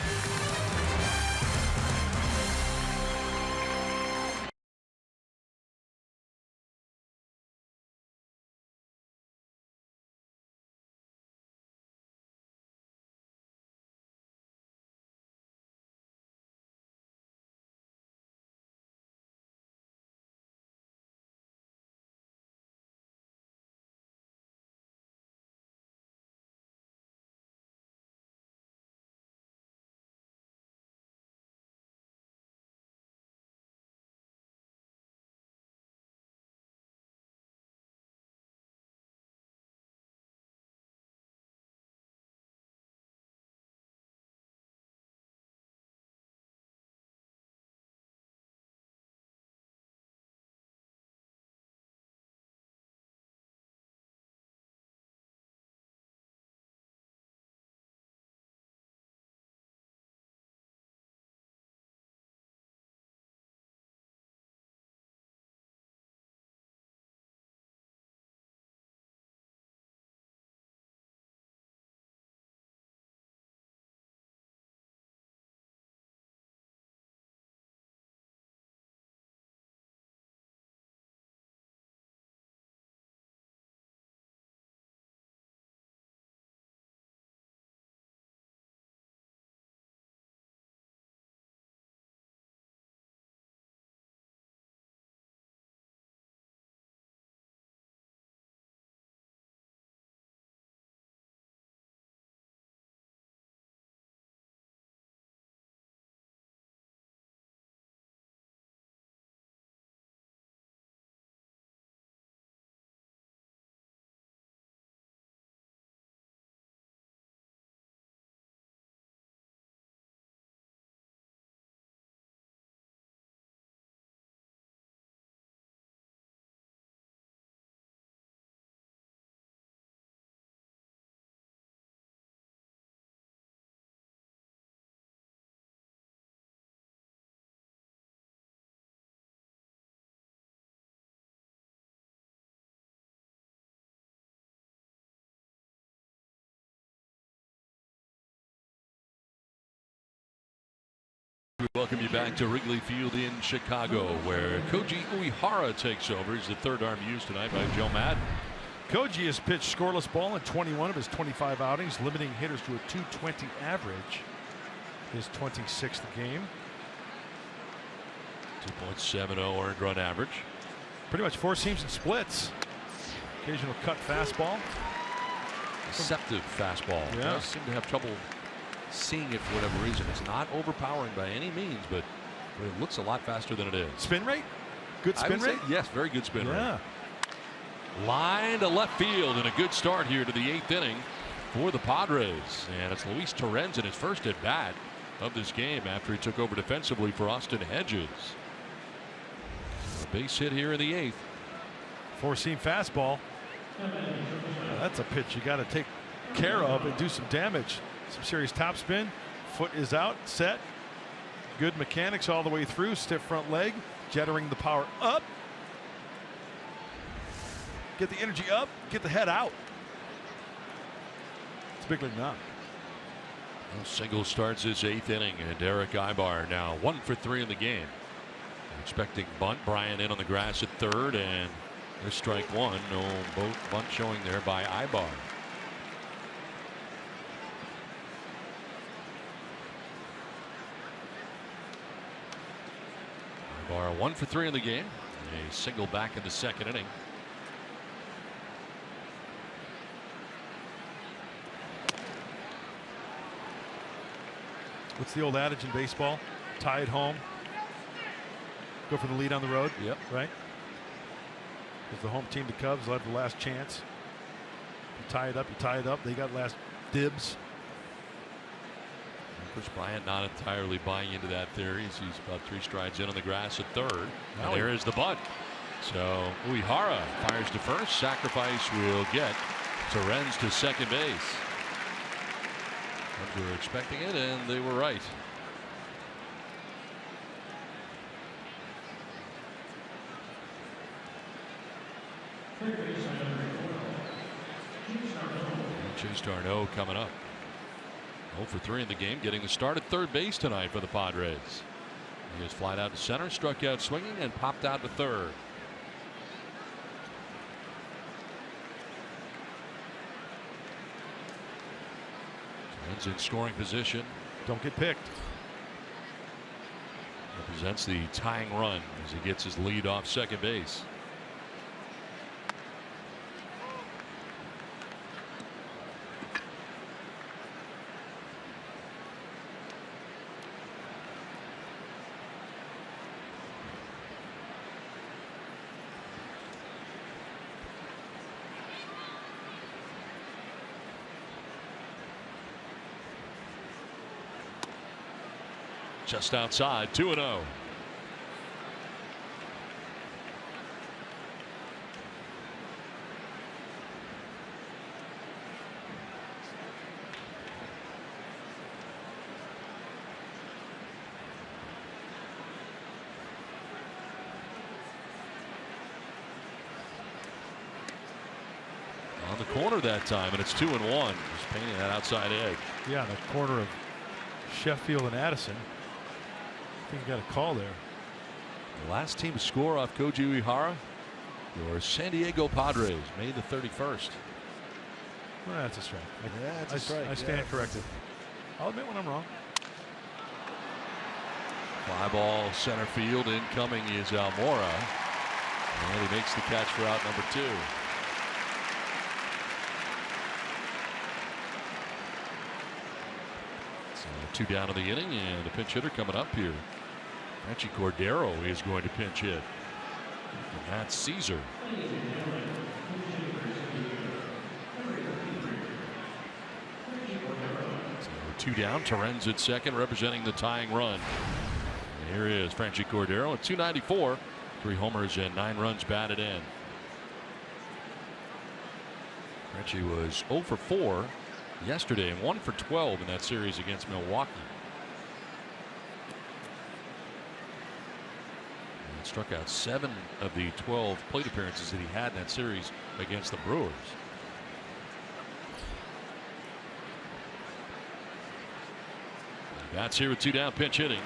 We welcome you back to Wrigley Field in Chicago, where Koji Uehara takes over. He's the third arm used tonight by Joe Madden. Koji has pitched scoreless ball in 21 of his 25 outings, limiting hitters to a .220 average. His 26th game. 2.70 earned run average. Pretty much four seams and splits. Occasional cut fastball. Deceptive fastball. Yeah. Does seem to have trouble seeing it for whatever reason. It's not overpowering by any means, but it looks a lot faster than it is. Spin rate? Good spin rate? Yes, very good spin rate. Line to left field, and a good start here to the 8th inning for the Padres. And it's Luis Torrens in his first at bat of this game after he took over defensively for Austin Hedges. A base hit here in the 8th. Four seam fastball. That's a pitch you got to take care of and do some damage. Some serious topspin. Foot is out, set. Good mechanics all the way through. Stiff front leg, jettering the power up. Get the energy up, get the head out. It's a big league knock. Single starts his 8th inning, and Derek Ibar now 1 for 3 in the game. Expecting bunt. Bryant in on the grass at third, and there's strike one. No bunt showing there by Ibar. Ibar 1 for 3 in the game. A single back in the 2nd inning. What's the old adage in baseball? Tie it home. Go for the lead on the road. Yep. Right? Because the home team, the Cubs, will have the last chance. You tie it up, you tie it up. They got last dibs. Chris Bryant not entirely buying into that theory. He's about 3 strides in on the grass at third. And there is the bunt. So Uehara fires to first. Sacrifice will get Torrens to second base. We were expecting it, and they were right. Chase Darno coming up. 0 for 3 in the game, getting the start at third base tonight for the Padres. He was flied out to center, struck out swinging, and popped out to third. Torrens in scoring position. Don't get picked. Represents the tying run as he gets his lead off second base. Just outside, 2-0. On the corner that time, and it's 2-1. Just painting that outside edge. Yeah, the corner of Sheffield and Addison. I think you got a call there. The last team to score off Koji Uehara, your San Diego Padres, May the 31st. Well, that's a strike. That's a strike. I stand corrected. I'll admit when I'm wrong. Fly ball center field. Incoming is Almora, and he makes the catch for out number 2. So 2 down in the inning, and a pinch hitter coming up here. Franchy Cordero is going to pinch hit. And that's Caesar. So 2 down. Torrens at second, representing the tying run. And here is Franchy Cordero at 294. 3 homers and 9 runs batted in. Franchy was 0 for 4 yesterday and 1 for 12 in that series against Milwaukee. Struck out 7 of the 12 plate appearances that he had in that series against the Brewers. Bats here with 2 down, pinch hitting.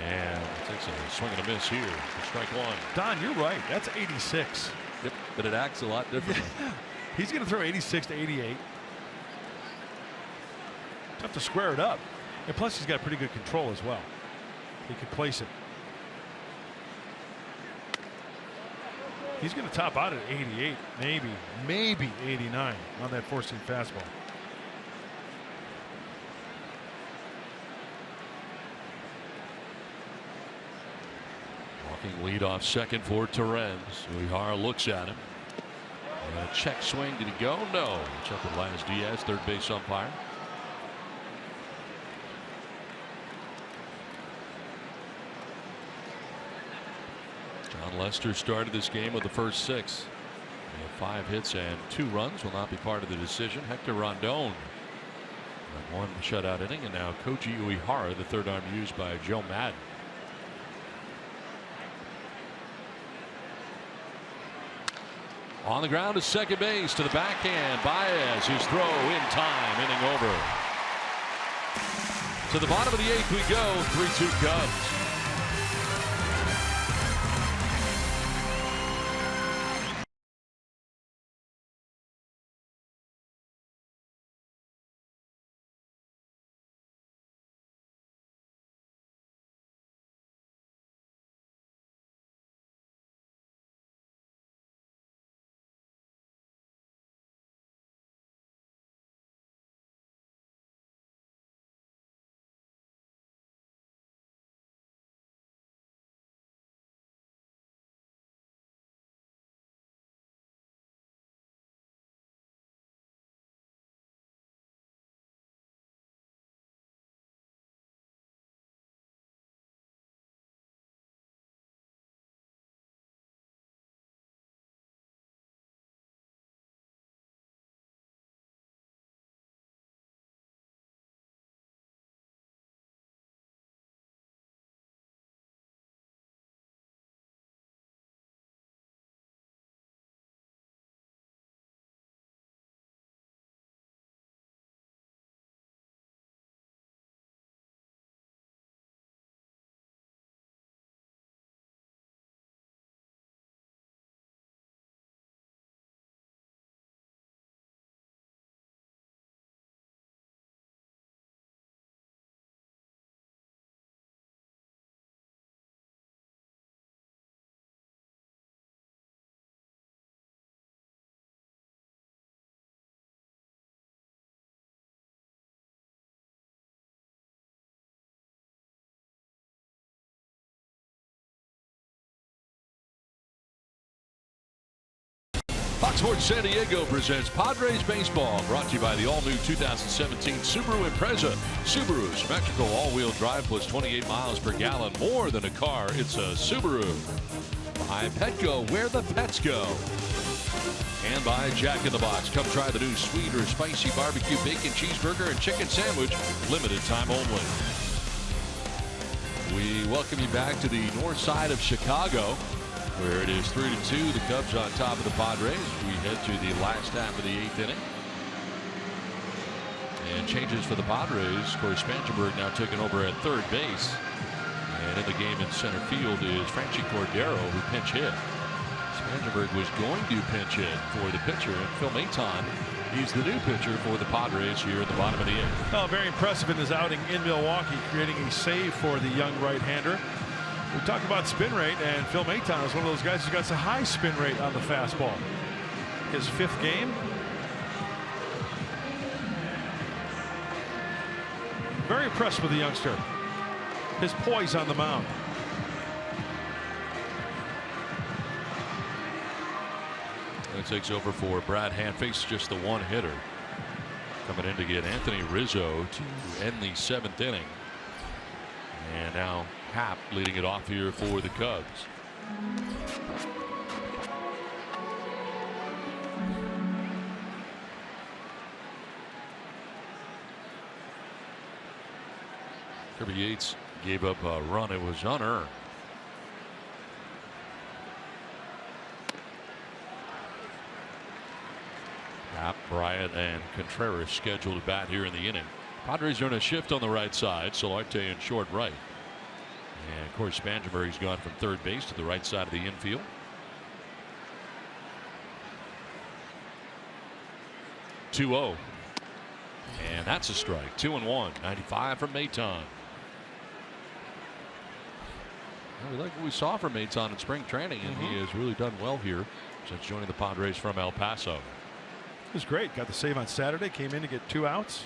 And takes a swing and a miss here for strike one. Don, you're right. That's 86. Yep, but it acts a lot different. He's going to throw 86 to 88. Tough to square it up. And plus, he's got pretty good control as well. He can place it. He's going to top out at 88, maybe 89 on that four-seam fastball. Walking lead off second for Torrens. Uehara looks at him. And a check swing. Did he go? No. Check with Linus Diaz, third base umpire. John Lester started this game with the first 6. 5 hits and 2 runs. Will not be part of the decision. Hector Rondon. One shutout inning, and now Koji Uehara, the third arm used by Joe Madden. On the ground to second base, to the backhand. Baez, his throw in time, inning over. To the bottom of the 8th we go. 3-2 Cubs. Fox Sports San Diego presents Padres Baseball, brought to you by the all-new 2017 Subaru Impreza. Subaru, symmetrical all-wheel drive plus 28 miles per gallon, more than a car, it's a Subaru. By Petco, where the pets go. And by Jack in the Box. Come try the new sweet or spicy barbecue bacon cheeseburger and chicken sandwich, limited time only. We welcome you back to the north side of Chicago, where it is 3-2. The Cubs on top of the Padres. We head to the last half of the 8th inning. And changes for the Padres. Corey Spangenberg now taking over at third base. And in the game in center field is Franchi Cordero, who pinch hit. Spangenberg was going to pinch hit for the pitcher, and Phil Maton, he's the new pitcher for the Padres here at the bottom of the 8th. Oh, very impressive in his outing in Milwaukee, creating a save for the young right-hander. We talked about spin rate, and Phil Maton is one of those guys who's got a high spin rate on the fastball. His 5th game. Very impressed with the youngster. His poise on the mound. That takes over for Brad Hand. Faces just the one hitter. Coming in to get Anthony Rizzo to end the 7th inning. And now Happ leading it off here for the Cubs. Kirby Yates gave up a run. It was unearned. Happ, Bryant, and Contreras scheduled to bat here in the inning. Padres are in a shift on the right side. Solarte in short right. And of course, Spangenberg's gone from third base to the right side of the infield. (2-0). And that's a strike. 2-1. 95 from Maton. We like what we saw from Maton in spring training, and he has really done well here since joining the Padres from El Paso. It was great. Got the save on Saturday. Came in to get 2 outs.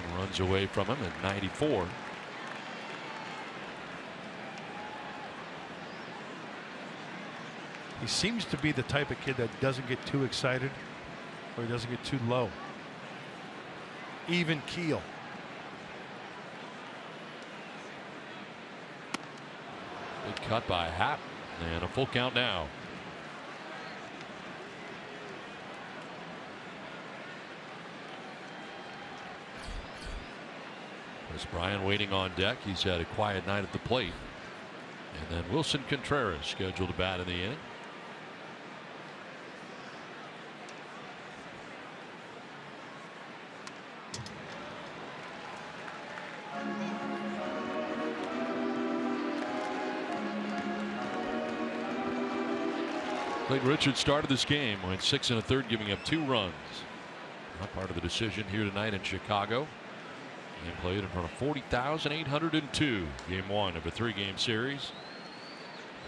And runs away from him at 94. He seems to be the type of kid that doesn't get too excited, or he doesn't get too low. Even keel. Good cut by Happ, and a full count now. Chris Bryant waiting on deck. He's had a quiet night at the plate. And then Wilson Contreras scheduled to bat in the inning. Clayton Richards started this game, went 6 1/3, giving up 2 runs. Not part of the decision here tonight in Chicago. And played in front of 40,802. Game 1 of a 3-game series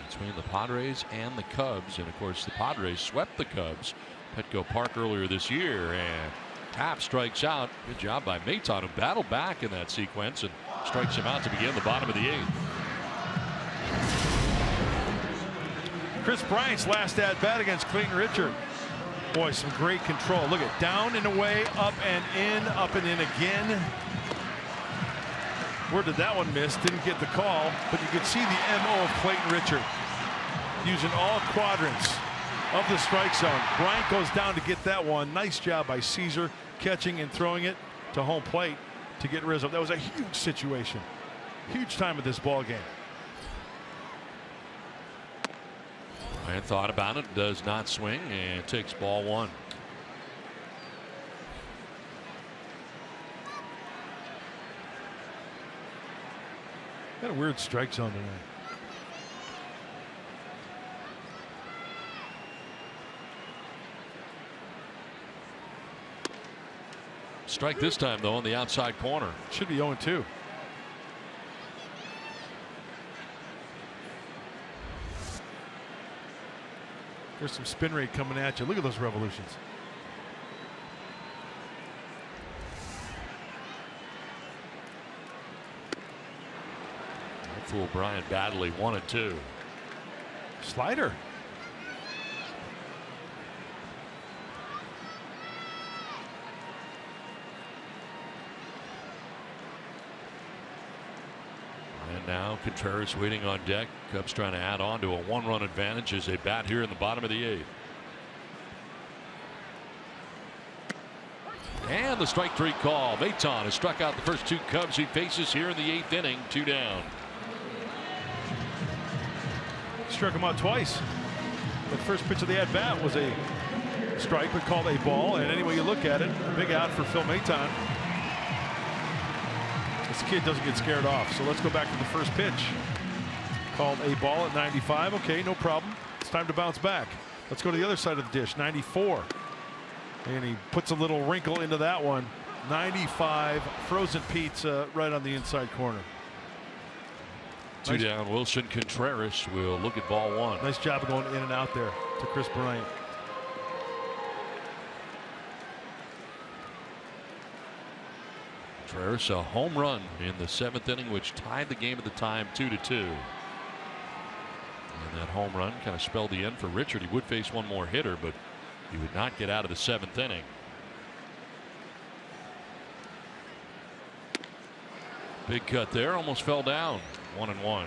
between the Padres and the Cubs. And of course, the Padres swept the Cubs Petco Park earlier this year. And Happ strikes out. Good job by Maton, who battled back in that sequence and strikes him out to begin the bottom of the 8th. Chris Bryant's last at bat against Clayton Richard. Boy, some great control. Look at down and away, up and in again. Where did that one miss? Didn't get the call, but you could see the MO of Clayton Richard using all quadrants of the strike zone. Bryant goes down to get that one. Nice job by Caesar catching and throwing it to home plate to get Rizzo. That was a huge situation. Huge time of this ball game. Bryant thought about it, does not swing, and takes ball 1. Got a weird strike zone tonight. Strike this time, though, on the outside corner. Should be 0-2. There's some spin rate coming at you. Look at those revolutions. That fool Bryant badly. 1-2. Slider. And now Contreras waiting on deck. Cubs trying to add on to a 1-run advantage as they bat here in the bottom of the 8th. And the strike 3 call. Maton has struck out the first 2 Cubs he faces here in the 8th inning. 2 down. Struck him out twice. The first pitch of the at bat was a strike, but called a ball. And any way you look at it, big out for Phil Maton. This kid doesn't get scared off. So let's go back to the first pitch. Called a ball at 95. Okay, no problem. It's time to bounce back. Let's go to the other side of the dish. 94. And he puts a little wrinkle into that one. 95. Frozen pizza right on the inside corner. 2 down. Wilson Contreras will look at ball 1. Nice job of going in and out there to Chris Bryant. Contreras a home run in the 7th inning, which tied the game at the time 2-2. And that home run kind of spelled the end for Richard. He would face one more hitter, but he would not get out of the 7th inning. Big cut there, almost fell down. 1-1.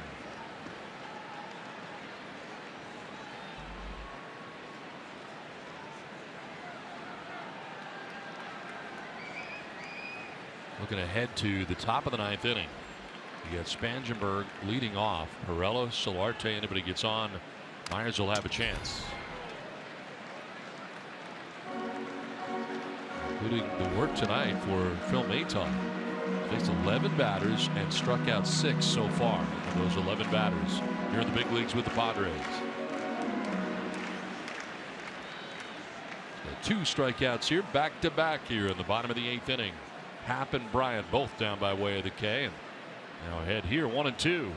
Looking ahead to the top of the 9th inning. You got Spangenberg leading off. Pirela, Solarte, anybody gets on, Myers will have a chance. including the work tonight for Phil Maton. Faced 11 batters and struck out 6 so far. And those 11 batters here in the big leagues with the Padres. 2 strikeouts here, back to back here in the bottom of the 8th inning. Happ and Bryant both down by way of the K, and now ahead here 1-2.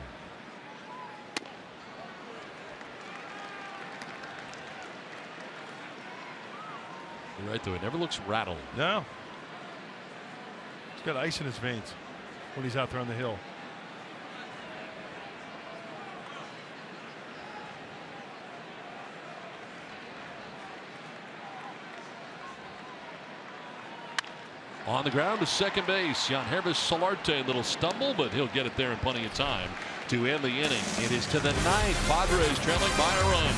You're right though, it never looks rattled. No. He's got ice in his veins when he's out there on the hill. On the ground to second base, Yankees Solarte, a little stumble, but he'll get it there in plenty of time to end the inning. It is to the 9th. Padres trailing by a run.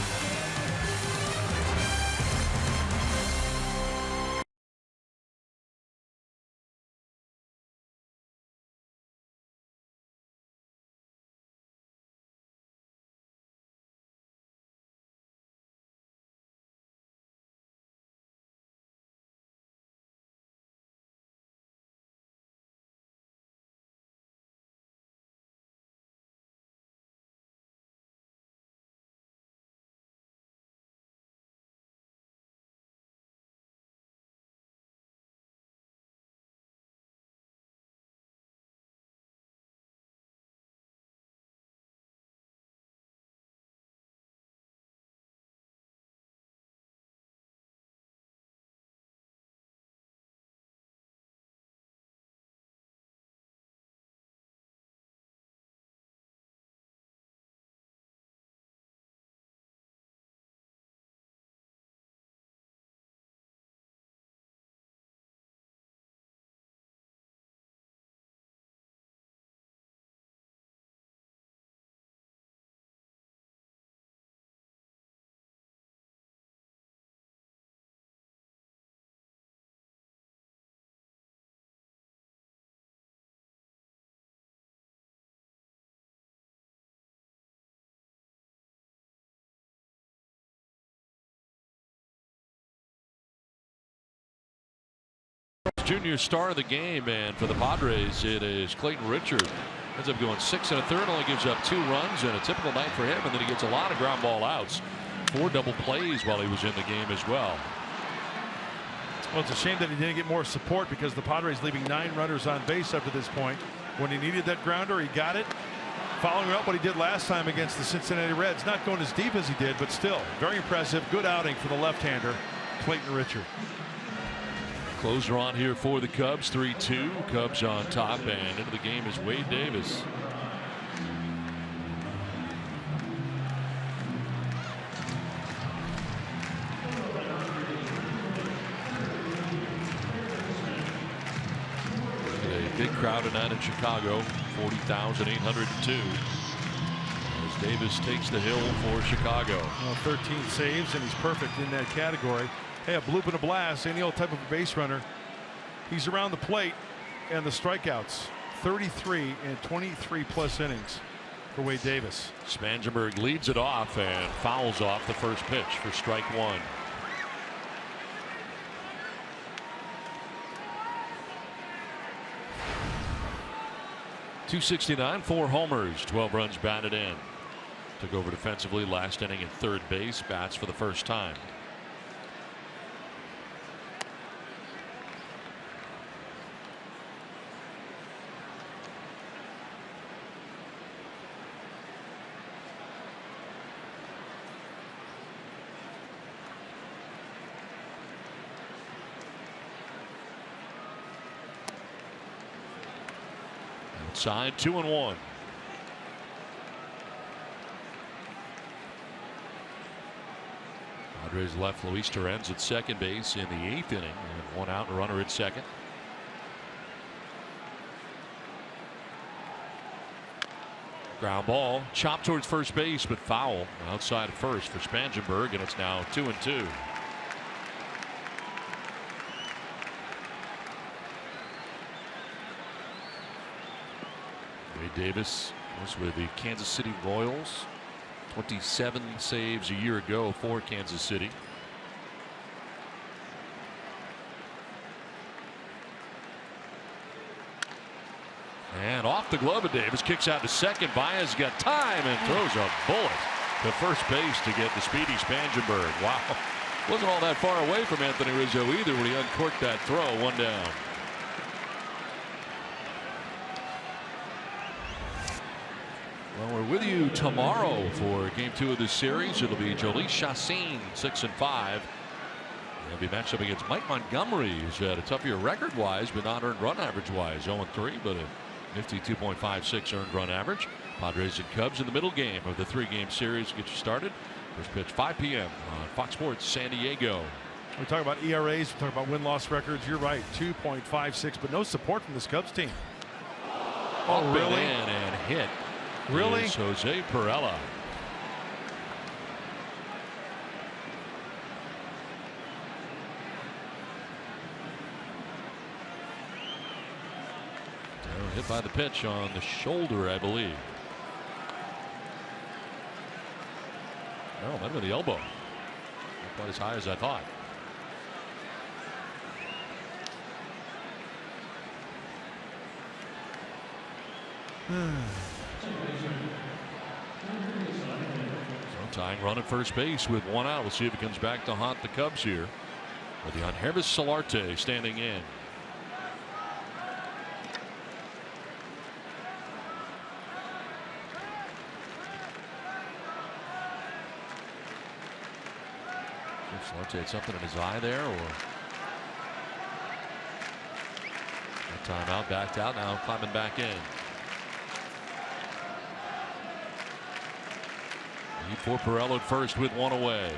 Junior star of the game, and for the Padres it is Clayton Richard. Ends up going 6 1/3, only gives up 2 runs, and a typical night for him, and then he gets a lot of ground ball outs. 4 double plays while he was in the game as well. Well, it's a shame that he didn't get more support, because the Padres leaving 9 runners on base up to this point. When he needed that grounder, he got it. Following up what he did last time against the Cincinnati Reds, not going as deep as he did, but still very impressive. Good outing for the left-hander, Clayton Richard. Closer on here for the Cubs, 3-2. Cubs on top, and into the game is Wade Davis. A big crowd tonight in Chicago, 40,802. As Davis takes the hill for Chicago. Well, 13 saves, and he's perfect in that category. Hey, a bloop and a blast, any old type of a base runner. He's around the plate, and the strikeouts, 33 and 23 plus innings for Wade Davis. Spangenberg leads it off and fouls off the first pitch for strike 1. .269, 4 homers, 12 runs batted in. Took over defensively last inning at third base, bats for the first time. Outside, 2-1. Padres left Luis Torrens at second base in the 8th inning, and 1 out and a runner at second. Ground ball chopped towards first base, but foul outside of first for Spangenberg, and it's now 2-2. Wade Davis was with the Kansas City Royals. 27 saves a year ago for Kansas City. And off the glove of Davis, kicks out to second. Baez got time and throws a bullet to first base to get the speedy Spangenberg. Wow. Wasn't all that far away from Anthony Rizzo either when he uncorked that throw. One down. Well, we're with you tomorrow for game 2 of this series. It'll be Jhoulys Chacín, 6-5. He'll be matched up against Mike Montgomery, who's had a tough year record-wise, but not earned run average-wise. 0-3, but a nifty 2.56 earned run average. Padres and Cubs in the middle game of the 3-game series. Get you started. First pitch 5 p.m. on Fox Sports San Diego. We talk about ERAs, we talk about win-loss records. You're right, 2.56, but no support from this Cubs team. Oh, really? And hit. Really? Is Jose Perella. Hit by the pitch on the shoulder, I believe. No, might have been the elbow. Not quite as high as I thought. So tying run at first base with 1 out. We'll see if it comes back to haunt the Cubs here. With the Yangervis Solarte standing in. Solarte had something in his eye there, or timeout, backed out, now climbing back in. Lead for Perella at first with 1 away.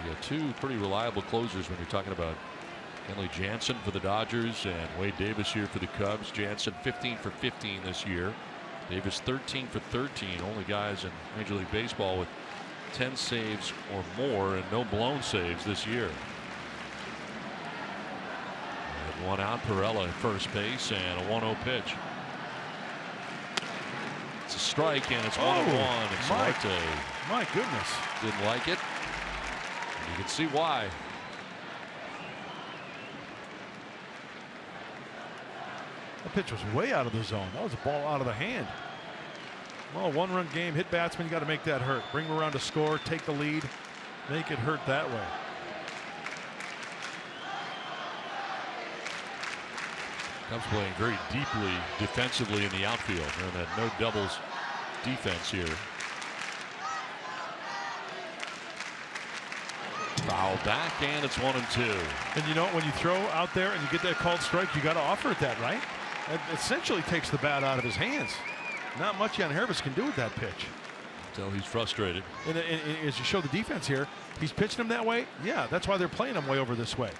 You got 2 pretty reliable closers when you're talking about Kenley Jansen for the Dodgers and Wade Davis here for the Cubs. Jansen 15 for 15 this year. Davis 13 for 13. Only guys in Major League Baseball with 10 saves or more and no blown saves this year. And 1 out, Perella at first base, and a 1-0 pitch. It's a strike, and it's 1-1. And Solarte, my goodness, didn't like it. And you can see why. The pitch was way out of the zone. That was a ball out of the hand. Well, 1-run game, hit batsman, you got to make that hurt. Bring them around to score, take the lead, make it hurt that way. Cubs playing very deeply defensively in the outfield. And that no doubles defense here. Foul back, and it's 1-2. And you know, when you throw out there and you get that called strike, you got to offer it that, right? That essentially takes the bat out of his hands. Not much Yangervis can do with that pitch. Until he's frustrated. And as you show the defense here, he's pitching him that way. Yeah, that's why they're playing him way over this way.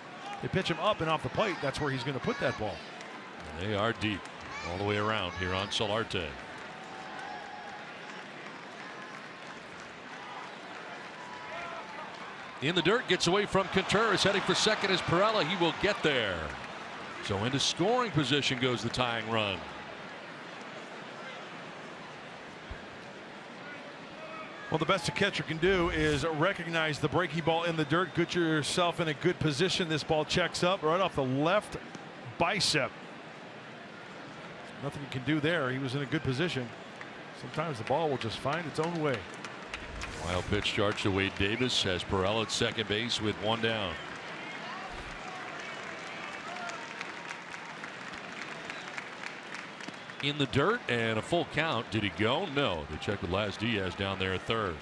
They pitch him up and off the plate. That's where he's going to put that ball. And they are deep all the way around here on Solarte. In the dirt, gets away from Contreras, heading for second is Perella. He will get there. So into scoring position goes the tying run. Well, the best a catcher can do is recognize the breaking ball in the dirt, get yourself in a good position. This ball checks up right off the left bicep. Nothing you can do there. He was in a good position. Sometimes the ball will just find its own way. Wild pitch charge to Wade Davis, has Perella at second base with 1 down. In the dirt and a full count. Did he go? No. They check with Laz Diaz down there at third.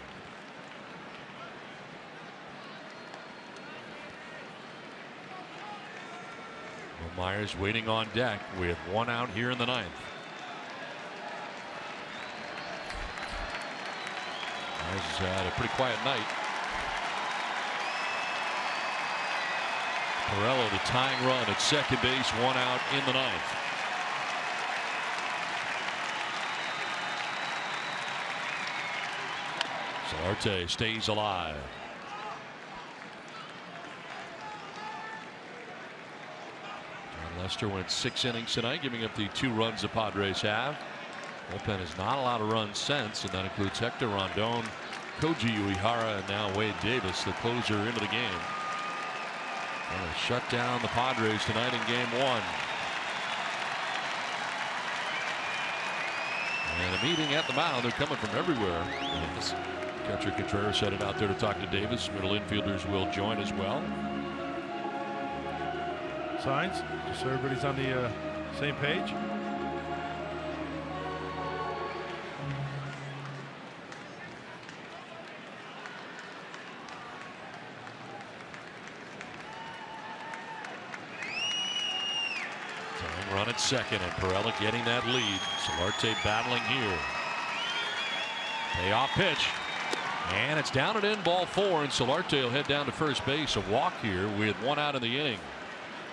Will Myers waiting on deck with 1 out here in the 9th. Myers has had a pretty quiet night. Perella the tying run at second base, 1 out in the 9th. Solarte stays alive. John Lester went 6 innings tonight, giving up the 2 runs the Padres have. Bullpen has not allowed a run since, and that includes Hector Rondon Koji Uehara and now Wade Davis, the closer, into the game. And shut down the Padres tonight in game 1. And a meeting at the mound. They're coming from everywhere. Catcher Contreras headed out there to talk to Davis. Middle infielders will join as well. Signs, just so everybody's on the same page. Run at second, and Perella getting that lead. Solarte battling here. Payoff pitch. And it's down and in, ball 4, and Solarte will head down to first base. A walk here with 1 out in the inning.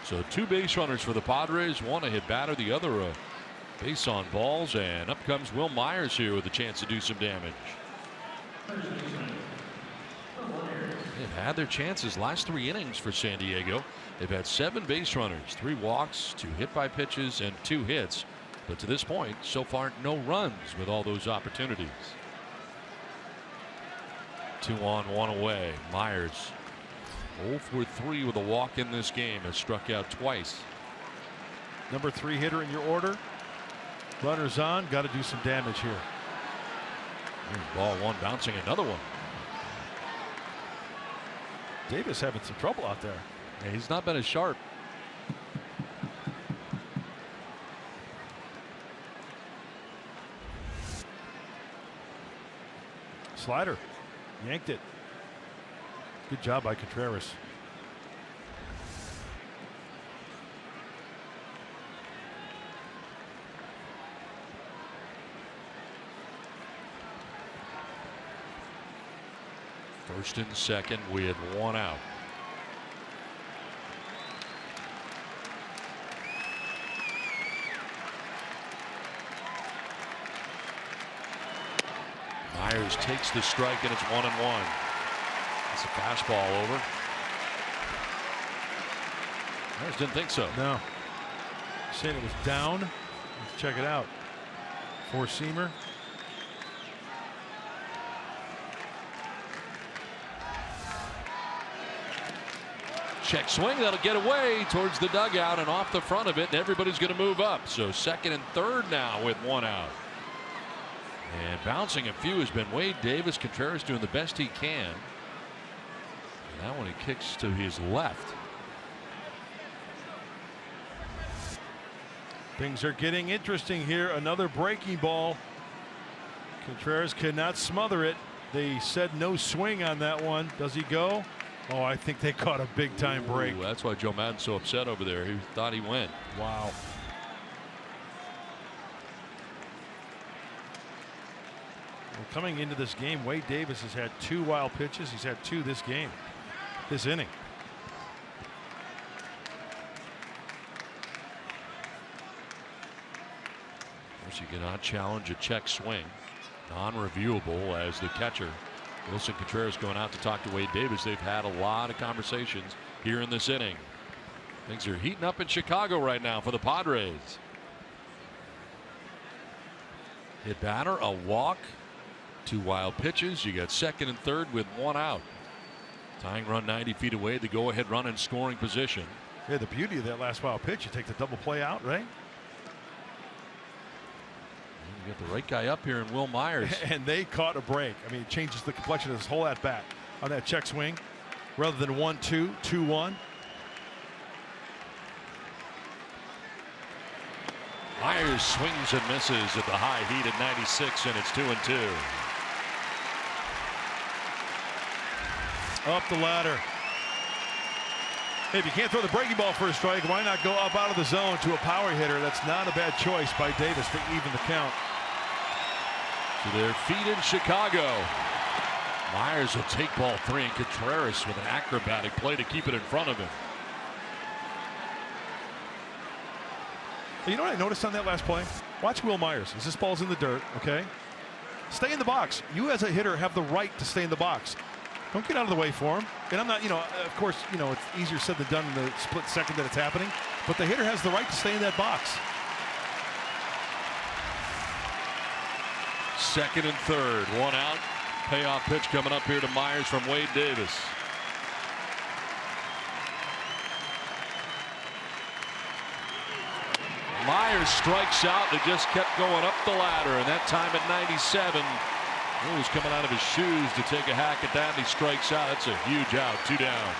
So 2 base runners for the Padres. One a hit batter, the other a base on balls. And up comes Will Myers here with a chance to do some damage. They've had their chances last 3 innings for San Diego. They've had 7 base runners, 3 walks, 2 hit by pitches, and 2 hits. But to this point, so far, no runs with all those opportunities. 2 on, 1 away. Myers 0 for 3 with a walk in this game. Has struck out twice. Number 3 hitter in your order. Runners on. Got to do some damage here. Ball 1 bouncing another one. Davis having some trouble out there. Yeah, he's not been as sharp. Slider. Yanked it. Good job by Contreras. First and second with 1 out. Myers takes the strike, and it's 1-1. It's a fastball over. Myers didn't think so. No. Saying it was down. Let's check it out. 4-seamer. Check swing, that'll get away towards the dugout and off the front of it, and everybody's going to move up. So second and third now with 1 out. And bouncing a few has been Wade Davis. Contreras doing the best he can. And that one he kicks to his left. Things are getting interesting here. Another breaking ball. Contreras cannot smother it. They said no swing on that one. Does he go? Oh, I think they caught a big time break. Ooh, that's why Joe Maddon's so upset over there. He thought he went. Wow. Well, coming into this game, Wade Davis has had 2 wild pitches. He's had 2 this game, this inning. Of course, you cannot challenge a check swing. Non-reviewable as the catcher. Wilson Contreras going out to talk to Wade Davis. They've had a lot of conversations here in this inning. Things are heating up in Chicago right now for the Padres. Hit batter, a walk, 2 wild pitches. You got second and third with 1 out. Tying run 90 feet away. The go-ahead run in scoring position. Yeah, the beauty of that last wild pitch, you take the double play out, right? You got the right guy up here in Will Myers. And they caught a break. I mean, it changes the complexion of this whole at bat on that check swing. Rather than 1-2, 2-1. Myers swings and misses at the high heat at 96, and it's 2-2. Up the ladder. Hey, if you can't throw the breaking ball for a strike, why not go up out of the zone to a power hitter? That's not a bad choice by Davis to even the count. To their feet in Chicago. Myers will take ball 3, and Contreras with an acrobatic play to keep it in front of him. You know what I noticed on that last play? Watch Will Myers as this ball's in the dirt, okay? Stay in the box. You as a hitter have the right to stay in the box. Don't get out of the way for him. And I'm not, of course, it's easier said than done in the split second that it's happening. But the hitter has the right to stay in that box. Second and third, 1 out. Payoff pitch coming up here to Myers from Wade Davis. Myers strikes out. It just kept going up the ladder, and that time at 97, he was coming out of his shoes to take a hack at that, and he strikes out. That's a huge out. 2 down.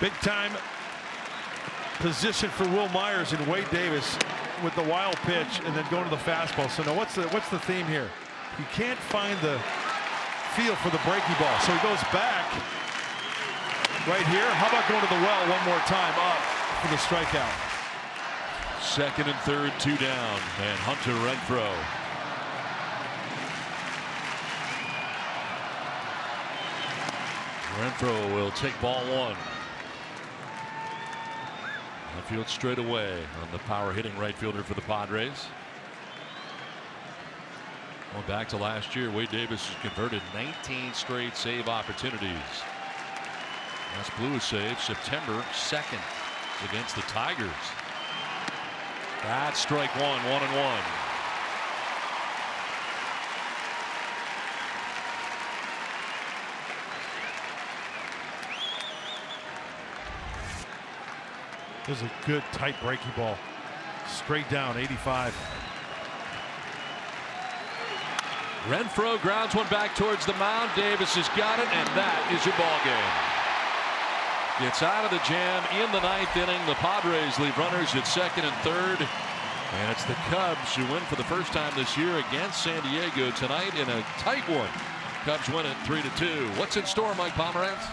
Big time position for Will Myers and Wade Davis with the wild pitch and then going to the fastball. So now what's the theme here? He can't find the feel for the breaking ball, so he goes back right here. How about going to the well one more time up for the strikeout? Second and third, 2 down, and Hunter Renfroe. Renfroe will take ball 1. Field straight away on the power hitting right fielder for the Padres. Going back to last year, Wade Davis has converted 19 straight save opportunities. Last Blues save September 2nd against the Tigers. That's strike 1, 1-1. This is a good tight breaking ball. Straight down, 85. Renfroe grounds one back towards the mound. Davis has got it, and that is your ball game. Gets out of the jam in the 9th inning. The Padres leave runners at second and third. And it's the Cubs who win for the first time this year against San Diego tonight in a tight one. Cubs win it 3-2. What's in store, Mike Pomerantz?